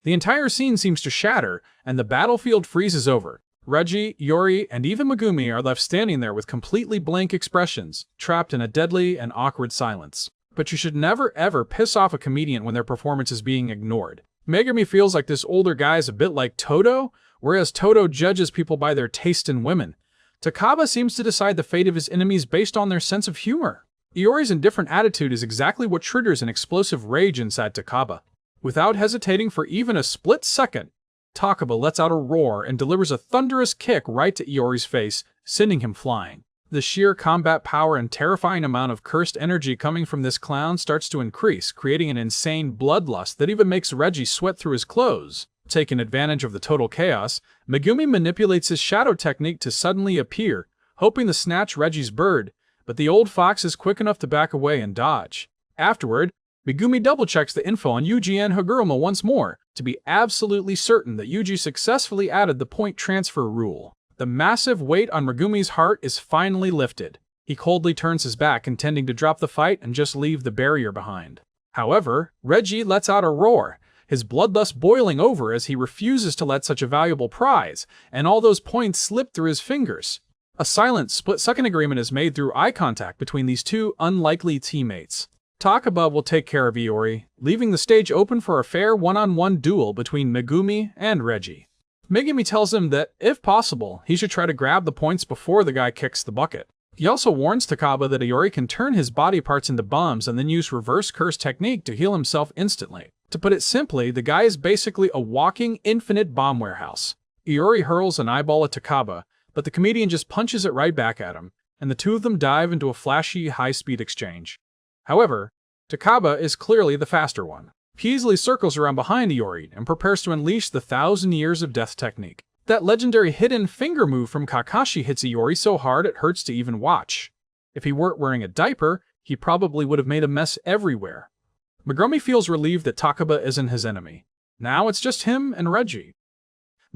Speaker 1: The entire scene seems to shatter, and the battlefield freezes over. Reggie, Iori, and even Megumi are left standing there with completely blank expressions, trapped in a deadly and awkward silence. But you should never ever piss off a comedian when their performance is being ignored. Megumi feels like this older guy is a bit like Todo, whereas Todo judges people by their taste in women. Takaba seems to decide the fate of his enemies based on their sense of humor. Iori's indifferent attitude is exactly what triggers an explosive rage inside Takaba. Without hesitating for even a split second, Takaba lets out a roar and delivers a thunderous kick right to Iori's face, sending him flying. The sheer combat power and terrifying amount of cursed energy coming from this clown starts to increase, creating an insane bloodlust that even makes Reggie sweat through his clothes. Taking advantage of the total chaos, Megumi manipulates his shadow technique to suddenly appear, hoping to snatch Reggie's bird, but the old fox is quick enough to back away and dodge. Afterward, Megumi double-checks the info on Yuji and Higuruma once more, to be absolutely certain that Yuji successfully added the point transfer rule. The massive weight on Megumi's heart is finally lifted. He coldly turns his back, intending to drop the fight and just leave the barrier behind. However, Reggie lets out a roar, his bloodlust boiling over as he refuses to let such a valuable prize, and all those points slip through his fingers. A silent, split-second agreement is made through eye contact between these two unlikely teammates. Takaba will take care of Iori, leaving the stage open for a fair one-on-one duel between Megumi and Reggie. Megumi tells him that, if possible, he should try to grab the points before the guy kicks the bucket. He also warns Takaba that Iori can turn his body parts into bombs and then use reverse curse technique to heal himself instantly. To put it simply, the guy is basically a walking, infinite bomb warehouse. Iori hurls an eyeball at Takaba, but the comedian just punches it right back at him, and the two of them dive into a flashy, high-speed exchange. However, Takaba is clearly the faster one. He easily circles around behind Iori and prepares to unleash the 1,000 Years of Death technique. That legendary hidden finger move from Kakashi hits Iori so hard it hurts to even watch. If he weren't wearing a diaper, he probably would have made a mess everywhere. Megumi feels relieved that Takaba isn't his enemy. Now it's just him and Reggie.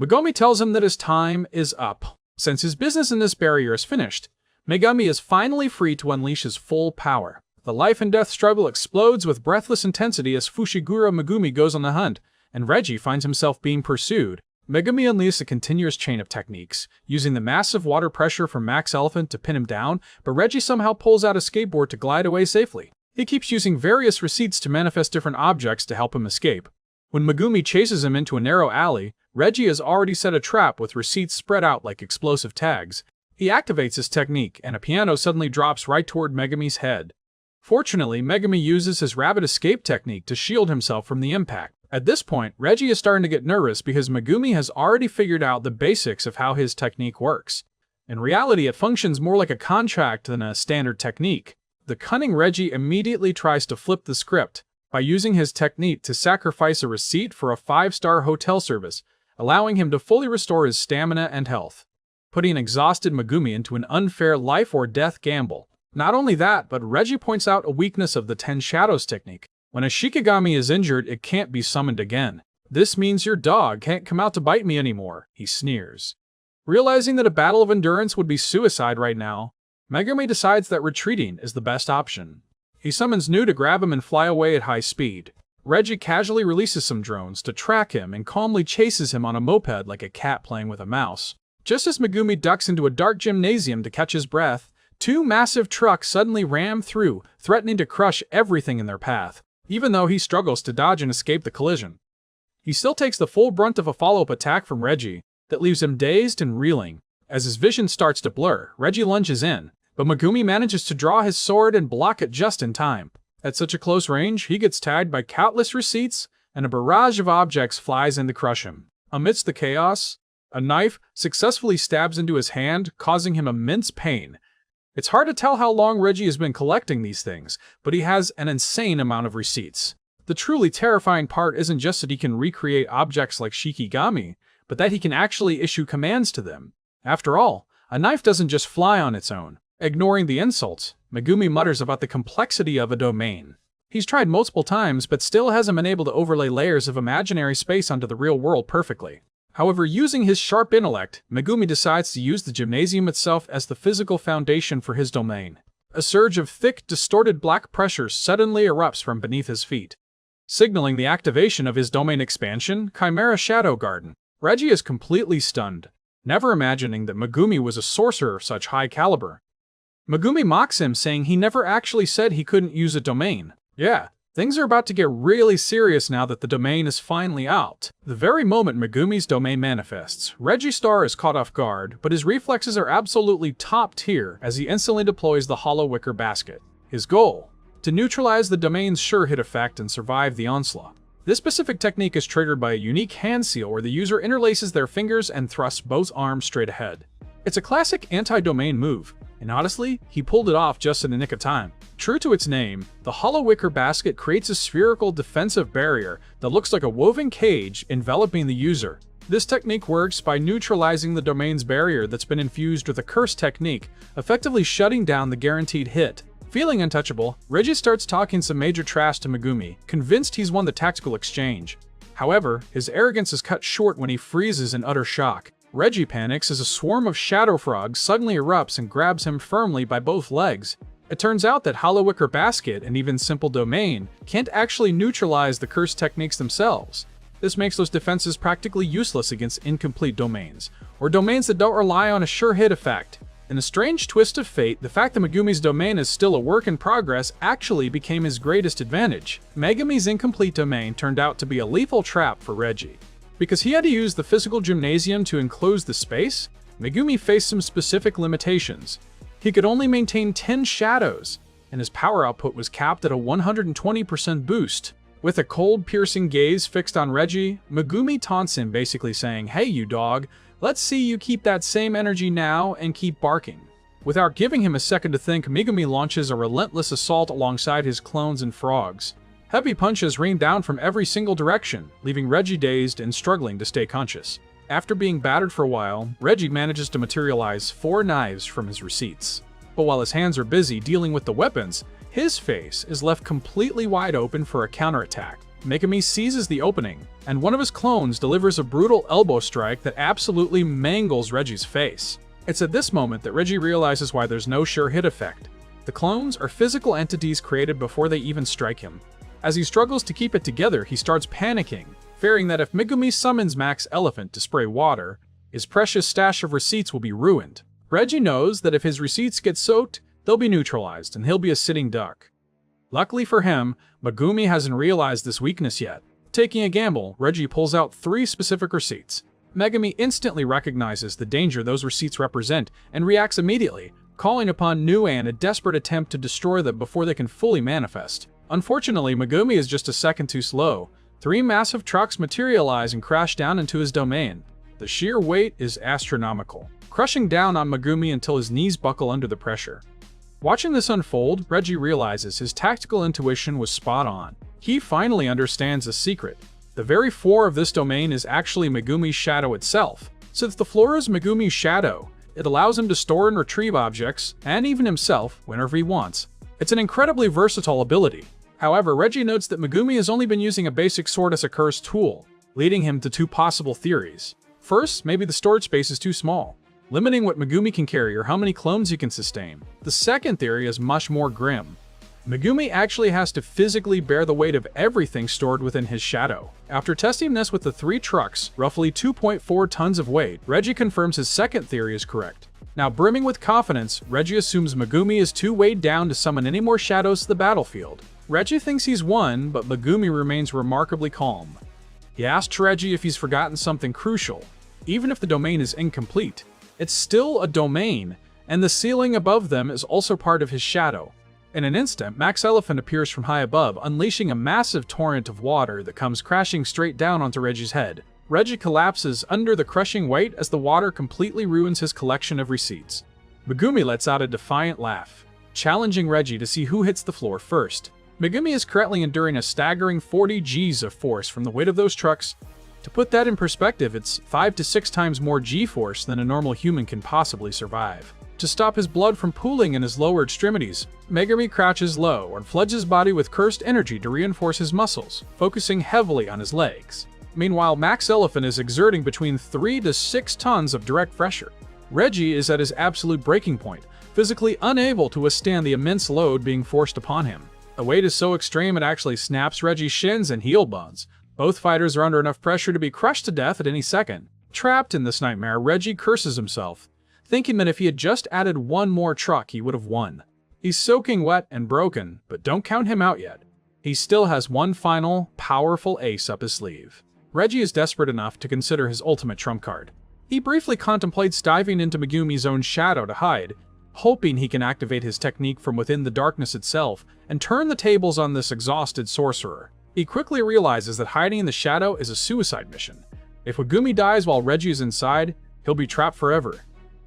Speaker 1: Megumi tells him that his time is up. Since his business in this barrier is finished, Megumi is finally free to unleash his full power. The life and death struggle explodes with breathless intensity as Fushiguro Megumi goes on the hunt, and Reggie finds himself being pursued. Megumi unleashes a continuous chain of techniques, using the massive water pressure from Max Elephant to pin him down, but Reggie somehow pulls out a skateboard to glide away safely. He keeps using various receipts to manifest different objects to help him escape. When Megumi chases him into a narrow alley, Reggie has already set a trap with receipts spread out like explosive tags. He activates his technique, and a piano suddenly drops right toward Megumi's head. Fortunately, Megumi uses his rapid escape technique to shield himself from the impact. At this point, Reggie is starting to get nervous because Megumi has already figured out the basics of how his technique works. In reality, it functions more like a contract than a standard technique. The cunning Reggie immediately tries to flip the script by using his technique to sacrifice a receipt for a 5-star hotel service, allowing him to fully restore his stamina and health, putting an exhausted Megumi into an unfair life-or-death gamble. Not only that, but Reggie points out a weakness of the 10 Shadows technique. When a Shikigami is injured, it can't be summoned again. This means your dog can't come out to bite me anymore, he sneers. Realizing that a battle of endurance would be suicide right now, Megumi decides that retreating is the best option. He summons Nu to grab him and fly away at high speed. Reggie casually releases some drones to track him and calmly chases him on a moped like a cat playing with a mouse. Just as Megumi ducks into a dark gymnasium to catch his breath, 2 massive trucks suddenly ram through, threatening to crush everything in their path. Even though he struggles to dodge and escape the collision, he still takes the full brunt of a follow-up attack from Reggie that leaves him dazed and reeling. As his vision starts to blur, Reggie lunges in, but Megumi manages to draw his sword and block it just in time. At such a close range, he gets tagged by countless receipts, and a barrage of objects flies in to crush him. Amidst the chaos, a knife successfully stabs into his hand, causing him immense pain. It's hard to tell how long Reggie has been collecting these things, but he has an insane amount of receipts. The truly terrifying part isn't just that he can recreate objects like Shikigami, but that he can actually issue commands to them. After all, a knife doesn't just fly on its own. Ignoring the insults, Megumi mutters about the complexity of a domain. He's tried multiple times, but still hasn't been able to overlay layers of imaginary space onto the real world perfectly. However, using his sharp intellect, Megumi decides to use the gymnasium itself as the physical foundation for his domain. A surge of thick, distorted black pressure suddenly erupts from beneath his feet, signaling the activation of his domain expansion, Chimera Shadow Garden. Reggie is completely stunned, never imagining that Megumi was a sorcerer of such high caliber. Megumi mocks him, saying he never actually said he couldn't use a domain. Yeah, things are about to get really serious now that the domain is finally out. The very moment Megumi's domain manifests, Reggie-Star is caught off guard, but his reflexes are absolutely top tier as he instantly deploys the hollow wicker basket. His goal? To neutralize the domain's sure hit effect and survive the onslaught. This specific technique is triggered by a unique hand seal where the user interlaces their fingers and thrusts both arms straight ahead. It's a classic anti-domain move, and honestly, he pulled it off just in the nick of time. True to its name, the hollow wicker basket creates a spherical defensive barrier that looks like a woven cage enveloping the user. This technique works by neutralizing the domain's barrier that's been infused with a curse technique, effectively shutting down the guaranteed hit. Feeling untouchable, Reggie starts talking some major trash to Megumi, convinced he's won the tactical exchange. However, his arrogance is cut short when he freezes in utter shock. Reggie panics as a swarm of shadow frogs suddenly erupts and grabs him firmly by both legs. It turns out that hollow wicker basket and even simple domain can't actually neutralize the curse techniques themselves. This makes those defenses practically useless against incomplete domains, or domains that don't rely on a sure hit effect. In a strange twist of fate, the fact that Megumi's domain is still a work in progress actually became his greatest advantage. Megumi's incomplete domain turned out to be a lethal trap for Reggie. Because he had to use the physical gymnasium to enclose the space, Megumi faced some specific limitations. He could only maintain 10 shadows, and his power output was capped at a 120% boost. With a cold, piercing gaze fixed on Reggie, Megumi taunts him, basically saying, "Hey you dog, let's see you keep that same energy now and keep barking." Without giving him a second to think, Megumi launches a relentless assault alongside his clones and frogs. Heavy punches rain down from every single direction, leaving Reggie dazed and struggling to stay conscious. After being battered for a while, Reggie manages to materialize 4 knives from his receipts. But while his hands are busy dealing with the weapons, his face is left completely wide open for a counterattack. Megumi seizes the opening, and one of his clones delivers a brutal elbow strike that absolutely mangles Reggie's face. It's at this moment that Reggie realizes why there's no sure hit effect. The clones are physical entities created before they even strike him. As he struggles to keep it together, he starts panicking, fearing that if Megumi summons Max Elephant to spray water, his precious stash of receipts will be ruined. Reggie knows that if his receipts get soaked, they'll be neutralized and he'll be a sitting duck. Luckily for him, Megumi hasn't realized this weakness yet. Taking a gamble, Reggie pulls out 3 specific receipts. Megumi instantly recognizes the danger those receipts represent and reacts immediately, calling upon Nue in a desperate attempt to destroy them before they can fully manifest. Unfortunately, Megumi is just a second too slow. 3 massive trucks materialize and crash down into his domain. The sheer weight is astronomical, crushing down on Megumi until his knees buckle under the pressure. Watching this unfold, Reggie realizes his tactical intuition was spot on. He finally understands the secret. The very floor of this domain is actually Megumi's shadow itself. Since the floor is Megumi's shadow, it allows him to store and retrieve objects, and even himself, whenever he wants. It's an incredibly versatile ability. However, Reggie notes that Megumi has only been using a basic sword as a cursed tool, leading him to 2 possible theories. First, maybe the storage space is too small, limiting what Megumi can carry or how many clones he can sustain. The second theory is much more grim. Megumi actually has to physically bear the weight of everything stored within his shadow. After testing this with the 3 trucks, roughly 2.4 tons of weight, Reggie confirms his second theory is correct. Now brimming with confidence, Reggie assumes Megumi is too weighed down to summon any more shadows to the battlefield. Reggie thinks he's won, but Megumi remains remarkably calm. He asks Reggie if he's forgotten something crucial. Even if the domain is incomplete, it's still a domain, and the ceiling above them is also part of his shadow. In an instant, Max Elephant appears from high above, unleashing a massive torrent of water that comes crashing straight down onto Reggie's head. Reggie collapses under the crushing weight as the water completely ruins his collection of receipts. Megumi lets out a defiant laugh, challenging Reggie to see who hits the floor first. Megumi is currently enduring a staggering 40 Gs of force from the weight of those trucks. To put that in perspective, it's 5 to 6 times more G-force than a normal human can possibly survive. To stop his blood from pooling in his lower extremities, Megumi crouches low and floods his body with cursed energy to reinforce his muscles, focusing heavily on his legs. Meanwhile, Max Elephant is exerting between 3 to 6 tons of direct pressure. Reggie is at his absolute breaking point, physically unable to withstand the immense load being forced upon him. The weight is so extreme it actually snaps Reggie's shins and heel bones. Both fighters are under enough pressure to be crushed to death at any second. Trapped in this nightmare, Reggie curses himself, thinking that if he had just added one more truck, he would have won. He's soaking wet and broken, but don't count him out yet. He still has one final, powerful ace up his sleeve. Reggie is desperate enough to consider his ultimate trump card. He briefly contemplates diving into Megumi's own shadow to hide, hoping he can activate his technique from within the darkness itself and turn the tables on this exhausted sorcerer. He quickly realizes that hiding in the shadow is a suicide mission. If Megumi dies while Reggie is inside, he'll be trapped forever.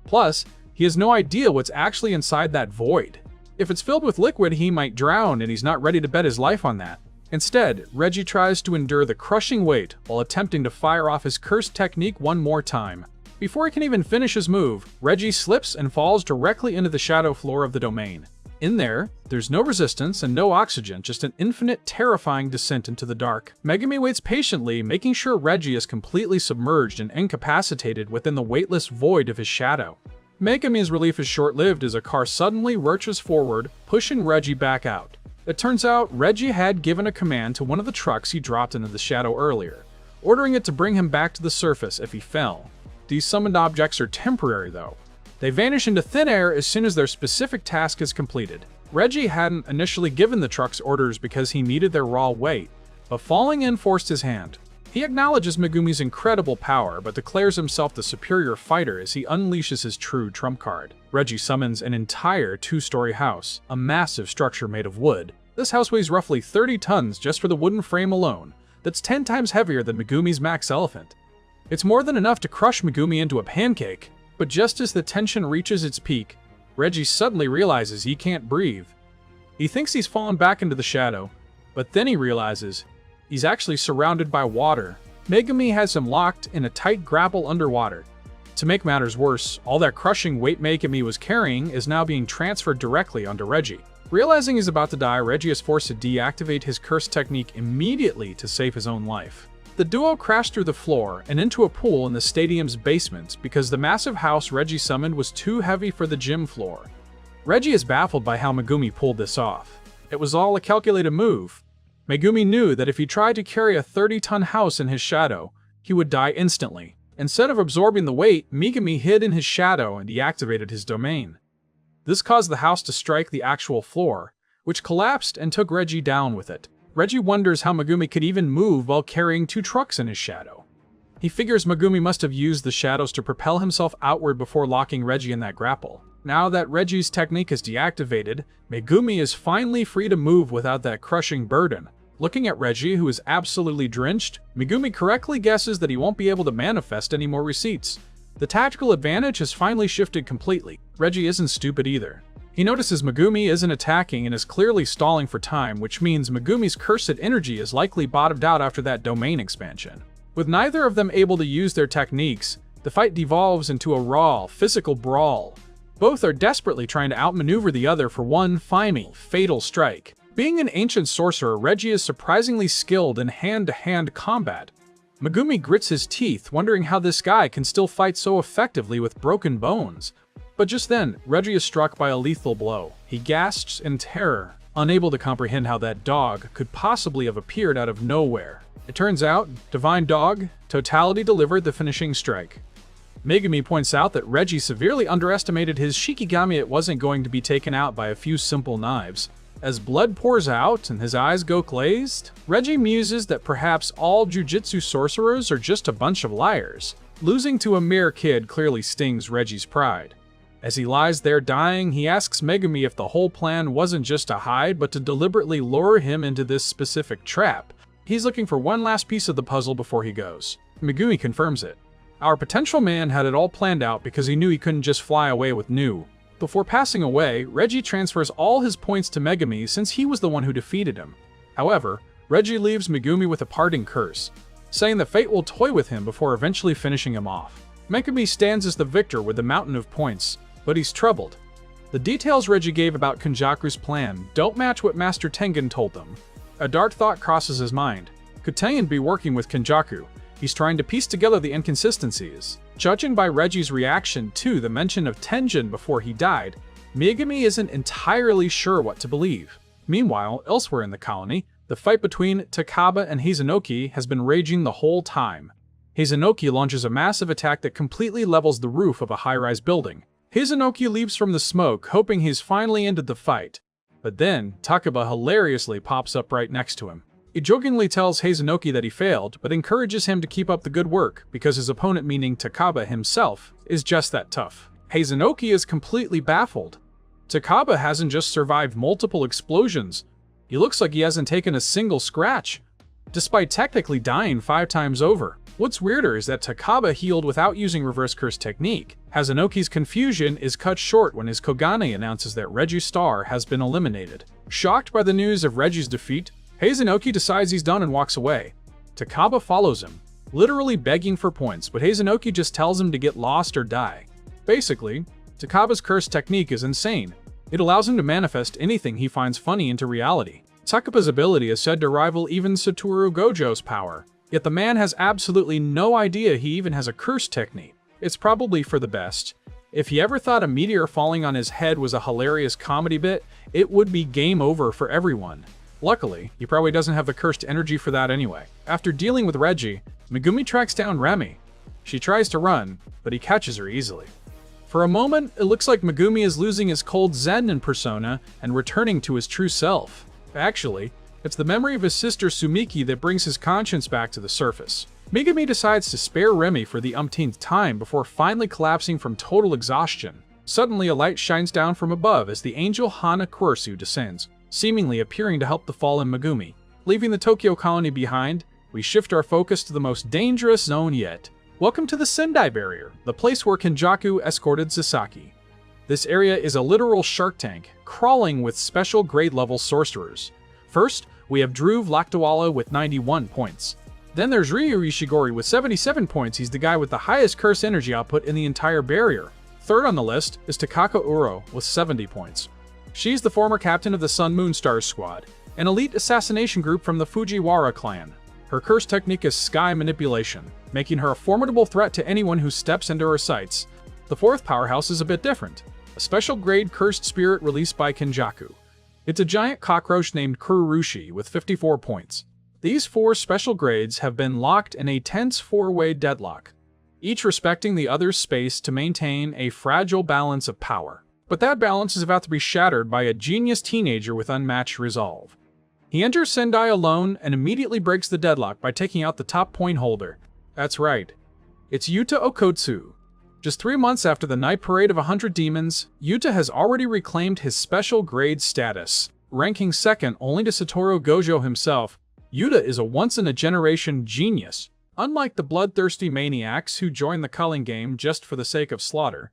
Speaker 1: Plus, he has no idea what's actually inside that void. If it's filled with liquid, he might drown, and he's not ready to bet his life on that. Instead, Reggie tries to endure the crushing weight while attempting to fire off his cursed technique one more time. Before he can even finish his move, Reggie slips and falls directly into the shadow floor of the domain. In there, there's no resistance and no oxygen, just an infinite, terrifying descent into the dark. Megumi waits patiently, making sure Reggie is completely submerged and incapacitated within the weightless void of his shadow. Megumi's relief is short-lived as a car suddenly lurches forward, pushing Reggie back out. It turns out Reggie had given a command to one of the trucks he dropped into the shadow earlier, ordering it to bring him back to the surface if he fell. These summoned objects are temporary, though. They vanish into thin air as soon as their specific task is completed. Reggie hadn't initially given the trucks orders because he needed their raw weight, but falling in forced his hand. He acknowledges Megumi's incredible power, but declares himself the superior fighter as he unleashes his true trump card. Reggie summons an entire 2-story house, a massive structure made of wood. This house weighs roughly 30 tons just for the wooden frame alone. That's 10 times heavier than Megumi's Max Elephant. It's more than enough to crush Megumi into a pancake. But just as the tension reaches its peak, Reggie suddenly realizes he can't breathe. He thinks he's fallen back into the shadow, but then he realizes he's actually surrounded by water. Megumi has him locked in a tight grapple underwater. To make matters worse, all that crushing weight Megumi was carrying is now being transferred directly onto Reggie. Realizing he's about to die, Reggie is forced to deactivate his curse technique immediately to save his own life. The duo crashed through the floor and into a pool in the stadium's basement because the massive house Reggie summoned was too heavy for the gym floor. Reggie is baffled by how Megumi pulled this off. It was all a calculated move. Megumi knew that if he tried to carry a 30-ton house in his shadow, he would die instantly. Instead of absorbing the weight, Megumi hid in his shadow and deactivated his domain. This caused the house to strike the actual floor, which collapsed and took Reggie down with it. Reggie wonders how Megumi could even move while carrying 2 trucks in his shadow. He figures Megumi must have used the shadows to propel himself outward before locking Reggie in that grapple. Now that Reggie's technique is deactivated, Megumi is finally free to move without that crushing burden. Looking at Reggie, who is absolutely drenched, Megumi correctly guesses that he won't be able to manifest any more receipts. The tactical advantage has finally shifted completely. Reggie isn't stupid either. He notices Megumi isn't attacking and is clearly stalling for time, which means Megumi's cursed energy is likely bottomed out after that domain expansion. With neither of them able to use their techniques, the fight devolves into a raw, physical brawl. Both are desperately trying to outmaneuver the other for one final, fatal strike. Being an ancient sorcerer, Reggie is surprisingly skilled in hand-to-hand combat. Megumi grits his teeth, wondering how this guy can still fight so effectively with broken bones. But just then, Reggie is struck by a lethal blow. He gasps in terror, unable to comprehend how that dog could possibly have appeared out of nowhere. It turns out, Divine Dog, Totality delivered the finishing strike. Megumi points out that Reggie severely underestimated his Shikigami. It wasn't going to be taken out by a few simple knives. As blood pours out and his eyes go glazed, Reggie muses that perhaps all jujutsu sorcerers are just a bunch of liars. Losing to a mere kid clearly stings Reggie's pride. As he lies there dying, he asks Megumi if the whole plan wasn't just to hide, but to deliberately lure him into this specific trap. He's looking for one last piece of the puzzle before he goes. Megumi confirms it. Our potential man had it all planned out because he knew he couldn't just fly away with Nu. Before passing away, Reggie transfers all his points to Megumi since he was the one who defeated him. However, Reggie leaves Megumi with a parting curse, saying that fate will toy with him before eventually finishing him off. Megumi stands as the victor with the mountain of points. but he's troubled. The details Reggie gave about Kenjaku's plan don't match what Master Tengen told them. A dark thought crosses his mind. Could Tengen be working with Kenjaku? He's trying to piece together the inconsistencies. Judging by Reggie's reaction to the mention of Tengen before he died, Megumi isn't entirely sure what to believe. Meanwhile, elsewhere in the colony, the fight between Takaba and Hazunoki has been raging the whole time. Hazunoki launches a massive attack that completely levels the roof of a high-rise building. Hazunoki leaps from the smoke, hoping he's finally ended the fight. But then, Takaba hilariously pops up right next to him. He jokingly tells Hazunoki that he failed, but encourages him to keep up the good work, because his opponent, meaning Takaba himself, is just that tough. Hazunoki is completely baffled. Takaba hasn't just survived multiple explosions, he looks like he hasn't taken a single scratch, despite technically dying 5 times over. What's weirder is that Takaba healed without using reverse curse technique. Hazunoki's confusion is cut short when his Kogane announces that Reggie's star has been eliminated. Shocked by the news of Reggie's defeat, Hazunoki decides he's done and walks away. Takaba follows him, literally begging for points, but Hazunoki just tells him to get lost or die. Basically, Takaba's curse technique is insane. It allows him to manifest anything he finds funny into reality. Takaba's ability is said to rival even Satoru Gojo's power, yet the man has absolutely no idea he even has a curse technique. It's probably for the best. If he ever thought a meteor falling on his head was a hilarious comedy bit, it would be game over for everyone. Luckily, he probably doesn't have the cursed energy for that anyway. After dealing with Reggie, Megumi tracks down Remy. She tries to run, but he catches her easily. For a moment, it looks like Megumi is losing his cold Zen'in persona and returning to his true self. Actually, it's the memory of his sister Sumiki that brings his conscience back to the surface. Megumi decides to spare Remy for the umpteenth time before finally collapsing from total exhaustion. Suddenly, a light shines down from above as the angel Hana Kurisu descends, seemingly appearing to help the fallen Megumi. Leaving the Tokyo colony behind, we shift our focus to the most dangerous zone yet. Welcome to the Sendai Barrier, the place where Kenjaku escorted Sasaki. This area is a literal shark tank, crawling with special grade level sorcerers. First, we have Dhruv Lakdawala with 91 points. Then there's Ryu Ishigori with 77 points. He's the guy with the highest curse energy output in the entire barrier. Third on the list is Takaka Uro with 70 points. She's the former captain of the Sun Moon Stars squad, an elite assassination group from the Fujiwara clan. Her curse technique is sky manipulation, making her a formidable threat to anyone who steps into her sights. The fourth powerhouse is a bit different, a special grade cursed spirit released by Kenjaku. It's a giant cockroach named Kururushi with 54 points. These 4 special grades have been locked in a tense 4-way deadlock, each respecting the other's space to maintain a fragile balance of power. But that balance is about to be shattered by a genius teenager with unmatched resolve. He enters Sendai alone and immediately breaks the deadlock by taking out the top point holder. That's right, it's Yuta Okkotsu. Just 3 months after the night parade of 100 demons, Yuta has already reclaimed his special grade status, ranking second only to Satoru Gojo himself. Yuta is a once-in-a-generation genius. Unlike the bloodthirsty maniacs who join the Culling Game just for the sake of slaughter,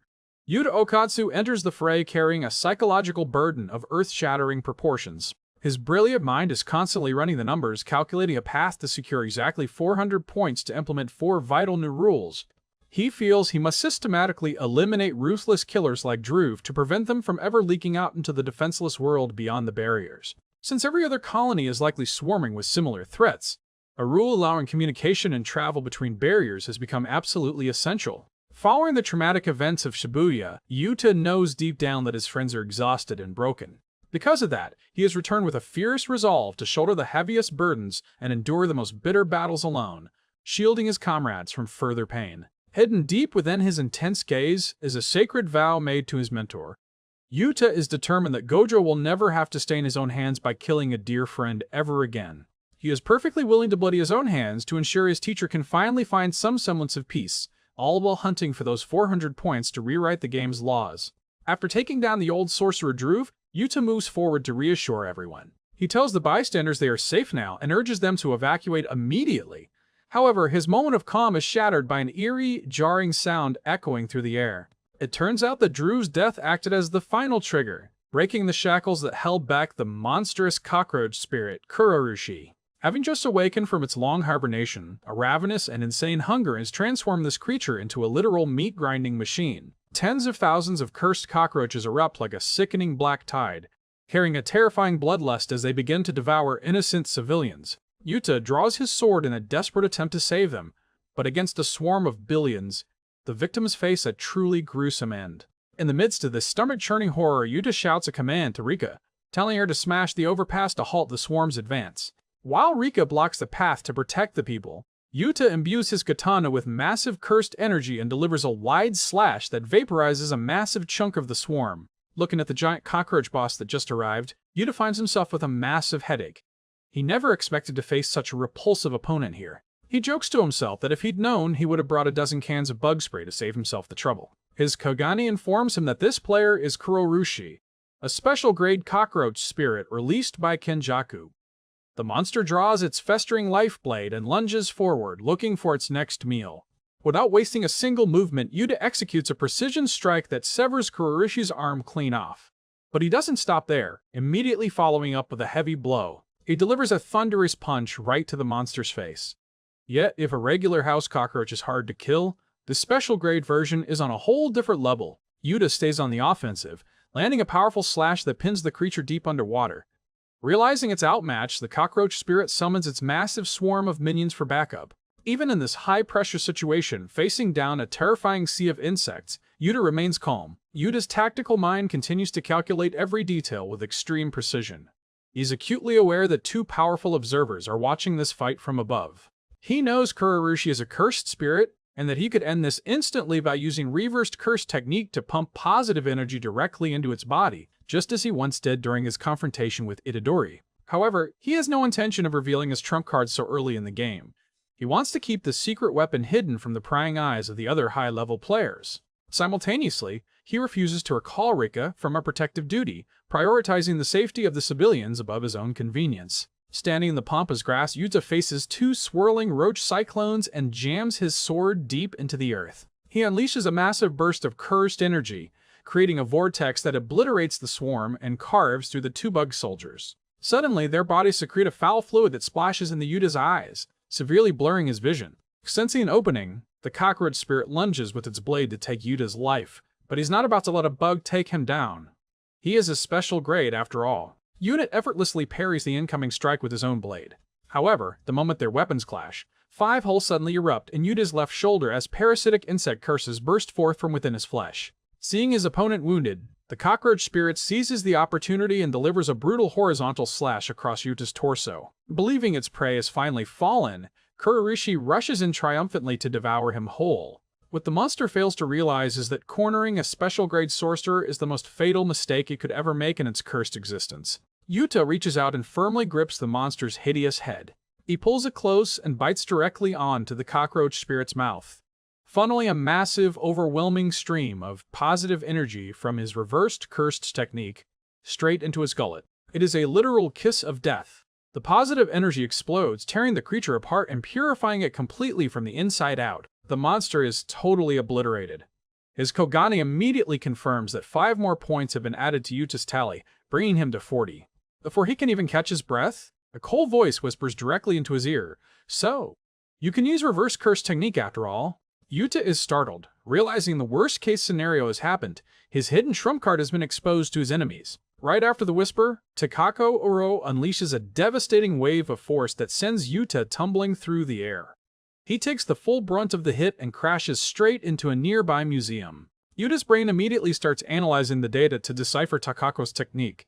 Speaker 1: Yuta Okkotsu enters the fray carrying a psychological burden of earth-shattering proportions. His brilliant mind is constantly running the numbers, calculating a path to secure exactly 400 points to implement 4 vital new rules. He feels he must systematically eliminate ruthless killers like Dhruv to prevent them from ever leaking out into the defenseless world beyond the barriers. Since every other colony is likely swarming with similar threats, a rule allowing communication and travel between barriers has become absolutely essential. Following the traumatic events of Shibuya, Yuta knows deep down that his friends are exhausted and broken. Because of that, he has returned with a fierce resolve to shoulder the heaviest burdens and endure the most bitter battles alone, shielding his comrades from further pain. Hidden deep within his intense gaze is a sacred vow made to his mentor. Yuta is determined that Gojo will never have to stain his own hands by killing a dear friend ever again. He is perfectly willing to bloody his own hands to ensure his teacher can finally find some semblance of peace, all while hunting for those 400 points to rewrite the game's laws. After taking down the old sorcerer Dhruv, Yuta moves forward to reassure everyone. He tells the bystanders they are safe now and urges them to evacuate immediately. However, his moment of calm is shattered by an eerie, jarring sound echoing through the air. It turns out that Dhruv's death acted as the final trigger, breaking the shackles that held back the monstrous cockroach spirit, Kururushi. Having just awakened from its long hibernation, a ravenous and insane hunger has transformed this creature into a literal meat-grinding machine. Tens of thousands of cursed cockroaches erupt like a sickening black tide, carrying a terrifying bloodlust as they begin to devour innocent civilians. Yuta draws his sword in a desperate attempt to save them, but against a swarm of billions, the victims face a truly gruesome end. In the midst of this stomach-churning horror, Yuta shouts a command to Rika, telling her to smash the overpass to halt the swarm's advance. While Rika blocks the path to protect the people, Yuta imbues his katana with massive cursed energy and delivers a wide slash that vaporizes a massive chunk of the swarm. Looking at the giant cockroach boss that just arrived, Yuta finds himself with a massive headache. He never expected to face such a repulsive opponent here. He jokes to himself that if he'd known, he would have brought a dozen cans of bug spray to save himself the trouble. His Kogani informs him that this player is Kurorushi, a special-grade cockroach spirit released by Kenjaku. The monster draws its festering life blade and lunges forward, looking for its next meal. Without wasting a single movement, Yuta executes a precision strike that severs Kurorushi's arm clean off. But he doesn't stop there, immediately following up with a heavy blow. He delivers a thunderous punch right to the monster's face. Yet, if a regular house cockroach is hard to kill, the special-grade version is on a whole different level. Yuta stays on the offensive, landing a powerful slash that pins the creature deep underwater. Realizing it's outmatched, the cockroach spirit summons its massive swarm of minions for backup. Even in this high-pressure situation, facing down a terrifying sea of insects, Yuta remains calm. Yuta's tactical mind continues to calculate every detail with extreme precision. He's acutely aware that two powerful observers are watching this fight from above. He knows Kurorushi is a cursed spirit, and that he could end this instantly by using reversed curse technique to pump positive energy directly into its body, just as he once did during his confrontation with Itadori. However, he has no intention of revealing his trump card so early in the game. He wants to keep the secret weapon hidden from the prying eyes of the other high-level players. Simultaneously, he refuses to recall Rika from a protective duty, prioritizing the safety of the civilians above his own convenience. Standing in the pampas grass, Yuta faces two swirling roach cyclones and jams his sword deep into the earth. He unleashes a massive burst of cursed energy, creating a vortex that obliterates the swarm and carves through the two bug soldiers. Suddenly, their bodies secrete a foul fluid that splashes into Yuta's eyes, severely blurring his vision. Sensing an opening, the cockroach spirit lunges with its blade to take Yuta's life, but he's not about to let a bug take him down. He is a special grade after all. Yuta effortlessly parries the incoming strike with his own blade. However, the moment their weapons clash, 5 holes suddenly erupt in Yuta's left shoulder as parasitic insect curses burst forth from within his flesh. Seeing his opponent wounded, the cockroach spirit seizes the opportunity and delivers a brutal horizontal slash across Yuta's torso. Believing its prey has finally fallen, Kurorushi rushes in triumphantly to devour him whole. What the monster fails to realize is that cornering a special-grade sorcerer is the most fatal mistake it could ever make in its cursed existence. Yuta reaches out and firmly grips the monster's hideous head. He pulls it close and bites directly onto the cockroach spirit's mouth, funneling a massive, overwhelming stream of positive energy from his reversed cursed technique straight into his gullet. It is a literal kiss of death. The positive energy explodes, tearing the creature apart and purifying it completely from the inside out. The monster is totally obliterated. His Kogani immediately confirms that 5 more points have been added to Yuta's tally, bringing him to 40. Before he can even catch his breath, a cold voice whispers directly into his ear, "So, you can use reverse curse technique after all." Yuta is startled, realizing the worst-case scenario has happened. His hidden trump card has been exposed to his enemies. Right after the whisper, Takako Uro unleashes a devastating wave of force that sends Yuta tumbling through the air. He takes the full brunt of the hit and crashes straight into a nearby museum. Yuta's brain immediately starts analyzing the data to decipher Takako's technique.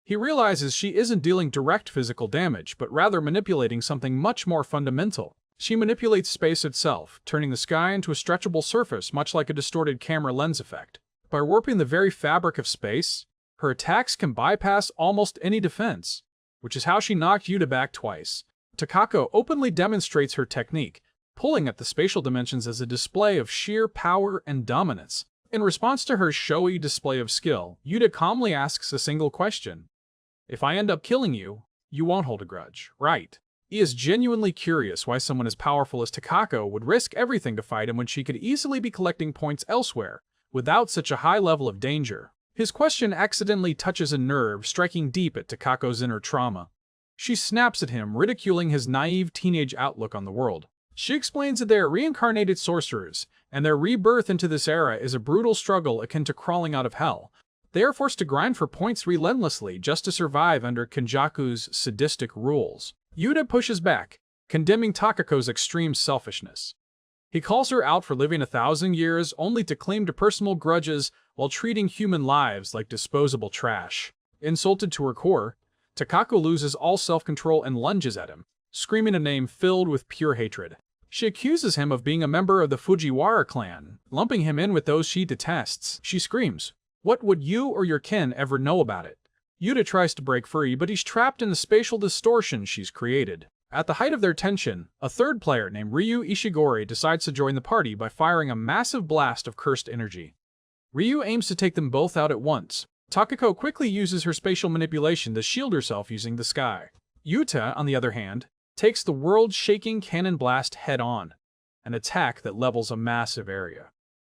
Speaker 1: He realizes she isn't dealing direct physical damage, but rather manipulating something much more fundamental. She manipulates space itself, turning the sky into a stretchable surface much like a distorted camera lens effect. By warping the very fabric of space, her attacks can bypass almost any defense, which is how she knocked Yuta back twice. Takako openly demonstrates her technique, pulling at the spatial dimensions as a display of sheer power and dominance. In response to her showy display of skill, Yuta calmly asks a single question. "If I end up killing you, you won't hold a grudge, right?" He is genuinely curious why someone as powerful as Takako would risk everything to fight him when she could easily be collecting points elsewhere, without such a high level of danger. His question accidentally touches a nerve, striking deep at Takako's inner trauma. She snaps at him, ridiculing his naive teenage outlook on the world. She explains that they are reincarnated sorcerers, and their rebirth into this era is a brutal struggle akin to crawling out of hell. They are forced to grind for points relentlessly just to survive under Kenjaku's sadistic rules. Yuta pushes back, condemning Takako's extreme selfishness. He calls her out for living 1,000 years only to cling to personal grudges while treating human lives like disposable trash. Insulted to her core, Takako loses all self-control and lunges at him, screaming a name filled with pure hatred. She accuses him of being a member of the Fujiwara clan, lumping him in with those she detests. She screams, "What would you or your kin ever know about it?" Yuta tries to break free, but he's trapped in the spatial distortion she's created. At the height of their tension, a third player named Ryu Ishigori decides to join the party by firing a massive blast of cursed energy. Ryu aims to take them both out at once. Takako quickly uses her spatial manipulation to shield herself using the sky. Yuta, on the other hand, takes the world-shaking cannon blast head-on, an attack that levels a massive area.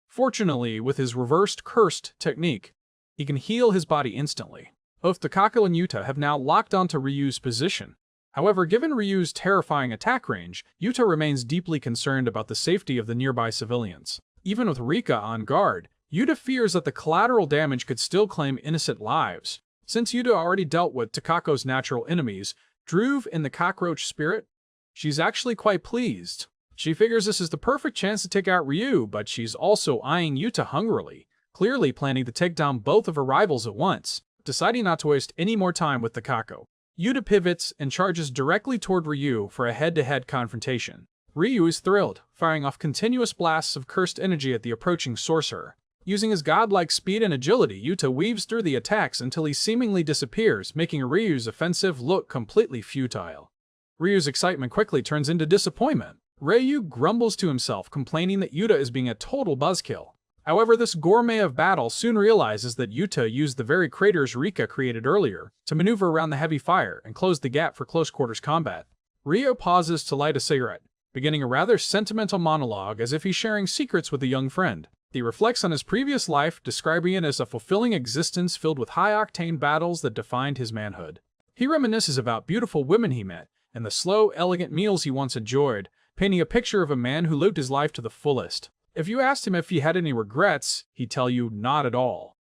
Speaker 1: Fortunately, with his reversed cursed technique, he can heal his body instantly. Both Takako and Yuta have now locked onto Ryu's position. However, given Ryu's terrifying attack range, Yuta remains deeply concerned about the safety of the nearby civilians. Even with Rika on guard, Yuta fears that the collateral damage could still claim innocent lives. Since Yuta already dealt with Takako's natural enemies, Druve and the cockroach spirit, she's actually quite pleased. She figures this is the perfect chance to take out Ryu, but she's also eyeing Yuta hungrily, clearly planning to take down both of her rivals at once. Deciding not to waste any more time with Takako, Yuta pivots and charges directly toward Ryu for a head-to-head confrontation. Ryu is thrilled, firing off continuous blasts of cursed energy at the approaching sorcerer. Using his godlike speed and agility, Yuta weaves through the attacks until he seemingly disappears, making Ryu's offensive look completely futile. Ryu's excitement quickly turns into disappointment. Ryu grumbles to himself, complaining that Yuta is being a total buzzkill. However, this gourmet of battle soon realizes that Yuta used the very craters Rika created earlier to maneuver around the heavy fire and close the gap for close-quarters combat. Ryu pauses to light a cigarette, beginning a rather sentimental monologue as if he's sharing secrets with a young friend. He reflects on his previous life, describing it as a fulfilling existence filled with high-octane battles that defined his manhood. He reminisces about beautiful women he met and the slow, elegant meals he once enjoyed, painting a picture of a man who lived his life to the fullest. If you asked him if he had any regrets, he'd tell you not at all.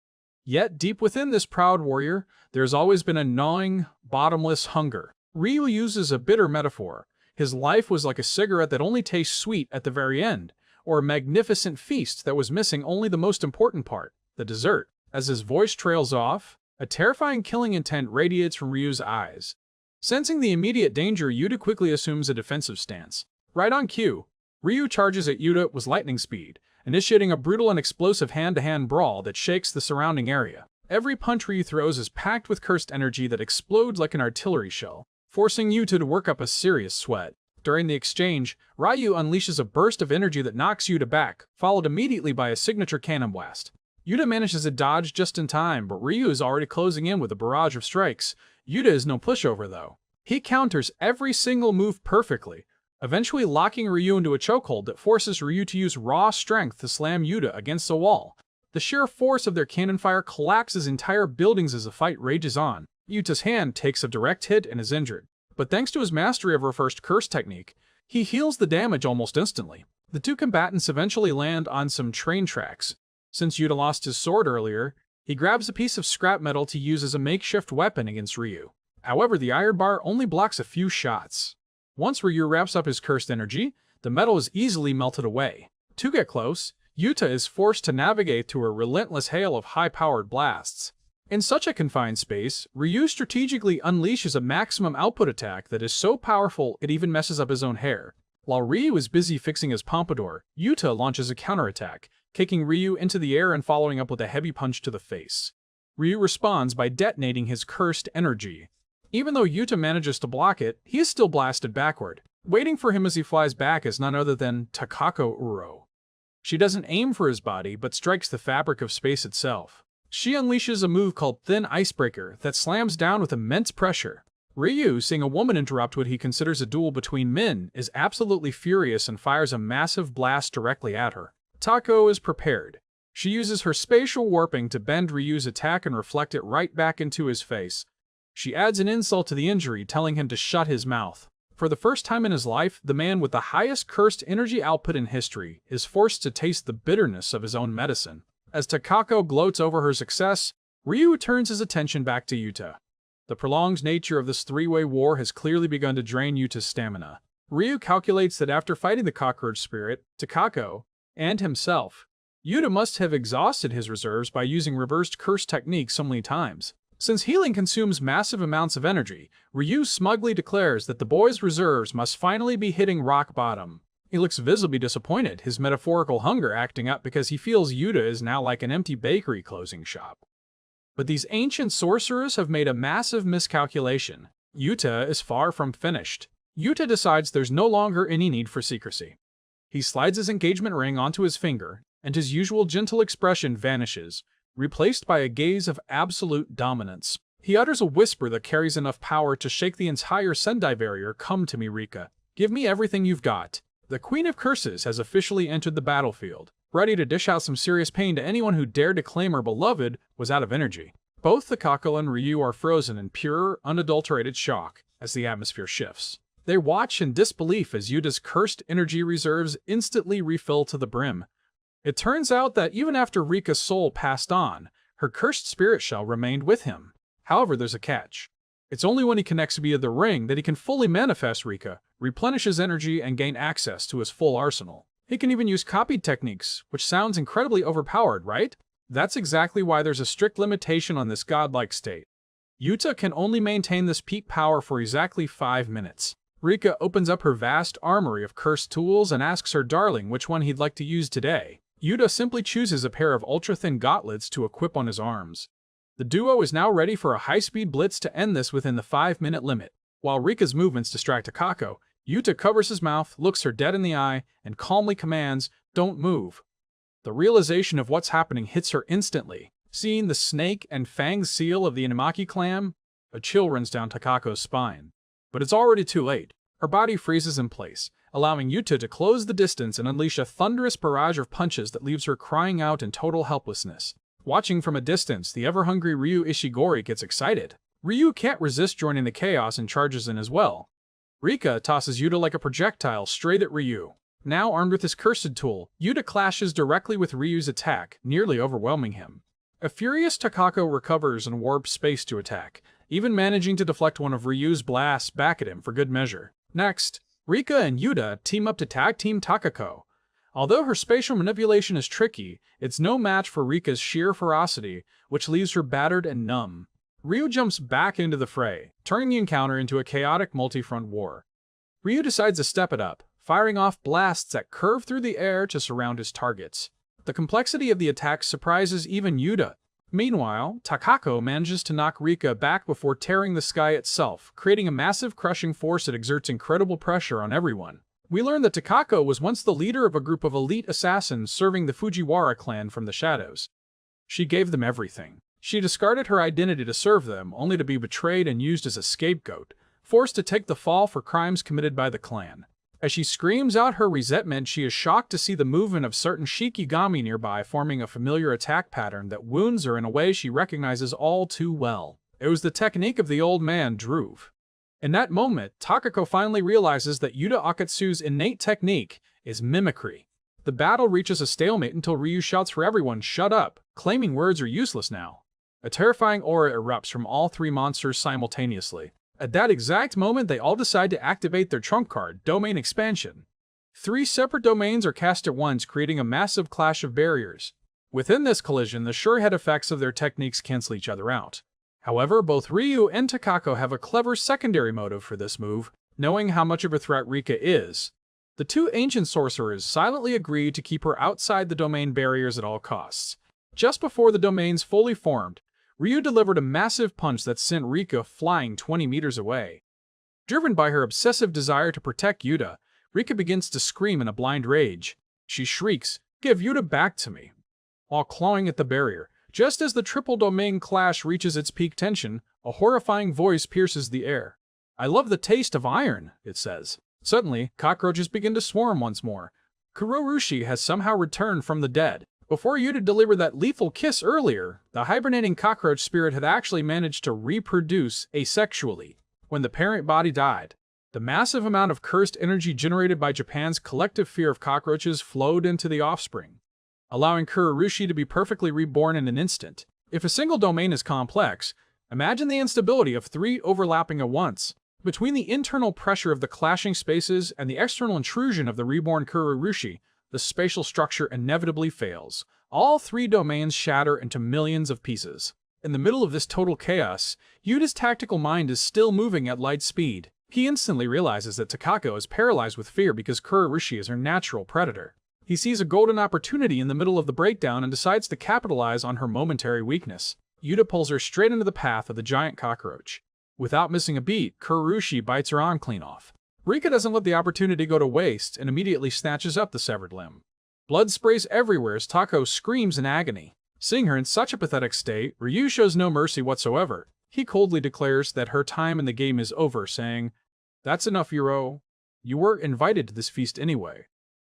Speaker 1: Yet, deep within this proud warrior, there's always been a gnawing, bottomless hunger. Ryu uses a bitter metaphor. His life was like a cigarette that only tastes sweet at the very end, or a magnificent feast that was missing only the most important part, the dessert. As his voice trails off, a terrifying killing intent radiates from Ryu's eyes. Sensing the immediate danger, Yuta quickly assumes a defensive stance. Right on cue, Ryu charges at Yuta with lightning speed, initiating a brutal and explosive hand-to-hand brawl that shakes the surrounding area. Every punch Ryu throws is packed with cursed energy that explodes like an artillery shell, forcing Yuta to work up a serious sweat. During the exchange, Ryu unleashes a burst of energy that knocks Yuta back, followed immediately by a signature cannon blast. Yuta manages to dodge just in time, but Ryu is already closing in with a barrage of strikes. Yuta is no pushover, though. He counters every single move perfectly, eventually locking Ryu into a chokehold that forces Ryu to use raw strength to slam Yuta against the wall. The sheer force of their cannon fire collapses entire buildings as the fight rages on. Yuta's hand takes a direct hit and is injured, but thanks to his mastery of reversed curse technique, he heals the damage almost instantly. The two combatants eventually land on some train tracks. Since Yuta lost his sword earlier, he grabs a piece of scrap metal to use as a makeshift weapon against Ryu. However, the iron bar only blocks a few shots. Once Ryu wraps up his cursed energy, the metal is easily melted away. To get close, Yuta is forced to navigate through a relentless hail of high-powered blasts. In such a confined space, Ryu strategically unleashes a maximum output attack that is so powerful it even messes up his own hair. While Ryu is busy fixing his pompadour, Yuta launches a counterattack, kicking Ryu into the air and following up with a heavy punch to the face. Ryu responds by detonating his cursed energy. Even though Yuta manages to block it, he is still blasted backward. Waiting for him as he flies back is none other than Takako Uro. She doesn't aim for his body, but strikes the fabric of space itself. She unleashes a move called Thin Icebreaker that slams down with immense pressure. Ryu, seeing a woman interrupt what he considers a duel between men, is absolutely furious and fires a massive blast directly at her. Tako is prepared. She uses her spatial warping to bend Ryu's attack and reflect it right back into his face. She adds an insult to the injury, telling him to shut his mouth. For the first time in his life, the man with the highest cursed energy output in history is forced to taste the bitterness of his own medicine. As Takako gloats over her success, Ryu turns his attention back to Yuta. The prolonged nature of this three-way war has clearly begun to drain Yuta's stamina. Ryu calculates that after fighting the cockroach spirit, Takako, and himself, Yuta must have exhausted his reserves by using reversed curse techniques so many times. Since healing consumes massive amounts of energy, Ryu smugly declares that the boy's reserves must finally be hitting rock bottom. He looks visibly disappointed, his metaphorical hunger acting up because he feels Yuta is now like an empty bakery closing shop. But these ancient sorcerers have made a massive miscalculation. Yuta is far from finished. Yuta decides there's no longer any need for secrecy. He slides his engagement ring onto his finger, and his usual gentle expression vanishes, replaced by a gaze of absolute dominance. He utters a whisper that carries enough power to shake the entire Sendai barrier. "Come to me, Rika. Give me everything you've got." The Queen of Curses has officially entered the battlefield, ready to dish out some serious pain to anyone who dared to claim her beloved was out of energy. Both Takako and Ryu are frozen in pure, unadulterated shock as the atmosphere shifts. They watch in disbelief as Yuta's cursed energy reserves instantly refill to the brim. It turns out that even after Rika's soul passed on, her cursed spirit shell remained with him. However, there's a catch. It's only when he connects via the ring that he can fully manifest Rika, replenish his energy, and gain access to his full arsenal. He can even use copied techniques, which sounds incredibly overpowered, right? That's exactly why there's a strict limitation on this godlike state. Yuta can only maintain this peak power for exactly 5 minutes. Rika opens up her vast armory of cursed tools and asks her darling which one he'd like to use today. Yuta simply chooses a pair of ultra-thin gauntlets to equip on his arms. The duo is now ready for a high-speed blitz to end this within the 5-minute limit. While Rika's movements distract Takako, Yuta covers his mouth, looks her dead in the eye, and calmly commands, "Don't move." The realization of what's happening hits her instantly. Seeing the snake and fanged seal of the Inamaki clan, a chill runs down Takako's spine. But it's already too late. Her body freezes in place, allowing Yuta to close the distance and unleash a thunderous barrage of punches that leaves her crying out in total helplessness. Watching from a distance, the ever-hungry Ryu Ishigori gets excited. Ryu can't resist joining the chaos and charges in as well. Rika tosses Yuta like a projectile straight at Ryu. Now armed with his cursed tool, Yuta clashes directly with Ryu's attack, nearly overwhelming him. A furious Takako recovers and warps space to attack, even managing to deflect one of Ryu's blasts back at him for good measure. Next, Rika and Yuta team up to tag team Takako. Although her spatial manipulation is tricky, it's no match for Rika's sheer ferocity, which leaves her battered and numb. Ryu jumps back into the fray, turning the encounter into a chaotic multi-front war. Ryu decides to step it up, firing off blasts that curve through the air to surround his targets. The complexity of the attack surprises even Yuta. Meanwhile, Takako manages to knock Rika back before tearing the sky itself, creating a massive crushing force that exerts incredible pressure on everyone. We learn that Takako was once the leader of a group of elite assassins serving the Fujiwara clan from the shadows. She gave them everything. She discarded her identity to serve them, only to be betrayed and used as a scapegoat, forced to take the fall for crimes committed by the clan. As she screams out her resentment, she is shocked to see the movement of certain Shikigami nearby forming a familiar attack pattern that wounds her in a way she recognizes all too well. It was the technique of the old man, Druve. In that moment, Takako finally realizes that Yuta Okkotsu's innate technique is mimicry. The battle reaches a stalemate until Ryu shouts for everyone, "Shut up," claiming words are useless now. A terrifying aura erupts from all three monsters simultaneously. At that exact moment, they all decide to activate their trump card, Domain Expansion. 3 separate domains are cast at once, creating a massive clash of barriers. Within this collision, the sure-head effects of their techniques cancel each other out. However, both Ryu and Takako have a clever secondary motive for this move, knowing how much of a threat Rika is. The two ancient sorcerers silently agree to keep her outside the domain barriers at all costs. Just before the domains fully formed, Ryu delivered a massive punch that sent Rika flying 20 meters away. Driven by her obsessive desire to protect Yuta, Rika begins to scream in a blind rage. She shrieks, "Give Yuta back to me!" while clawing at the barrier. Just as the triple domain clash reaches its peak tension, a horrifying voice pierces the air. "I love the taste of iron," it says. Suddenly, cockroaches begin to swarm once more. Kurorushi has somehow returned from the dead. Before Yuta delivered that lethal kiss earlier, the hibernating cockroach spirit had actually managed to reproduce asexually when the parent body died. The massive amount of cursed energy generated by Japan's collective fear of cockroaches flowed into the offspring, allowing Kururushi to be perfectly reborn in an instant. If a single domain is complex, imagine the instability of 3 overlapping at once. Between the internal pressure of the clashing spaces and the external intrusion of the reborn Kururushi, the spatial structure inevitably fails. All 3 domains shatter into millions of pieces. In the middle of this total chaos, Yuta's tactical mind is still moving at light speed. He instantly realizes that Takako is paralyzed with fear because Kururushi is her natural predator. He sees a golden opportunity in the middle of the breakdown and decides to capitalize on her momentary weakness. Yuta pulls her straight into the path of the giant cockroach. Without missing a beat, Kururushi bites her arm clean off. Rika doesn't let the opportunity go to waste and immediately snatches up the severed limb. Blood sprays everywhere as Tako screams in agony. Seeing her in such a pathetic state, Ryu shows no mercy whatsoever. He coldly declares that her time in the game is over, saying, "That's enough, Yuro. You weren't invited to this feast anyway."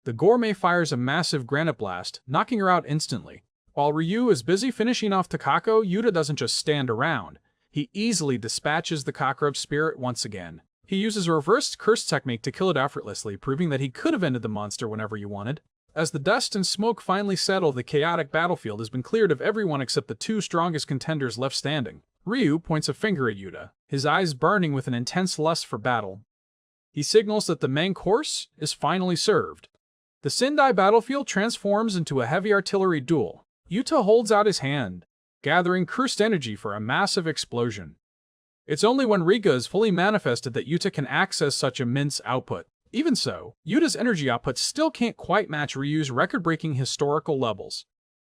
Speaker 1: The gourmet fires a massive granite blast, knocking her out instantly. While Ryu is busy finishing off Takako, Yuta doesn't just stand around. He easily dispatches the cockroach spirit once again. He uses a reversed curse technique to kill it effortlessly, proving that he could have ended the monster whenever he wanted. As the dust and smoke finally settle, the chaotic battlefield has been cleared of everyone except the 2 strongest contenders left standing. Ryu points a finger at Yuta, his eyes burning with an intense lust for battle. He signals that the main course is finally served. The Sendai battlefield transforms into a heavy artillery duel. Yuta holds out his hand, gathering cursed energy for a massive explosion. It's only when Rika is fully manifested that Yuta can access such immense output. Even so, Yuta's energy output still can't quite match Ryu's record-breaking historical levels.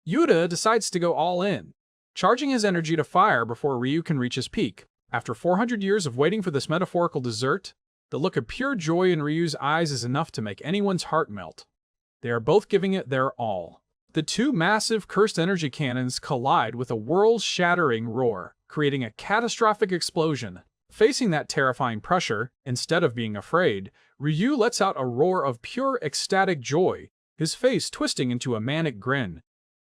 Speaker 1: Yuta decides to go all in, charging his energy to fire before Ryu can reach his peak. After 400 years of waiting for this metaphorical dessert, the look of pure joy in Ryu's eyes is enough to make anyone's heart melt. They are both giving it their all. The 2 massive cursed energy cannons collide with a world-shattering roar, creating a catastrophic explosion. Facing that terrifying pressure, instead of being afraid, Ryu lets out a roar of pure ecstatic joy, his face twisting into a manic grin.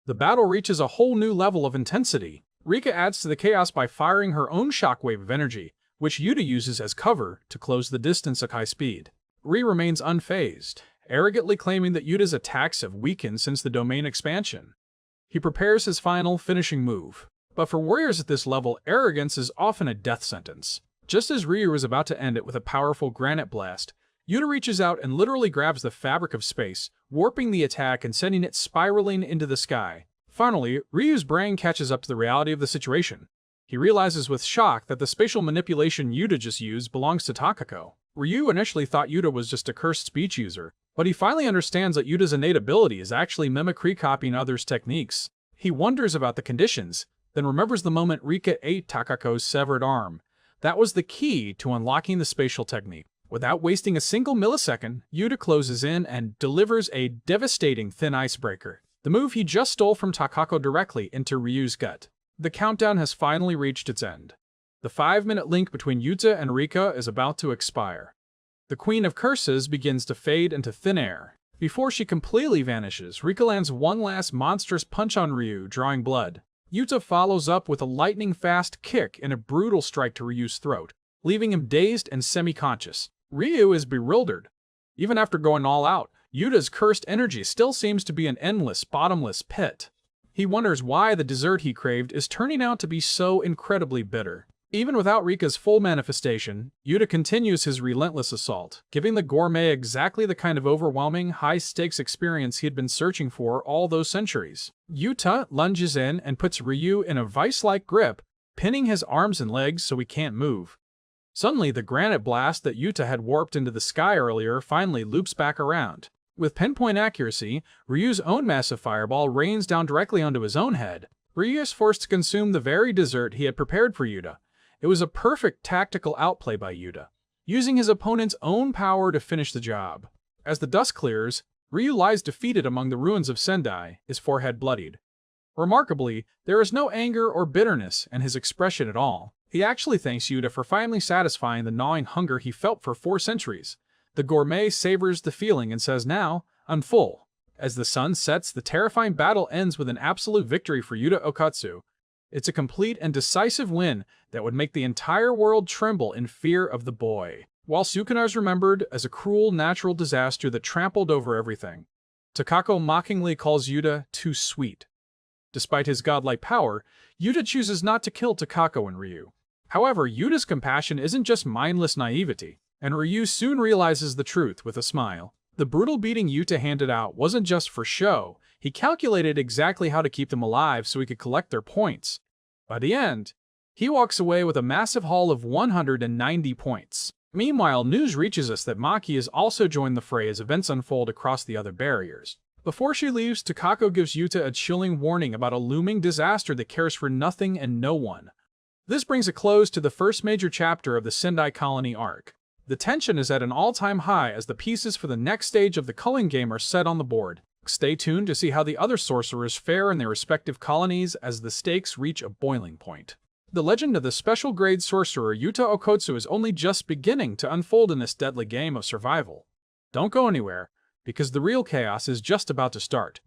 Speaker 1: The battle reaches a whole new level of intensity. Rika adds to the chaos by firing her own shockwave of energy, which Yuta uses as cover to close the distance at high speed. Ryu remains unfazed, arrogantly claiming that Yuta's attacks have weakened since the domain expansion. He prepares his final finishing move. But for warriors at this level, arrogance is often a death sentence. Just as Ryu is about to end it with a powerful granite blast, Yuta reaches out and literally grabs the fabric of space, warping the attack and sending it spiraling into the sky. Finally, Ryu's brain catches up to the reality of the situation. He realizes with shock that the spatial manipulation Yuta just used belongs to Takako. Ryu initially thought Yuta was just a cursed speech user, but he finally understands that Yuta's innate ability is actually mimicry copying others' techniques. He wonders about the conditions, then remembers the moment Rika ate Takako's severed arm. That was the key to unlocking the spatial technique. Without wasting a single millisecond, Yuta closes in and delivers a devastating thin icebreaker, the move he just stole from Takako directly into Ryu's gut. The countdown has finally reached its end. The 5-minute link between Yuta and Rika is about to expire. The Queen of Curses begins to fade into thin air. Before she completely vanishes, Rika lands one last monstrous punch on Ryu, drawing blood. Yuta follows up with a lightning-fast kick and a brutal strike to Ryu's throat, leaving him dazed and semi-conscious. Ryu is bewildered. Even after going all out, Yuta's cursed energy still seems to be an endless, bottomless pit. He wonders why the dessert he craved is turning out to be so incredibly bitter. Even without Rika's full manifestation, Yuta continues his relentless assault, giving the gourmet exactly the kind of overwhelming, high-stakes experience he had been searching for all those centuries. Yuta lunges in and puts Ryu in a vice-like grip, pinning his arms and legs so he can't move. Suddenly, the granite blast that Yuta had warped into the sky earlier finally loops back around. With pinpoint accuracy, Ryu's own massive fireball rains down directly onto his own head. Ryu is forced to consume the very dessert he had prepared for Yuta. It was a perfect tactical outplay by Yuta, using his opponent's own power to finish the job. As the dust clears, Ryu lies defeated among the ruins of Sendai, his forehead bloodied. Remarkably, there is no anger or bitterness in his expression at all. He actually thanks Yuta for finally satisfying the gnawing hunger he felt for 4 centuries. The gourmet savors the feeling and says, "Now, I'm full." As the sun sets, the terrifying battle ends with an absolute victory for Yuta Okkotsu. It's a complete and decisive win that would make the entire world tremble in fear of the boy. while Sukuna is remembered as a cruel natural disaster that trampled over everything. Takako mockingly calls Yuta too sweet. Despite his godlike power, Yuta chooses not to kill Takako and Ryu. However, Yuta's compassion isn't just mindless naivety, and Ryu soon realizes the truth with a smile. The brutal beating Yuta handed out wasn't just for show, he calculated exactly how to keep them alive so he could collect their points. By the end, he walks away with a massive haul of 190 points. Meanwhile, news reaches us that Maki has also joined the fray as events unfold across the other barriers. Before she leaves, Takako gives Yuta a chilling warning about a looming disaster that cares for nothing and no one. This brings a close to the first major chapter of the Sendai Colony arc. The tension is at an all-time high as the pieces for the next stage of the Culling Game are set on the board. Stay tuned to see how the other sorcerers fare in their respective colonies as the stakes reach a boiling point. The legend of the special grade sorcerer Yuta Okkotsu is only just beginning to unfold in this deadly game of survival. Don't go anywhere, because the real chaos is just about to start.